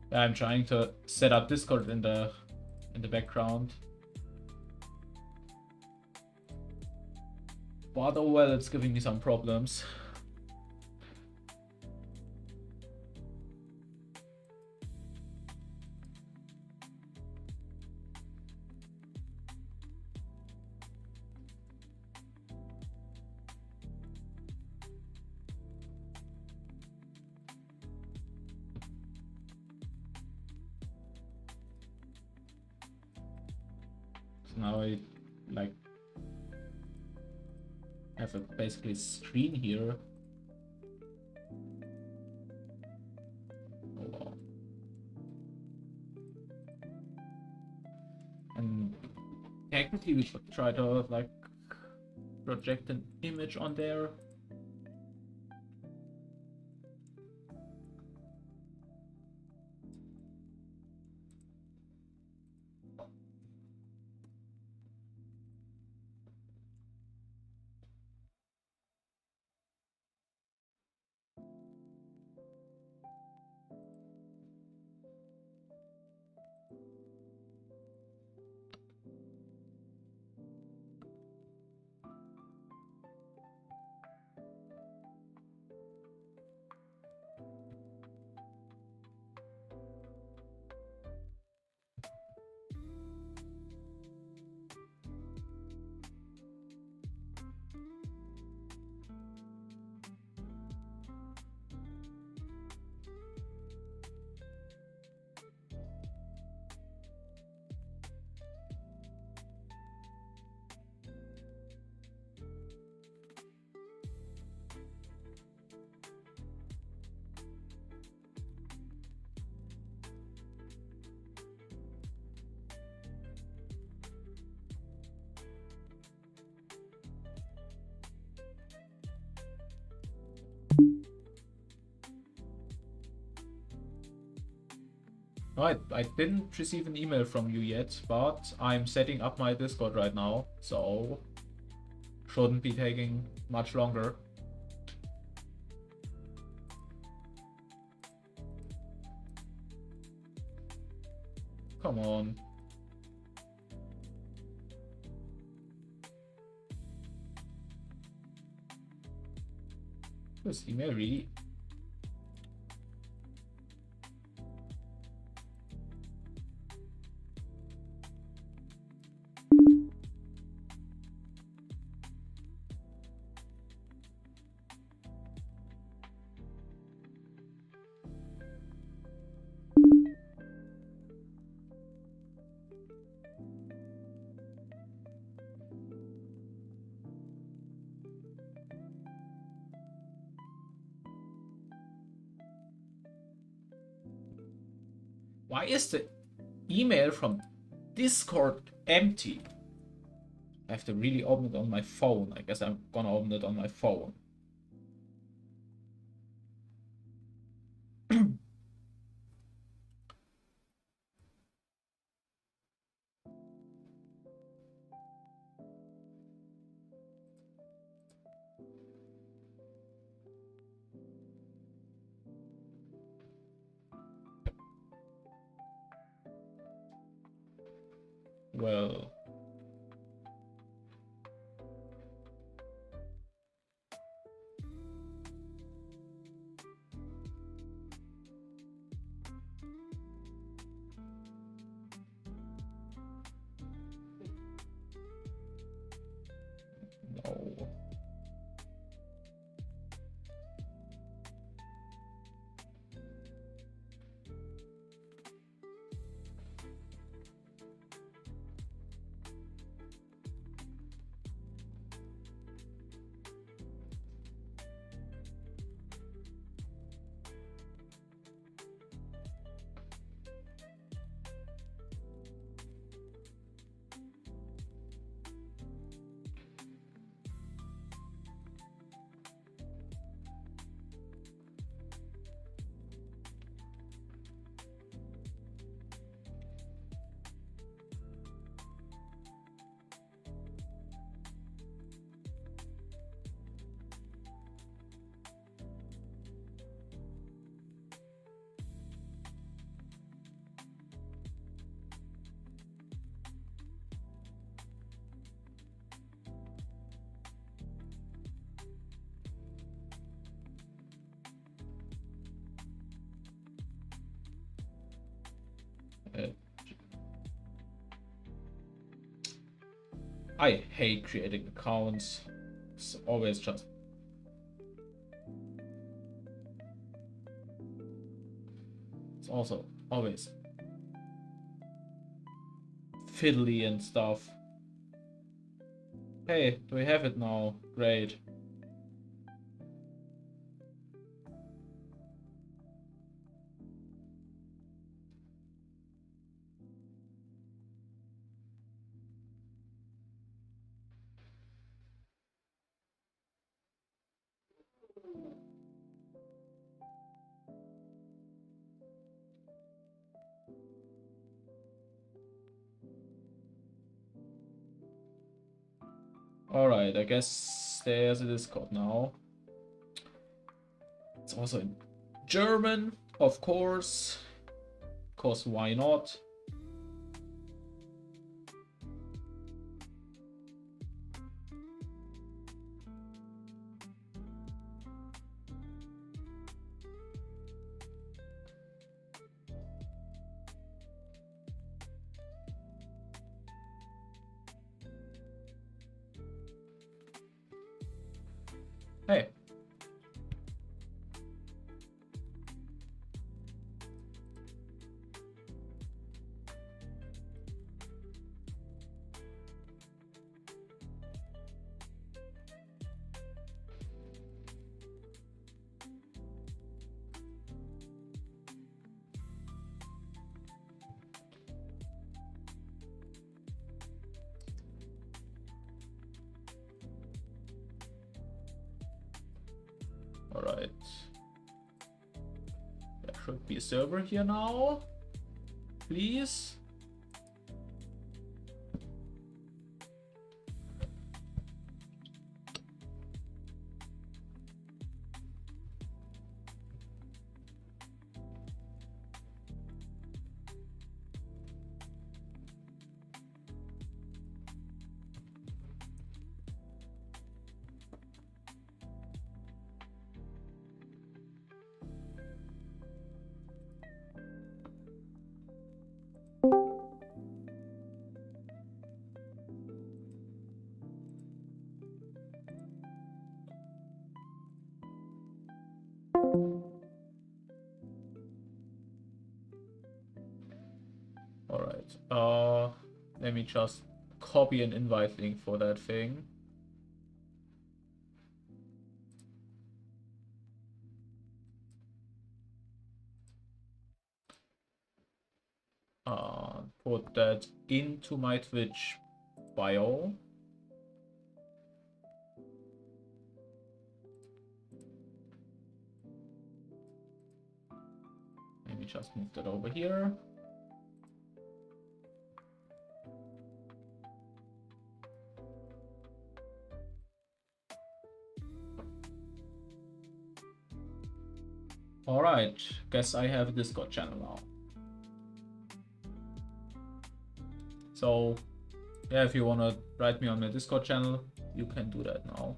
Yeah, I'm trying to set up Discord in the background. But oh well, it's giving me some problems. now I like have a basically screen here. Oh, wow. And technically we could try to like project an image on there. Right, I didn't receive an email from you yet, but I'm setting up my Discord right now, so shouldn't be taking much longer. Come on. This email really... Why is the email from Discord empty? I have to really open it on my phone. I guess I'm gonna open it on my phone. Well... no. I hate creating accounts. It's always just... It's also always fiddly and stuff. Hey, we have it now. Great. Alright, I guess there's a Discord now. It's also in German, of course. Of course, why not? Hey. Alright. There should be a server here now. Please. Alright. Let me just copy an invite link for that thing. Put that into my Twitch bio. Let me just move that over here. Alright, guess I have a Discord channel now. So, yeah, if you wanna write me on my Discord channel, you can do that now.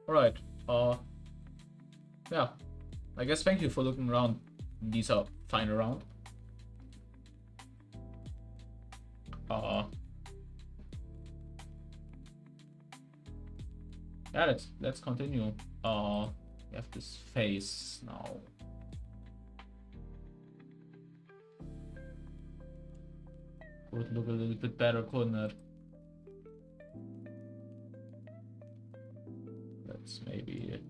Alright, yeah, I guess thank you for looking around. These are fine around. Yeah, let's continue. We have this face now. Would look a little bit better, couldn't it? Let's maybe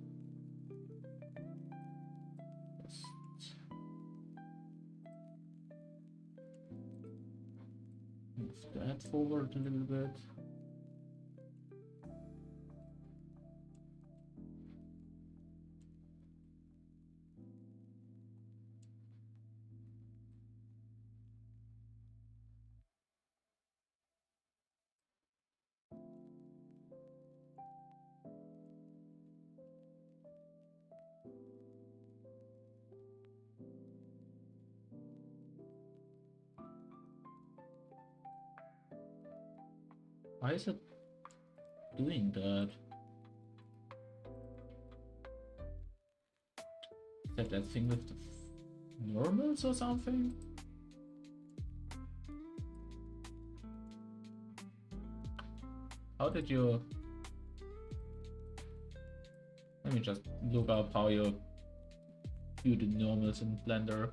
move that forward a little bit. Why is it doing that? Is that thing with the normals or something? How did you... Let me just look up how you view the normals in Blender.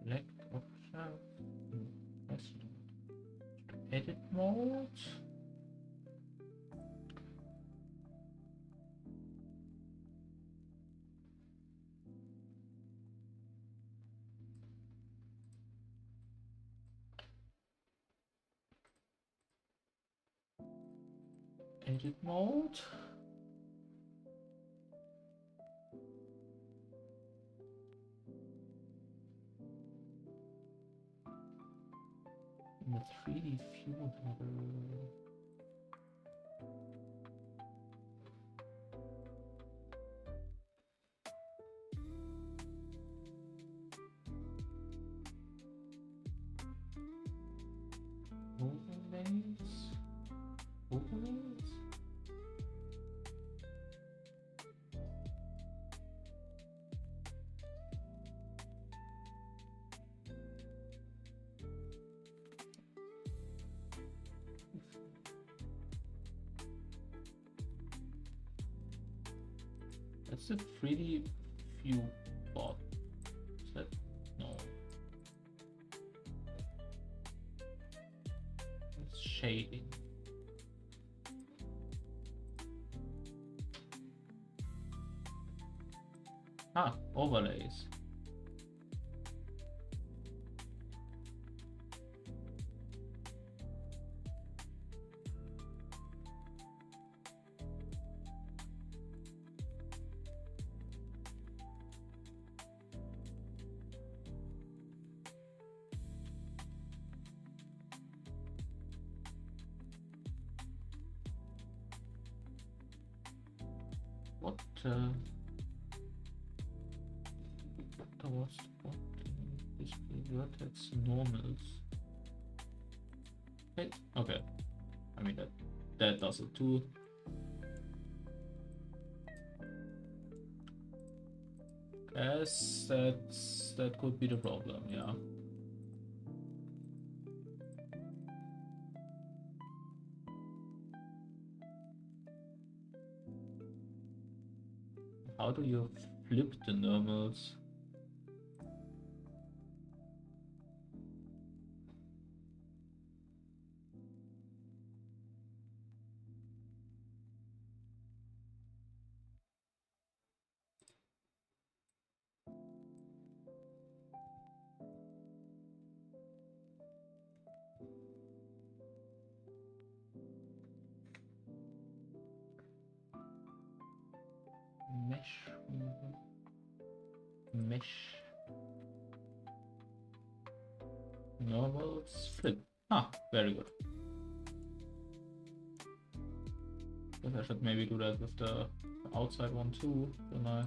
Select option. Edit mode. Edit mode. In the 3D view model. Overlays. Overlays. That's the 3D view bot. Is that no? It's shading. Ah, overlays. What was what display vertex normals? Hey, okay. I mean that does it too. Guess that could be the problem, yeah. How do you flip the normals? Mesh normals flip. Ah, very good. Guess I should maybe do that with the outside one too, don't I?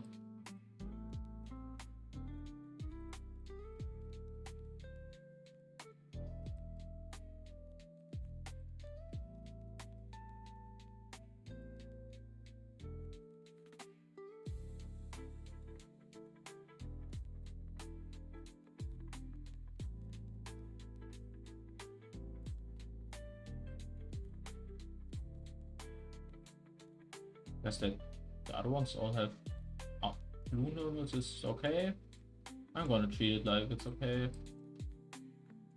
Guess that the other ones all have blue nibbles is okay. I'm gonna treat it like it's okay.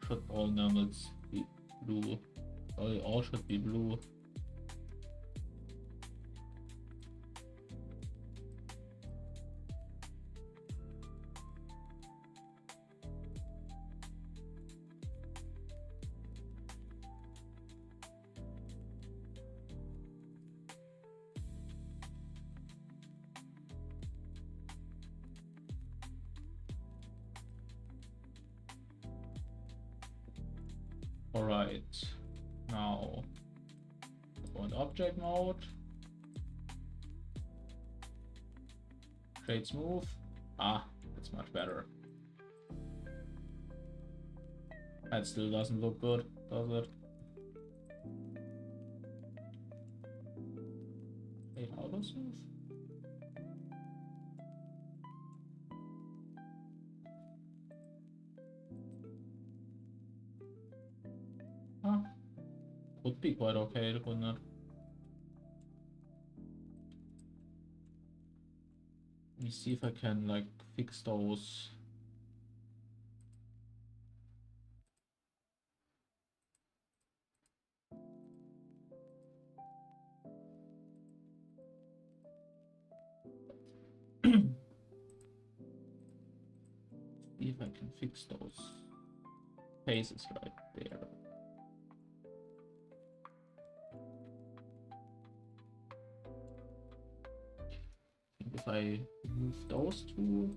Should all nibbles be blue? Well, all should be blue. All right, now go into object mode. Create smooth. That's much better. That still doesn't look good, does it? Wait, auto smooth? Would be quite okay, couldn't it? Let me see if I can like fix those. See if I can fix those faces right there. If I move those two,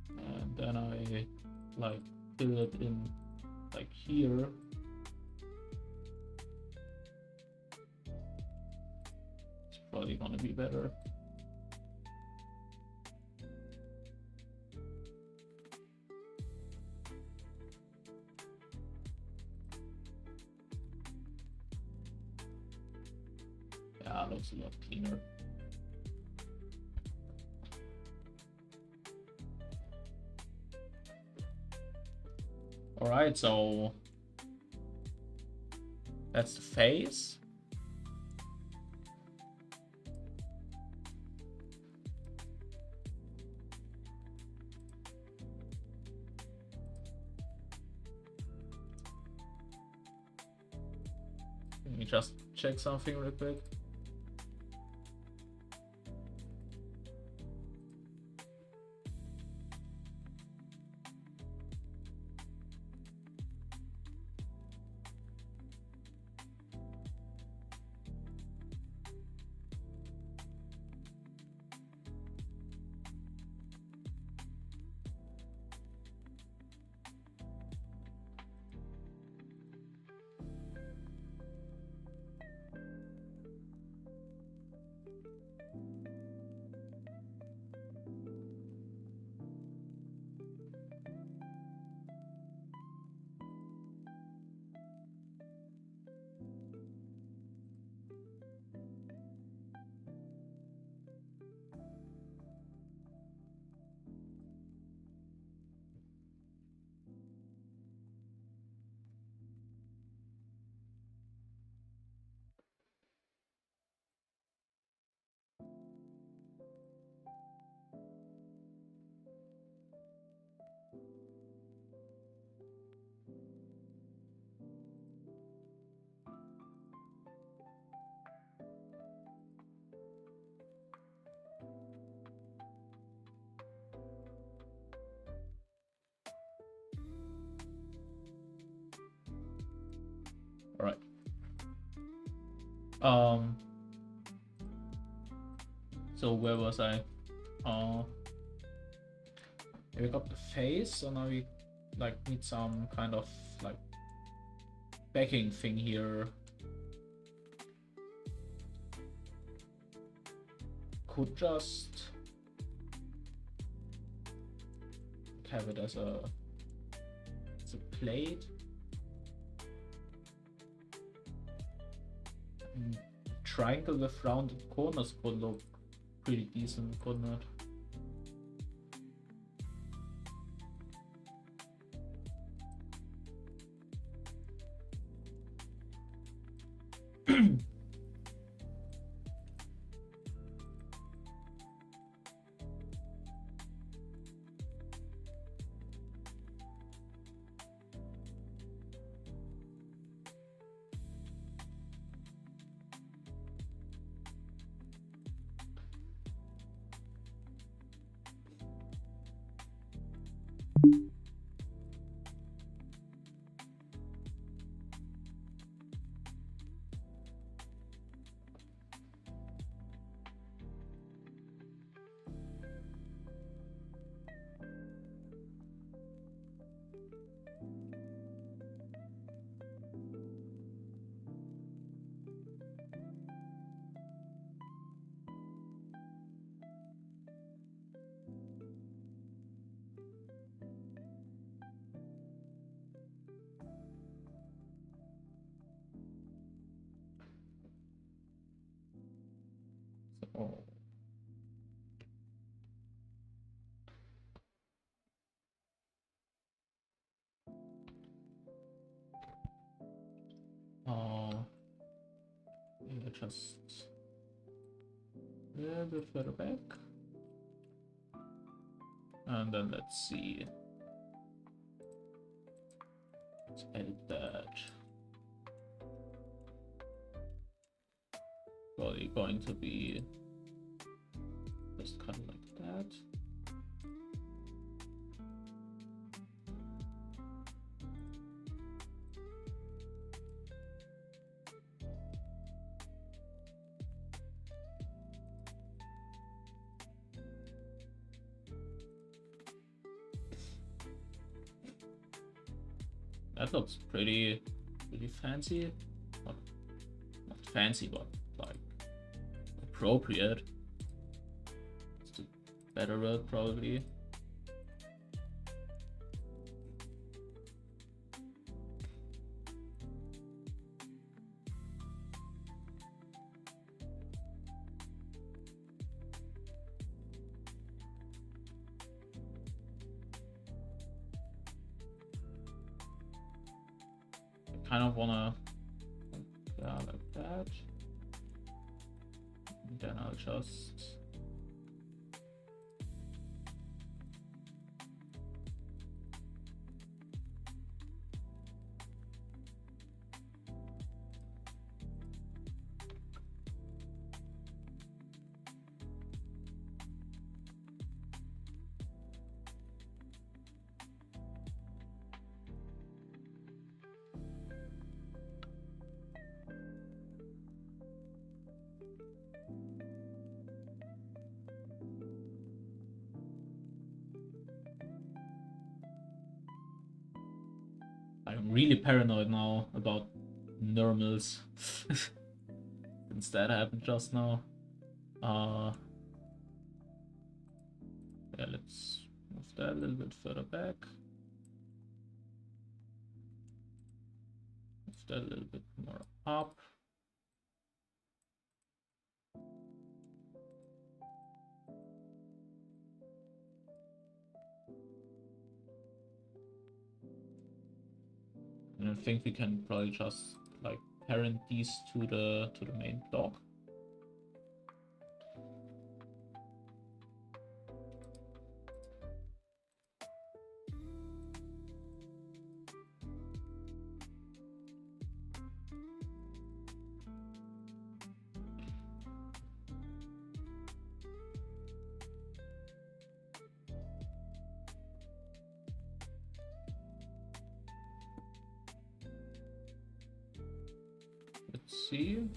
and then I like fill it in like here, it's probably gonna be better. Yeah, looks a lot cleaner. All right, so that's the face. Let me just check something real quick. All right. So where was I? We got the face, so now we like need some kind of like backing thing here. Could just have it as a plate. Triangle with rounded corners could look pretty decent, couldn't it? So yeah, just a little bit further back. And then let's see. Let's edit that. Probably going to be just kind of like that. That looks pretty fancy. Not fancy, but like appropriate. It's the better word probably. Kind of wanna, yeah, like that. And then I'll just I'm really paranoid now about normals since that happened just now. Yeah, let's move that a little bit further back. Move that a little bit more up. And I think we can probably just like parent these to the main dock. Let's see.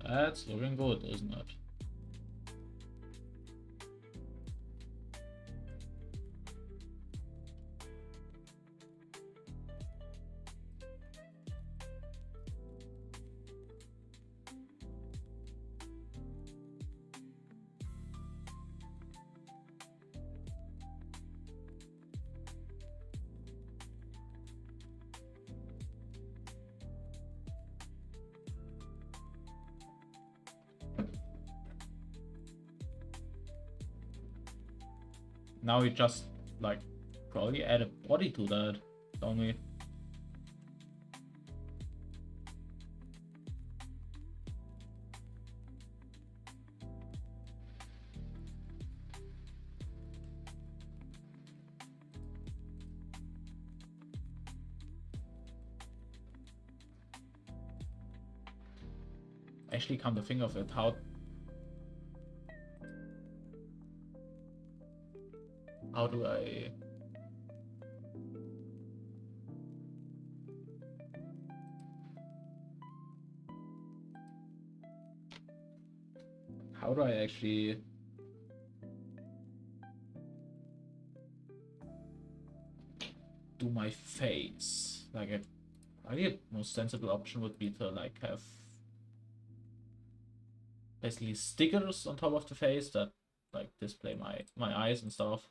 That's looking good, isn't it? Now we just like probably add a body to that, don't we? Actually, come to think of it, how do I... How do I actually... do my face? Like, I think the most sensible option would be to like have basically stickers on top of the face that like display my eyes and stuff.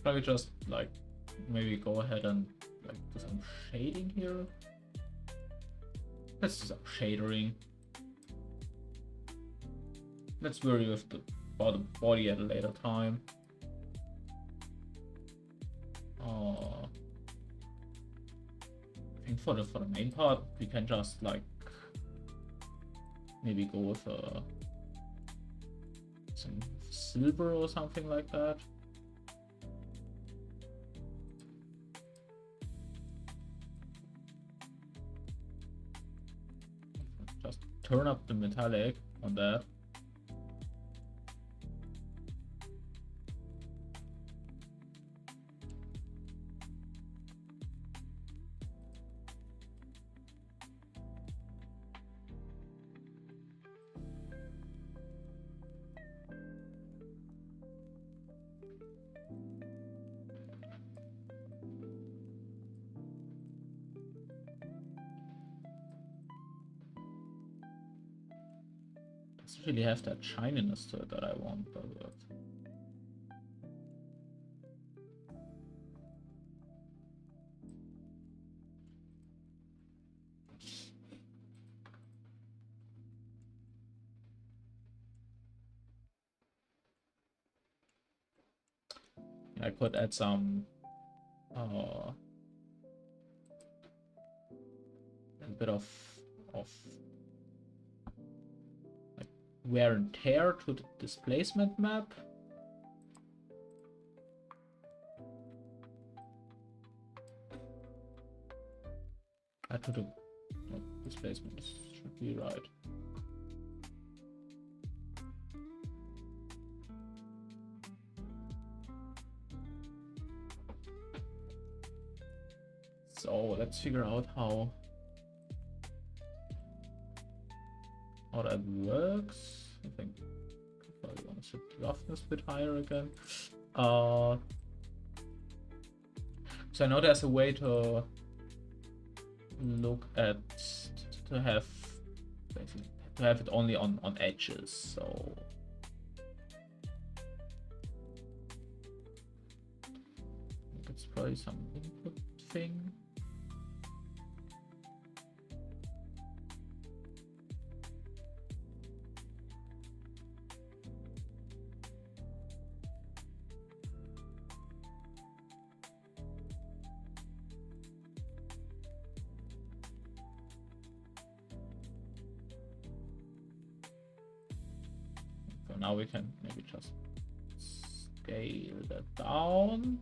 Probably just like maybe go ahead and like do some shading here. Let's do some shadering. Let's worry with the body at a later time. I think for the main part we can just like maybe go with some silver or something like that. Just turn up the metallic on that. Doesn't really have that shininess to it that I want, but I could add some a bit of like wear and tear to the displacement map. To the displacement should be right. So let's figure out how that works. I think I probably want to set the roughness a bit higher again. So I know there's a way to look at to have basically to have it only on edges. So I think it's probably some input thing. Now we can maybe just scale that down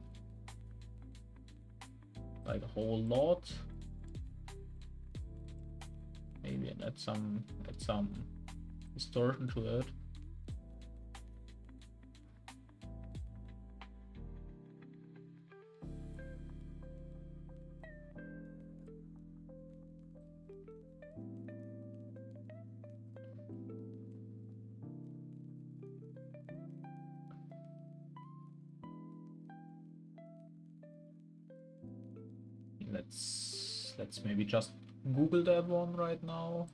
like a whole lot. Maybe add some distortion to it. Let's maybe just Google that one right now.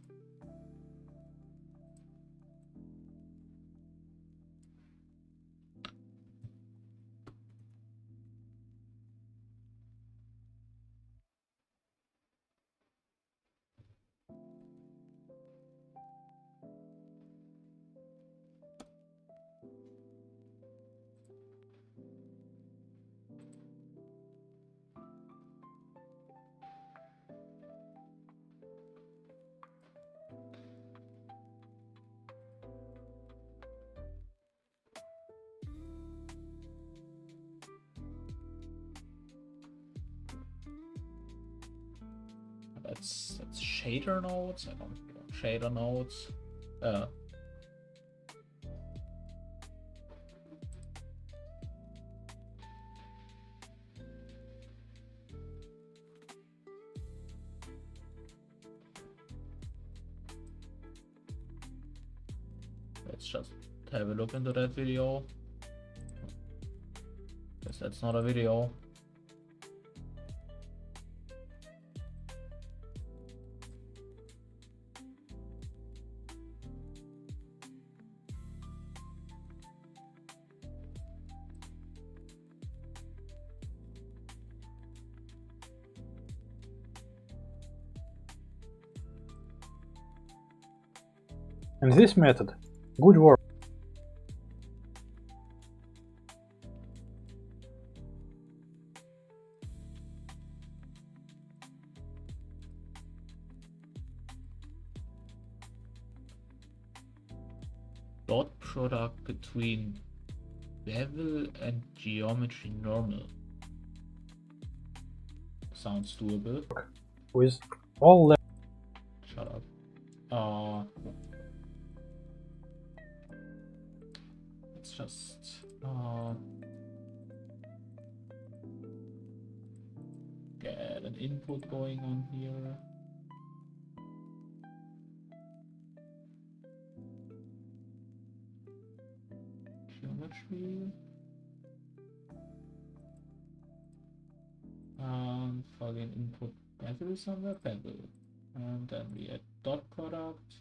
That's shader nodes. I don't know shader nodes. Let's just have a look into that video. Guess that's not a video. And this method, good work. Dot product between bevel and geometry normal. Sounds doable. With all levels. Shut up. Let's just get an input going on here. Geometry. And fucking input bevel somewhere, bevel. And then we add dot product.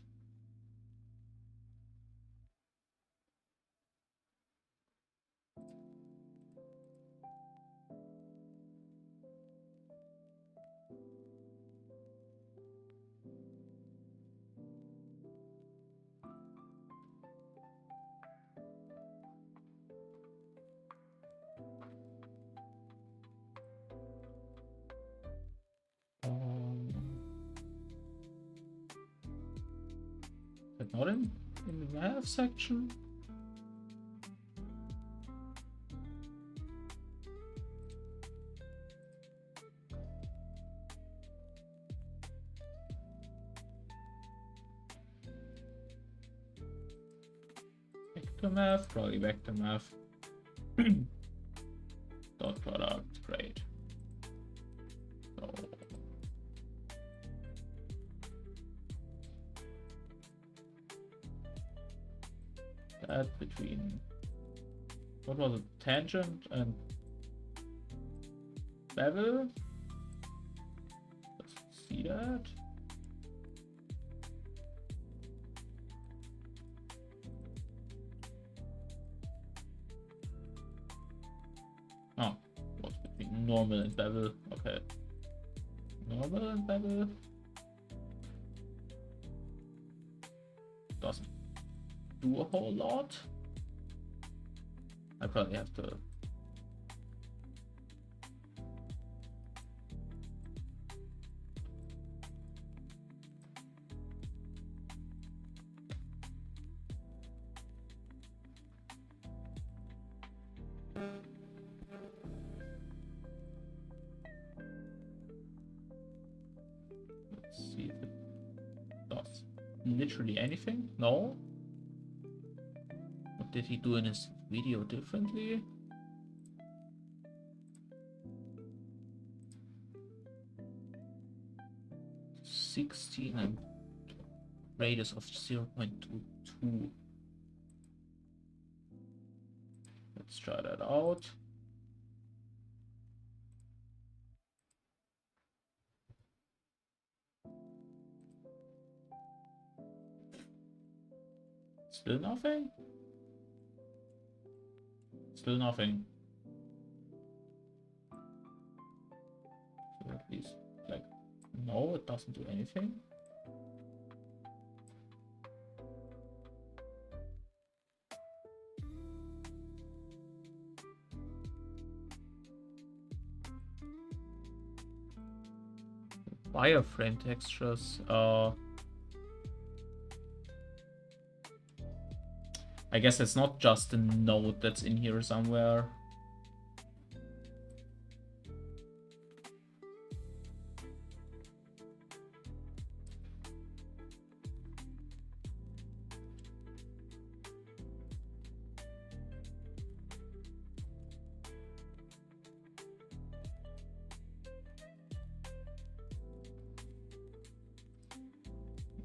But not in the math section. Vector math, probably vector math. Dot product, great. So that between what was it, tangent and bevel? Let's see that. Oh, what's between normal and bevel? Okay. Normal and bevel doesn't do a whole lot. I probably have to see if it does literally anything. No. What did he do in his video differently? $16 and radius of 0.22. Let's try that out. Still nothing? Still nothing. So at least, like, no, it doesn't do anything. Wireframe textures. I guess it's not just a node that's in here somewhere.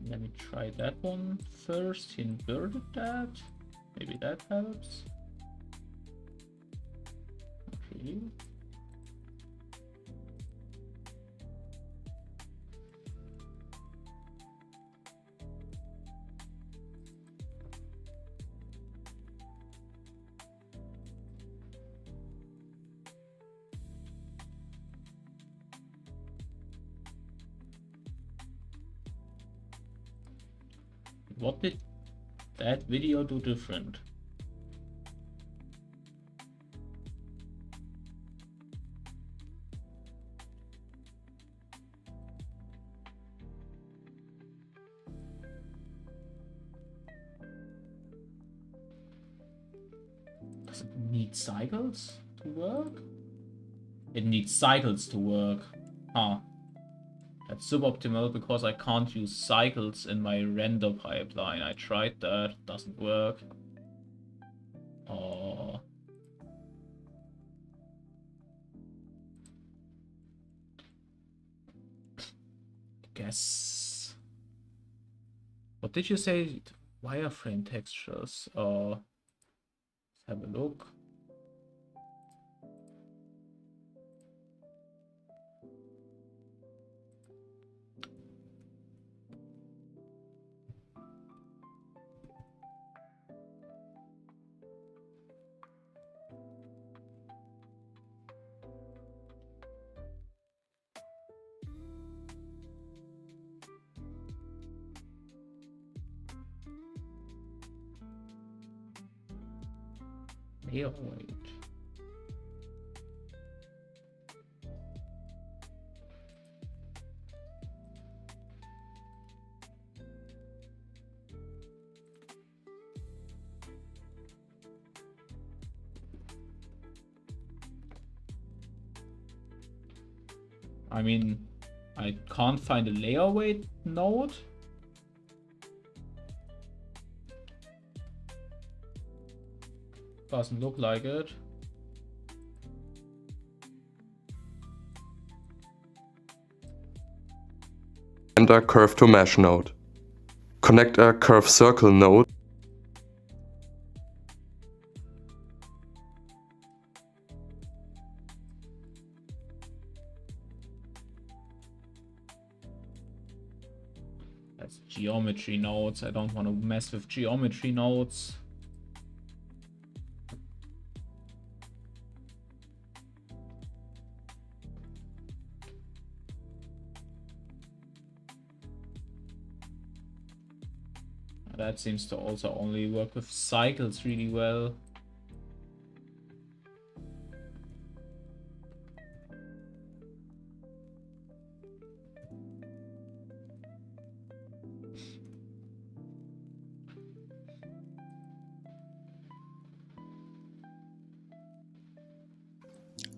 Let me try that one first. He inverted that. Maybe that helps. Okay. What did that video do different? Does it need cycles to work? It needs cycles to work. Huh. That's suboptimal because I can't use cycles in my render pipeline. I tried that, doesn't work. Guess. What did you say? Wireframe textures. Let's have a look. Layer weight. I mean, I can't find a layer weight node. Doesn't look like it. And a curve to mesh node. Connect a curve circle node. That's geometry nodes. I don't want to mess with geometry nodes. That seems to also only work with cycles really well.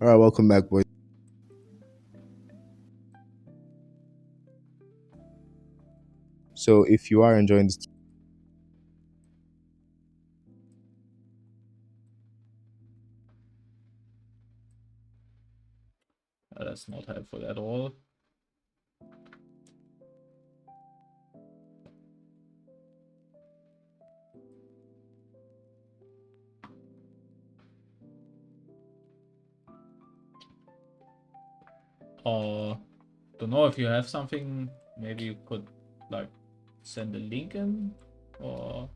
All right, welcome back, boys. So if you are enjoying this, That's not helpful at all. Don't know if you have something. Maybe you could like send a link in, or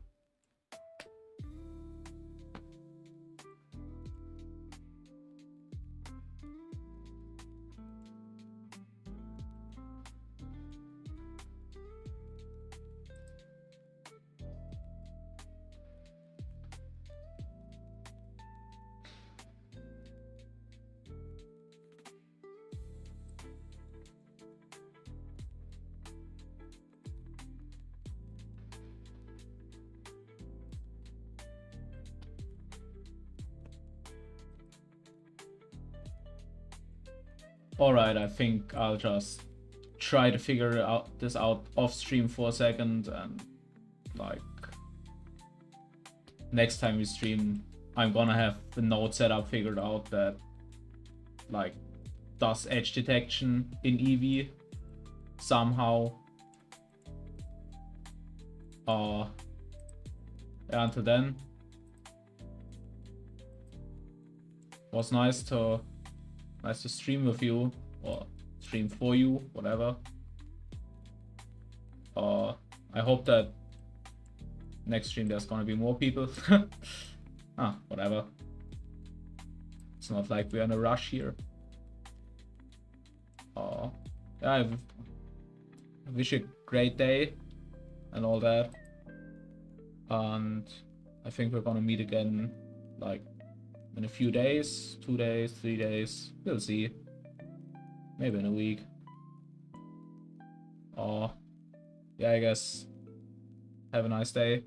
Alright, I think I'll just try to figure this out off stream for a second, and like next time we stream, I'm gonna have the node setup figured out that like does edge detection in Eevee somehow. Yeah, until then, was nice to stream with you, or stream for you, whatever. I hope that next stream there's gonna be more people. Whatever. It's not like we're in a rush here. Yeah, I wish you a great day and all that. And I think we're gonna meet again like in a few days, 2 days, 3 days. We'll see. Maybe in a week. Yeah, I guess. Have a nice day.